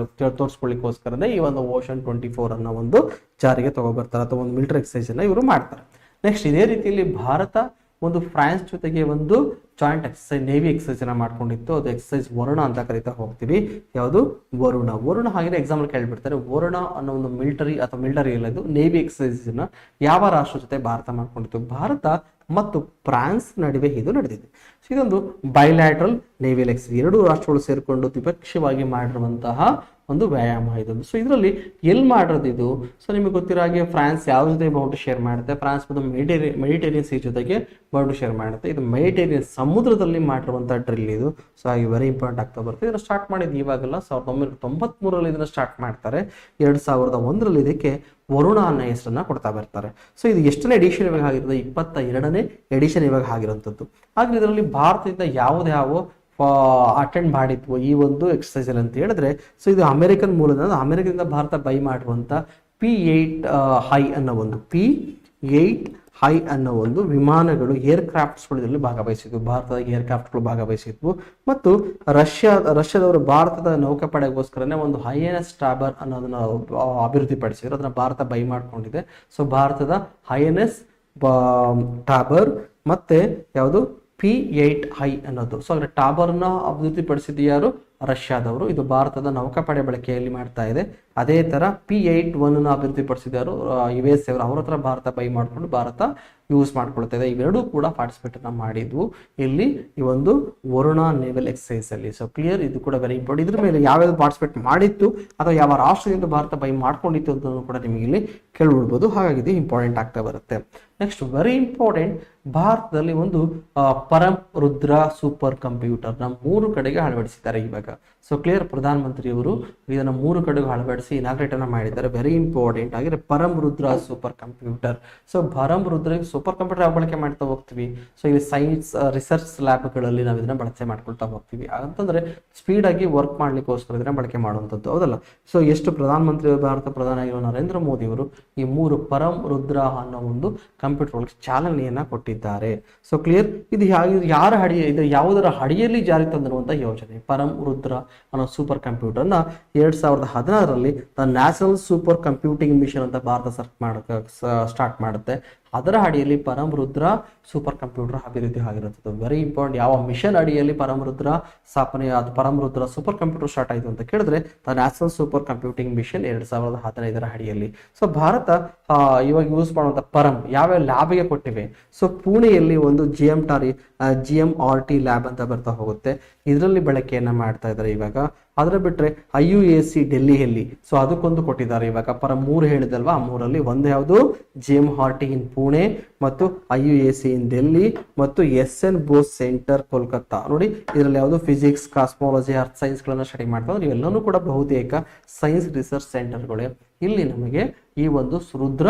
ತೋರಿಸ್ಕೊಳ್ಳಿಕ್ಕೋಸ್ಕರನೇ ಈ ಒಂದು ಓಷನ್ 24 ಅನ್ನೋ ಒಂದು ಜಾರಿಗೆ ತಗೋಬರ್ತಾರೆ ಅಥವಾ ಒಂದು ಮಿಲಿಟರಿ ಎಕ್ಸರ್ಸೈಸ್ ಅನ್ನ ಇವರು ಮಾಡ್ತಾರೆ. ನೆಕ್ಸ್ಟ್ ಇದೇ ರೀತಿಯಲ್ಲಿ ಭಾರತ ಒಂದು ಫ್ರಾನ್ಸ್ ಜೊತೆಗೆ ಒಂದು ಜಾಯಿಂಟ್ ಎಕ್ಸರ್ಸೈಸ್ ನೇವಿ ಎಕ್ಸರ್ಸೈಸ್ ಅನ್ನ ಮಾಡ್ಕೊಂಡಿತ್ತು. ಅದು ಎಕ್ಸರ್ಸೈಸ್ ವರುಣ ಅಂತ ಕರಿತಾ ಹೋಗ್ತೀವಿ. ಯಾವುದು ವರುಣ ಹಾಗೆ ಎಕ್ಸಾಂಪಲ್ ಕೇಳ್ಬಿಡ್ತಾರೆ. ವರುಣ ಅನ್ನೋ ಒಂದು ಮಿಲಿಟರಿ ಅಥವಾ ಮಿಲಿಟರಿ ಇಲ್ಲ, ಇದು ನೇವಿ ಎಕ್ಸರ್ಸೈಸ್ ಅನ್ನ ಯಾವ ರಾಷ್ಟ್ರ ಜೊತೆ ಭಾರತ ಮಾಡ್ಕೊಂಡಿತ್ತು? ಭಾರತ ಮತ್ತು ಫ್ರಾನ್ಸ್ ನಡುವೆ ಇದು ನಡೆದಿದೆ. ಸೊ ಇದೊಂದು ಬೈಲ್ಯಾಟ್ರಲ್ ನೇವಿಯಲ್ ಎಕ್ಸರ್ಸೈಸ್, ಎರಡು ರಾಷ್ಟ್ರಗಳು ಸೇರಿಕೊಂಡು ದ್ವಿಪಕ್ಷೀಯವಾಗಿ ಮಾಡಿರುವಂತಹ ಒಂದು ವ್ಯಾಯಾಮ ಇದೊಂದು. ಸೊ ಇದರಲ್ಲಿ ಎಲ್ಲಿ ಮಾಡಿರೋದು ಇದು? ಸೊ ನಿಮಗೆ ಗೊತ್ತಿರೋ ಹಾಗೆ ಫ್ರಾನ್ಸ್ ಯಾವ ಜೊತೆ ಬೌಂಡ್ರಿ ಶೇರ್ ಮಾಡುತ್ತೆ? ಫ್ರಾನ್ಸ್ ಮತ್ತು ಮೆಡಿಟೇರಿಯನ್ ಸಿ ಜೊತೆಗೆ ಬೌಂಡ್ರಿ ಶೇರ್ ಮಾಡುತ್ತೆ. ಇದು ಮೆಡಿಟೇರಿಯನ್ ಸಮುದ್ರದಲ್ಲಿ ಮಾಡಿರುವಂತಹ ಡ್ರಿಲ್ ಇದು. ಸೊ ಹಾಗೆ ವೆರಿ ಇಂಪಾರ್ಟೆಂಟ್ ಆಗ್ತಾ ಬರುತ್ತೆ. ಇದನ್ನು ಸ್ಟಾರ್ಟ್ ಮಾಡಿದ್ದು ಇವಾಗಲ್ಲ, 1993 ಇದನ್ನು ಸ್ಟಾರ್ಟ್ ಮಾಡ್ತಾರೆ. 2001 ಇದಕ್ಕೆ ವರುಣ ಅನ್ನೋ ಹೆಸರನ್ನ ಕೊಡ್ತಾ ಬರ್ತಾರೆ. ಸೊ ಇದು ಎಷ್ಟನೇ ಎಡಿಷನ್ ಇವಾಗ ಆಗಿರೋದು? 22ನೇ ಎಡಿಷನ್ ಇವಾಗ ಆಗಿರೋಂಥದ್ದು. ಹಾಗೆ ಇದರಲ್ಲಿ ಭಾರತದಿಂದ ಯಾವ ಅಟೆಂಡ್ ಮಾಡಿದ್ವು ಈ ಒಂದು ಎಕ್ಸರ್ಸೈಸ್ ಅಲ್ಲಿ ಅಂತ ಹೇಳಿದ್ರೆ, ಸೊ ಇದು ಅಮೆರಿಕನ್ ಮೂಲದ, ಅಮೆರಿಕದಿಂದ ಭಾರತ ಬೈ ಮಾಡಿರುವಂತ P8 ಹೈ ಅನ್ನೋ ಒಂದು P8 ಹೈ ಅನ್ನೋ ಒಂದು ವಿಮಾನಗಳು ಏರ್ಕ್ರಾಫ್ಟ್ಸ್ಗಳು ಇದರಲ್ಲಿ ಭಾಗವಹಿಸಿದ್ವು. ಭಾರತದ ಏರ್ಕ್ರಾಫ್ಟ್ಗಳು ಭಾಗವಹಿಸಿದ್ವು. ಮತ್ತು ರಷ್ಯಾದವರು ಭಾರತದ ನೌಕಾಪಡೆಗೋಸ್ಕರನೇ ಒಂದು INS ಟಾಬರ್ ಅನ್ನೋದನ್ನ ಅಭಿವೃದ್ಧಿಪಡಿಸಿದ್ರು. ಅದನ್ನ ಭಾರತ ಬೈ ಮಾಡ್ಕೊಂಡಿದೆ. ಸೊ ಭಾರತದ INS ಟಾಬರ್ ಮತ್ತೆ ಯಾವುದು P8 ಹೈ ಅನ್ನೋದು. ಸೊ ಅಂದ್ರೆ ಟಾಬರ್ನ ಅಭಿವೃದ್ಧಿಪಡಿಸಿದ್ದು ಯಾರು? ರಷ್ಯಾದವರು. ಇದು ಭಾರತದ ನೌಕಾಪಡೆ ಬಳಕೆಯಲ್ಲಿ ಮಾಡ್ತಾ ಇದೆ. ಅದೇ ತರ P81 ಅಭಿವೃದ್ಧಿಪಡಿಸಿದಾರು US ಅವರು, ಅವ್ರ ಹತ್ರ ಭಾರತ ಬೈ ಮಾಡಿಕೊಂಡು ಭಾರತ ಯೂಸ್ ಮಾಡ್ಕೊಳ್ತಾ ಇದೆ. ಇವೆರಡೂ ಕೂಡ ಪಾರ್ಟಿಸಿಪೇಟ್ ಮಾಡಿದ್ವು ಇಲ್ಲಿ ಈ ಒಂದು ವರುಣ ನೇವಲ್ ಎಕ್ಸರ್ಸೈಸ್ ಅಲ್ಲಿ. ಸೊ ಕ್ಲಿಯರ್, ಇದು ಕೂಡ ವೆರಿ ಇಂಪಾರ್ಟೆಂಟ್. ಇದ್ರ ಮೇಲೆ ಯಾವ್ಯಾವ ಪಾರ್ಟಿಸಿಪೇಟ್ ಮಾಡಿತ್ತು ಅಥವಾ ಯಾವ ರಾಷ್ಟ್ರದಿಂದ ಭಾರತ ಬೈ ಮಾಡ್ಕೊಂಡಿತ್ತು ಅಂತ ಕೂಡ ನಿಮಗೆ ಇಲ್ಲಿ ಕೇಳ್ಬಿಡ್ಬೋದು. ಹಾಗಾಗಿ ಇದು ಇಂಪಾರ್ಟೆಂಟ್ ಆಗ್ತಾ ಬರುತ್ತೆ. ನೆಕ್ಸ್ಟ್ ವೆರಿ ಇಂಪಾರ್ಟೆಂಟ್, ಭಾರತದಲ್ಲಿ ಒಂದು ಪರಂ ರುದ್ರ ಸೂಪರ್ ಕಂಪ್ಯೂಟರ್ ನ 3 ಕಡೆಗೆ ಅಳವಡಿಸಿದ್ದಾರೆ ಇವಾಗ. ಸೊ ಕ್ಲಿಯರ್, ಪ್ರಧಾನ ಮಂತ್ರಿಯವರು ಇದನ್ನ 3 ಕಡೆಗೂ ಅಳವಡಿಸಿ ಇನಾಗ್ರೇಟ್ ಅನ್ನ ಮಾಡಿದ್ದಾರೆ. ವೆರಿ ಇಂಪಾರ್ಟೆಂಟ್ ಆಗಿದೆ ಪರಂ ರುದ್ರ ಸೂಪರ್ ಕಂಪ್ಯೂಟರ್. ಸೊ ಪರಂ ರುದ್ರ ಸೂಪರ್ ಕಂಪ್ಯೂಟರ್ ಯಾವ ಬಳಕೆ ಮಾಡ್ತಾ ಹೋಗ್ತೀವಿ? ಸೊ ಇಲ್ಲಿ ಸೈನ್ಸ್ ರಿಸರ್ಚ್ ಲ್ಯಾಬ್ಗಳಲ್ಲಿ ನಾವು ಇದನ್ನ ಬಳಕೆ ಮಾಡ್ಕೊಳ್ತಾ ಹೋಗ್ತೀವಿ. ಅಂತಂದ್ರೆ ಸ್ಪೀಡ್ ಆಗಿ ವರ್ಕ್ ಮಾಡ್ಲಿಕ್ಕೋಸ್ಕರ ಇದನ್ನ ಬಳಕೆ ಮಾಡುವಂಥದ್ದು, ಹೌದಲ್ಲ? ಸೊ ಎಷ್ಟು ಪ್ರಧಾನಮಂತ್ರಿ, ಭಾರತ ಪ್ರಧಾನಿ ಆಗಿರೋ ನರೇಂದ್ರ ಮೋದಿ ಅವರು ಈ 3 ಪರಂ ರುದ್ರ ಅನ್ನೋ ಒಂದು ಕಂಪ್ಯೂಟರ್ ಒಳಗೆ ಚಾಲನೆಯನ್ನ ಕೊಟ್ಟಿದ್ದಾರೆ. ಸೊ ಕ್ಲಿಯರ್, ಇದು ಯಾರ ಇದು ಯಾವುದರ ಅಡಿಯಲ್ಲಿ ಜಾರಿ ತಂದಿರುವಂತಹ ಯೋಜನೆ? ಪರಂ ರುದ್ರ ಅನ್ನೋ ಸೂಪರ್ ಕಂಪ್ಯೂಟರ್ನ 2016ರಲ್ಲಿ the national super computing mission ಅಂತ ಭಾರತ ಸರ್ಕಾರ ಸ್ಟಾರ್ಟ್ ಮಾಡುತ್ತೆ. ಅದರ ಅಡಿಯಲ್ಲಿ ಪರಂ ರುದ್ರ ಸೂಪರ್ ಕಂಪ್ಯೂಟರ್ ಅಭಿವೃದ್ಧಿ ಆಗಿರುತ್ತದೆ. ವೆರಿ ಇಂಪಾರ್ಟೆಂಟ್, ಯಾವ ಮಿಷನ್ ಅಡಿಯಲ್ಲಿ ಪರಂ ರುದ್ರ ಸ್ಥಾಪನೆ, ಅದು Param Rudra super computer start ಆಯಿತು ಅಂತ ಕೇಳಿದ್ರೆ the national super computing mission 2015ರ ಅಡಿಯಲ್ಲಿ. ಸೊ ಭಾರತ ಇವಾಗ ಯೂಸ್ ಮಾಡುವಂತ ಪರಂ ಯಾವ್ಯಾವ ಲ್ಯಾಬ್ಗೆ ಕೊಟ್ಟಿವೆ? ಸೊ ಪುಣೆಯಲ್ಲಿ ಒಂದು GMRT ಲ್ಯಾಬ್ ಅಂತ ಬರ್ತಾ ಹೋಗುತ್ತೆ, ಇದರಲ್ಲಿ ಬಳಕೆಯನ್ನ ಮಾಡ್ತಾ ಇದ್ದಾರೆ ಇವಾಗ. ಅದರ ಬಿಟ್ರೆ IUAC ಡೆಲ್ಲಿಯಲ್ಲಿ, ಸೊ ಅದಕ್ಕೊಂದು ಕೊಟ್ಟಿದ್ದಾರೆ ಇವಾಗ. ಪರ 3 ಹೇಳಿದಲ್ವಾ, ಆ 3ರಲ್ಲಿ ಒಂದು ಯಾವುದು? GMRT ಇನ್ ಪುಣೆ ಮತ್ತು IUAC ಇನ್ ಡೆಲ್ಲಿ ಮತ್ತು SN ಬೋಸ್ ಸೆಂಟರ್ ಕೋಲ್ಕತ್ತಾ. ನೋಡಿ, ಇದರಲ್ಲಿ ಯಾವುದು ಫಿಸಿಕ್ಸ್, ಕಾಸ್ಮಾಲಜಿ, ಅರ್ತ್ ಸೈನ್ಸ್ ಗಳನ್ನ ಸ್ಟಡಿ ಮಾಡ್ತಾರೆ. ಇವೆಲ್ಲನೂ ಕೂಡ ಬಹುತೇಕ ಸೈನ್ಸ್ ರಿಸರ್ಚ್ ಸೆಂಟರ್ಗಳೇ. ಇಲ್ಲಿ ನಮಗೆ ಈ ಒಂದು ರುದ್ರ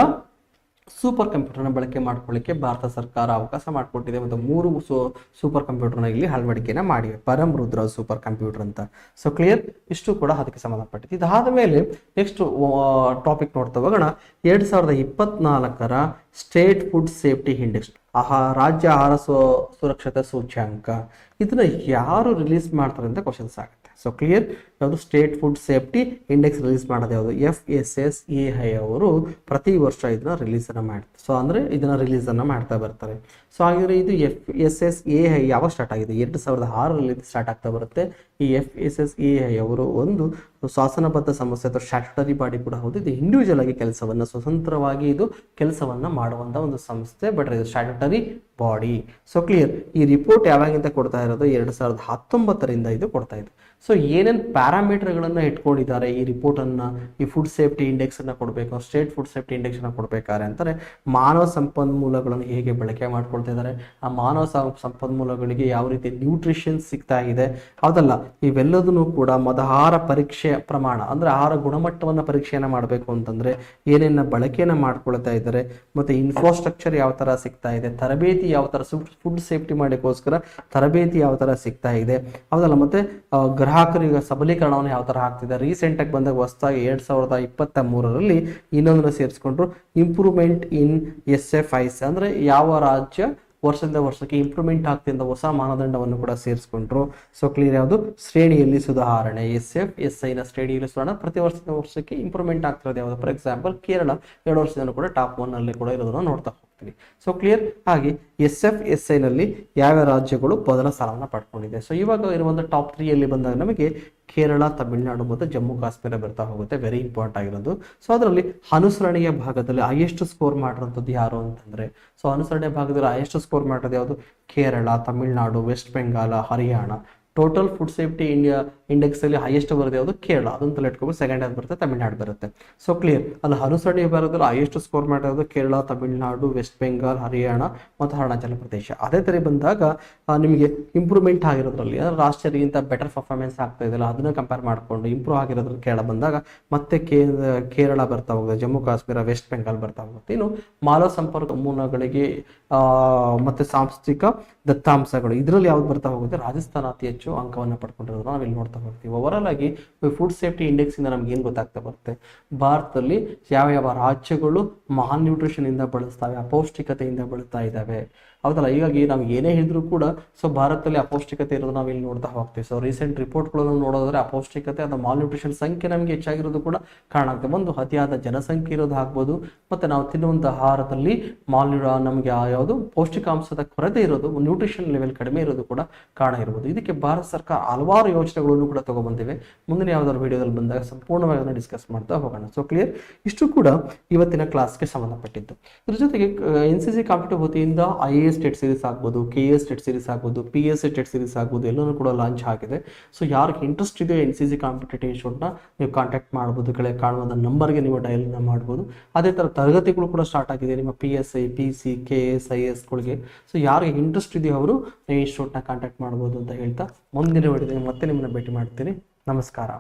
ಸೂಪರ್ ಕಂಪ್ಯೂಟರ್ನ ಬಳಕೆ ಮಾಡ್ಕೊಳ್ಳಿಕ್ಕೆ ಭಾರತ ಸರ್ಕಾರ ಅವಕಾಶ ಮಾಡಿಕೊಟ್ಟಿದೆ. ಮತ್ತು 3 ಸೂಪರ್ ಕಂಪ್ಯೂಟರ್ನ ಇಲ್ಲಿ ಅಳವಡಿಕೆನ ಮಾಡಿವೆ, ಪರಂ ರುದ್ರ ಸೂಪರ್ ಕಂಪ್ಯೂಟರ್ ಅಂತ. ಸೊ ಕ್ಲಿಯರ್, ಇಷ್ಟು ಕೂಡ ಅದಕ್ಕೆ ಸಂಬಂಧಪಟ್ಟಿದೆ. ಇದಾದ ಮೇಲೆ ನೆಕ್ಸ್ಟ್ ಟಾಪಿಕ್ ನೋಡ್ತಾ ಹೋಗೋಣ. 2024ರ ಸ್ಟೇಟ್ ಫುಡ್ ಸೇಫ್ಟಿ ಇಂಡೆಕ್ಸ್, ರಾಜ್ಯ ಆಹಾರ ಸುರಕ್ಷತೆ ಸೂಚ್ಯಾಂಕ, ಇದನ್ನ ಯಾರು ರಿಲೀಸ್ ಮಾಡ್ತಾರೆ ಅಂತ ಕ್ವಶನ್ಸ್ ಆಗುತ್ತೆ. ಸೊ ಕ್ಲಿಯರ್, ಯಾವುದು? State food safety index release ಮಾಡೋದು ಯಾವುದು? FSSAI ಅವರು ಪ್ರತಿ ವರ್ಷ ಇದನ್ನ ರಿಲೀಸ್ ಅನ್ನ ಮಾಡ್ತಾರೆ. ಸೊ ಅಂದ್ರೆ ಇದನ್ನ ರಿಲೀಸ್ ಅನ್ನ ಮಾಡ್ತಾ ಬರ್ತಾರೆ. ಸೊ ಹಾಗಿದ್ರೆ ಇದು FSSAI ಯಾವಾಗ ಸ್ಟಾರ್ಟ್ ಆಗಿದೆ? 2006ರಲ್ಲಿ ಸ್ಟಾರ್ಟ್ ಆಗ್ತಾ ಬರುತ್ತೆ. ಈ FSSAI ಅವರು ಒಂದು ಶಾಸನಬದ್ಧ ಸಂಸ್ಥೆ ಅಥವಾ ಸ್ಟ್ಯಾಟ್ಯುಟರಿ ಬಾಡಿ ಕೂಡ ಹೌದು. ಇದು ಇಂಡಿವಿಜುವಲ್ ಆಗಿ ಕೆಲಸವನ್ನ, ಸ್ವತಂತ್ರವಾಗಿ ಇದು ಕೆಲಸವನ್ನ ಮಾಡುವಂತ ಒಂದು ಸಂಸ್ಥೆ, ಬಟ್ ಇದು ಸ್ಟ್ಯಾಟ್ಯುಟರಿ ಬಾಡಿ. ಸೊ ಕ್ಲಿಯರ್, ಈ ರಿಪೋರ್ಟ್ ಯಾವಾಗಿಂದ ಕೊಡ್ತಾ ಇರೋದು? 2019ರಿಂದ ಇದು ಕೊಡ್ತಾ ಇದೆ. ಸೊ ಏನೇನು ಪ್ಯಾರಾಮೀಟರ್ಗಳನ್ನ ಇಟ್ಕೊಂಡಿದ್ದಾರೆ ಈ ರಿಪೋರ್ಟ್ ಅನ್ನ, ಈ ಫುಡ್ ಸೇಫ್ಟಿ ಇಂಡೆಕ್ಸ್ ಅನ್ನ ಕೊಡಬೇಕು, ಸ್ಟೇಟ್ ಫುಡ್ ಸೇಫ್ಟಿ ಇಂಡೆಕ್ಸ್ ಅನ್ನ ಕೊಡ್ಬೇಕಾದ್ರೆ ಅಂತಾರೆ ಮಾನವ ಸಂಪನ್ಮೂಲಗಳನ್ನು ಹೇಗೆ ಬಳಕೆ ಮಾಡ್ಕೊಳ್ತಾ ಇದ್ದಾರೆ, ಆ ಮಾನವ ಸಂಪನ್ಮೂಲಗಳಿಗೆ ಯಾವ ರೀತಿ ನ್ಯೂಟ್ರಿಷನ್ ಸಿಗ್ತಾ ಇದೆ, ಹೌದಲ್ಲ, ಇವೆಲ್ಲದನ್ನು ಕೂಡ ಆಹಾರ ಪರೀಕ್ಷೆ ಪ್ರಮಾಣ ಅಂದರೆ ಆಹಾರ ಗುಣಮಟ್ಟವನ್ನು ಪರೀಕ್ಷೆಯನ್ನು ಮಾಡಬೇಕು ಅಂತಂದರೆ ಏನೇನ ಬಳಕೆಯನ್ನು ಮಾಡ್ಕೊಳ್ತಾ ಇದ್ದಾರೆ, ಮತ್ತು ಇನ್ಫ್ರಾಸ್ಟ್ರಕ್ಚರ್ ಯಾವ ಥರ ಸಿಗ್ತಾ ಇದೆ, ತರಬೇತಿ ಯಾವ ಥರ ಫುಡ್ ಸೇಫ್ಟಿ ಮಾಡೋಕ್ಕೋಸ್ಕರ ತರಬೇತಿ ಯಾವ ಥರ ಸಿಗ್ತಾ ಇದೆ, ಹೌದಲ್ಲ, ಮತ್ತು ಗ್ರಾಹಕರಿಗೆ ಸಬಲೀಕರಣವನ್ನು ಯಾವ ಥರ ಆಗ್ತಿದೆ. ರೀಸೆಂಟಾಗಿ ಬಂದಾಗ ಹೊಸದಾಗಿ 2023ರಲ್ಲಿ ಇನ್ನೊಂದನ್ನು ಸೇರಿಸ್ಕೊಂಡ್ರು, ಇಂಪ್ರೂವ್ಮೆಂಟ್ ಇನ್ SFIs ಅಂದರೆ ಯಾವ ರಾಜ್ಯ ವರ್ಷದಿಂದ ವರ್ಷಕ್ಕೆ ಇಂಪ್ರೂವ್ಮೆಂಟ್ ಆಗ್ತಿದ್ದ ಹೊಸ ಮಾನದಂಡವನ್ನು ಕೂಡ ಸೇರಿಸ್ಕೊಂಡ್ರು. ಸೊ ಕ್ಲಿಯರ್, ಯಾವುದು ಶ್ರೇಣಿಯಲ್ಲಿ ಸುಧಾರಣೆ, SFSIನ ಶ್ರೇಣಿಯಲ್ಲಿ ಸುಧಾರಣೆ ಪ್ರತಿ ವರ್ಷದಿಂದ ವರ್ಷಕ್ಕೆ ಇಂಪ್ರೂವ್ಮೆಂಟ್ ಆಗ್ತಿರೋದು ಯಾವುದು. ಫಾರ್ ಎಕ್ಸಾಂಪಲ್ ಕೇರಳ 2 ವರ್ಷದಿಂದ ಕೂಡ ಟಾಪ್ 1 ಅಲ್ಲಿ ಕೂಡ ಇರೋದನ್ನ ನೋಡ್ತಾ ಹೋಗ್ತೀವಿ. ಸೊ ಕ್ಲಿಯರ್, ಹಾಗೆ SFSIನಲ್ಲಿ ಯಾವ ರಾಜ್ಯಗಳು ಮೊದಲ ಸ್ಥಾನವನ್ನು ಪಡ್ಕೊಂಡಿದೆ. ಸೊ ಇವಾಗ ಇರುವಂಥ ಟಾಪ್ 3ಯಲ್ಲಿ ಬಂದಾಗ ನಮಗೆ ಕೇರಳ, ತಮಿಳುನಾಡು ಮತ್ತು ಜಮ್ಮು ಕಾಶ್ಮೀರ ಬರ್ತಾ ಹೋಗುತ್ತೆ. ವೆರಿ ಇಂಪಾರ್ಟೆಂಟ್ ಆಗಿರೋದು. ಸೊ ಅದರಲ್ಲಿ ಅನುಸರಣೆಯ ಭಾಗದಲ್ಲಿ ಹೈಯೆಸ್ಟ್ ಸ್ಕೋರ್ ಮಾಡಿರೋಂಥದ್ದು ಯಾರು ಅಂತಂದ್ರೆ, ಸೊ ಅನುಸರಣೆಯ ಭಾಗದಲ್ಲಿ ಹೈಯೆಸ್ಟ್ ಸ್ಕೋರ್ ಮಾಡಿರೋದು ಯಾವುದು, Kerala, Tamil Nadu, West Bengal, Haryana. Total food safety index ಅಲ್ಲಿ ಹೈಯೆಸ್ಟ್ ಬರೋದು ಯಾವುದು, ಕೇರಳ. ಅದನ್ನು ತಲೆ ಇಟ್ಕೊಂಡು ಸೆಕೆಂಡ್ ಯಾವ್ದು ಬರುತ್ತೆ, ತಮಿಳ್ನಾಡು ಬರುತ್ತೆ. ಸೊ ಕ್ಲಿಯರ್, ಅಲ್ಲಿ ಅನುಸರಣೆ ಬರೋದ್ರಲ್ಲಿ ಹೈಯೆಸ್ಟ್ ಸ್ಕೋರ್ ಮಾಡಿರೋದು ಕೇರಳ, ತಮಿಳುನಾಡು, ವೆಸ್ಟ್ ಬೆಂಗಾಲ್, ಹರಿಯಾಣ ಮತ್ತು ಅರುಣಾಚಲ ಪ್ರದೇಶ. ಅದೇ ಥರ ಬಂದಾಗ ನಿಮಗೆ ಇಂಪ್ರೂವ್ಮೆಂಟ್ ಆಗಿರೋದ್ರಲ್ಲಿ ರಾಷ್ಟ್ರೀಯರಿಗಿಂತ ಬೆಟರ್ ಪರ್ಫಾರ್ಮೆನ್ಸ್ ಆಗ್ತಾ ಇದೆಯಲ್ಲ, ಅದನ್ನ ಕಂಪೇರ್ ಮಾಡಿಕೊಂಡು ಇಂಪ್ರೂವ್ ಆಗಿರೋದ್ರಲ್ಲಿ ಕೇರಳ ಬಂದಾಗ ಮತ್ತೆ ಕೇರಳ ಬರ್ತಾ ಹೋಗುತ್ತೆ, ಜಮ್ಮು ಕಾಶ್ಮೀರ, ವೆಸ್ಟ್ ಬೆಂಗಾಲ್ ಬರ್ತಾ ಹೋಗುತ್ತೆ. ಇನ್ನು ಮಾನವ ಸಂಪರ್ಕ ಮೂಲಗಳಿಗೆ ಮತ್ತೆ ಸಾಂಸ್ಥಿಕ ದತ್ತಾಂಶಗಳು ಇದರಲ್ಲಿ ಯಾವ್ದು ಬರ್ತಾ ಹೋಗುತ್ತೆ, ರಾಜಸ್ಥಾನ ಅತಿ ಹೆಚ್ಚು ಅಂಕವನ್ನು ಪಡ್ಕೊಂಡಿರೋದು ನಾವಿಲ್ಲಿ ನೋಡ್ತಾ ಹೋಗ್ತೀವಿ. ಓವರಾಲ್ ಆಗಿ ಫುಡ್ ಸೇಫ್ಟಿ ಇಂಡೆಕ್ಸ್ ಇಂದ ನಮ್ಗೆ ಏನ್ ಗೊತ್ತಾಗ್ತಾ ಬರುತ್ತೆ, ಭಾರತದಲ್ಲಿ ಯಾವ ಯಾವ ರಾಜ್ಯಗಳು ಮಹಾನ್ ನ್ಯೂಟ್ರಿಷನ್ ಇಂದ ಬಳಸ್ತಾವೆ, ಅಪೌಷ್ಟಿಕತೆಯಿಂದ ಬಳಸ್ತಾ ಇದ್ದಾವೆ, ಹೌದಲ್ಲ. ಹೀಗಾಗಿ ನಾವು ಏನೇ ಹೇಳಿದ್ರು ಕೂಡ ಸೊ ಭಾರತದಲ್ಲಿ ಅಪೌಷ್ಟಿಕತೆ ಇರೋದು ನಾವು ಇಲ್ಲಿ ನೋಡ್ತಾ ಹೋಗ್ತೀವಿ. ಸೊ ರೀಸೆಂಟ್ ರಿಪೋರ್ಟ್ಗಳನ್ನು ನೋಡೋದ್ರೆ ಅಪೌಷ್ಟಿಕತೆ ಅಥವಾ ಮಾಲ್ ನ್ಯೂಟ್ರಿಷನ್ ಸಂಖ್ಯೆ ನಮಗೆ ಹೆಚ್ಚಾಗಿರೋದು ಕೂಡ ಕಾರಣ ಆಗ್ತದೆ. ಒಂದು ಅತಿಯಾದ ಜನಸಂಖ್ಯೆ ಇರೋದು ಆಗ್ಬೋದು, ಮತ್ತೆ ನಾವು ತಿನ್ನುವಂಥ ಆಹಾರದಲ್ಲಿ ನಮಗೆ ಯಾವುದು ಪೌಷ್ಟಿಕಾಂಶದ ಕೊರತೆ ಇರೋದು, ನ್ಯೂಟ್ರಿಷನ್ ಲೆವೆಲ್ ಕಡಿಮೆ ಇರೋದು ಕೂಡ ಕಾರಣ ಇರ್ಬೋದು. ಇದಕ್ಕೆ ಭಾರತ ಸರ್ಕಾರ ಹಲವಾರು ಯೋಜನೆಗಳನ್ನು ಕೂಡ ತಗೊಬಂದಿವೆ. ಮುಂದಿನ ಯಾವ್ದಾದ್ರು ವಿಡಿಯೋದಲ್ಲಿ ಬಂದಾಗ ಸಂಪೂರ್ಣವಾಗಿ ಅದನ್ನು ಡಿಸ್ಕಸ್ ಮಾಡ್ತಾ ಹೋಗೋಣ. ಸೊ ಕ್ಲಿಯರ್, ಇಷ್ಟು ಕೂಡ ಇವತ್ತಿನ ಕ್ಲಾಸ್ಗೆ ಸಂಬಂಧಪಟ್ಟಿದ್ದು. ಇದ್ರ ಜೊತೆಗೆ NCC ಕಾಂಪಿಟೇಟಿವ್ ವತಿಯಿಂದ IAS ಟೆಟ್ ಸೀರೀಸ್ ಆಗ್ಬೋದು, KS ಟೆಟ್ ಸೀರೀಸ್ ಆಗ್ಬೋದು, PSA ಟೆಟ್ ಸೀರೀಸ್ ಆಗ್ಬೋದು, ಎಲ್ಲನೂ ಕೂಡ ಲಾಂಚ್ ಆಗಿದೆ. ಸೊ ಯಾರಿಗೆ ಇಂಟ್ರೆಸ್ಟ್ ಇದೆ NCC ಕಾಂಪಿಟೇಟಿವ್ ಇನ್ಸ್ಟಿಟ್ಯೂಟ್ನ ನೀವು ಕಾಂಟ್ಯಾಕ್ಟ್ ಮಾಡ್ಬೋದು. ಕೆಳಗೆ ಕಾಣುವಂಥ ನಂಬರ್ಗೆ ನೀವು ಡಯಲ್ನ ಮಾಡ್ಬೋದು. ಅದೇ ಥರ ತರಗತಿಗಳು ಕೂಡ ಸ್ಟಾರ್ಟ್ ಆಗಿದೆ ನಿಮ್ಮ PSI, PC, KS, IASಗಳಿಗೆ. ಸೊ ಯಾರಿಗೆ ಇಂಟ್ರೆಸ್ಟ್ ಇದೆಯೋ ಅವರು ಇನ್ಸ್ಟಿಟ್ಯೂಟ್ನ ಕಾಂಟ್ಯಾಕ್ಟ್ ಮಾಡ್ಬೋದು ಅಂತ ಹೇಳ್ತಾ ಮುಂದಿನ ವಿಡಿಯೋದಲ್ಲಿ ಮತ್ತೆ ನಿಮ್ಮನ್ನ ಭೇಟಿ ಮಾಡ್ತೀನಿ. ನಮಸ್ಕಾರ.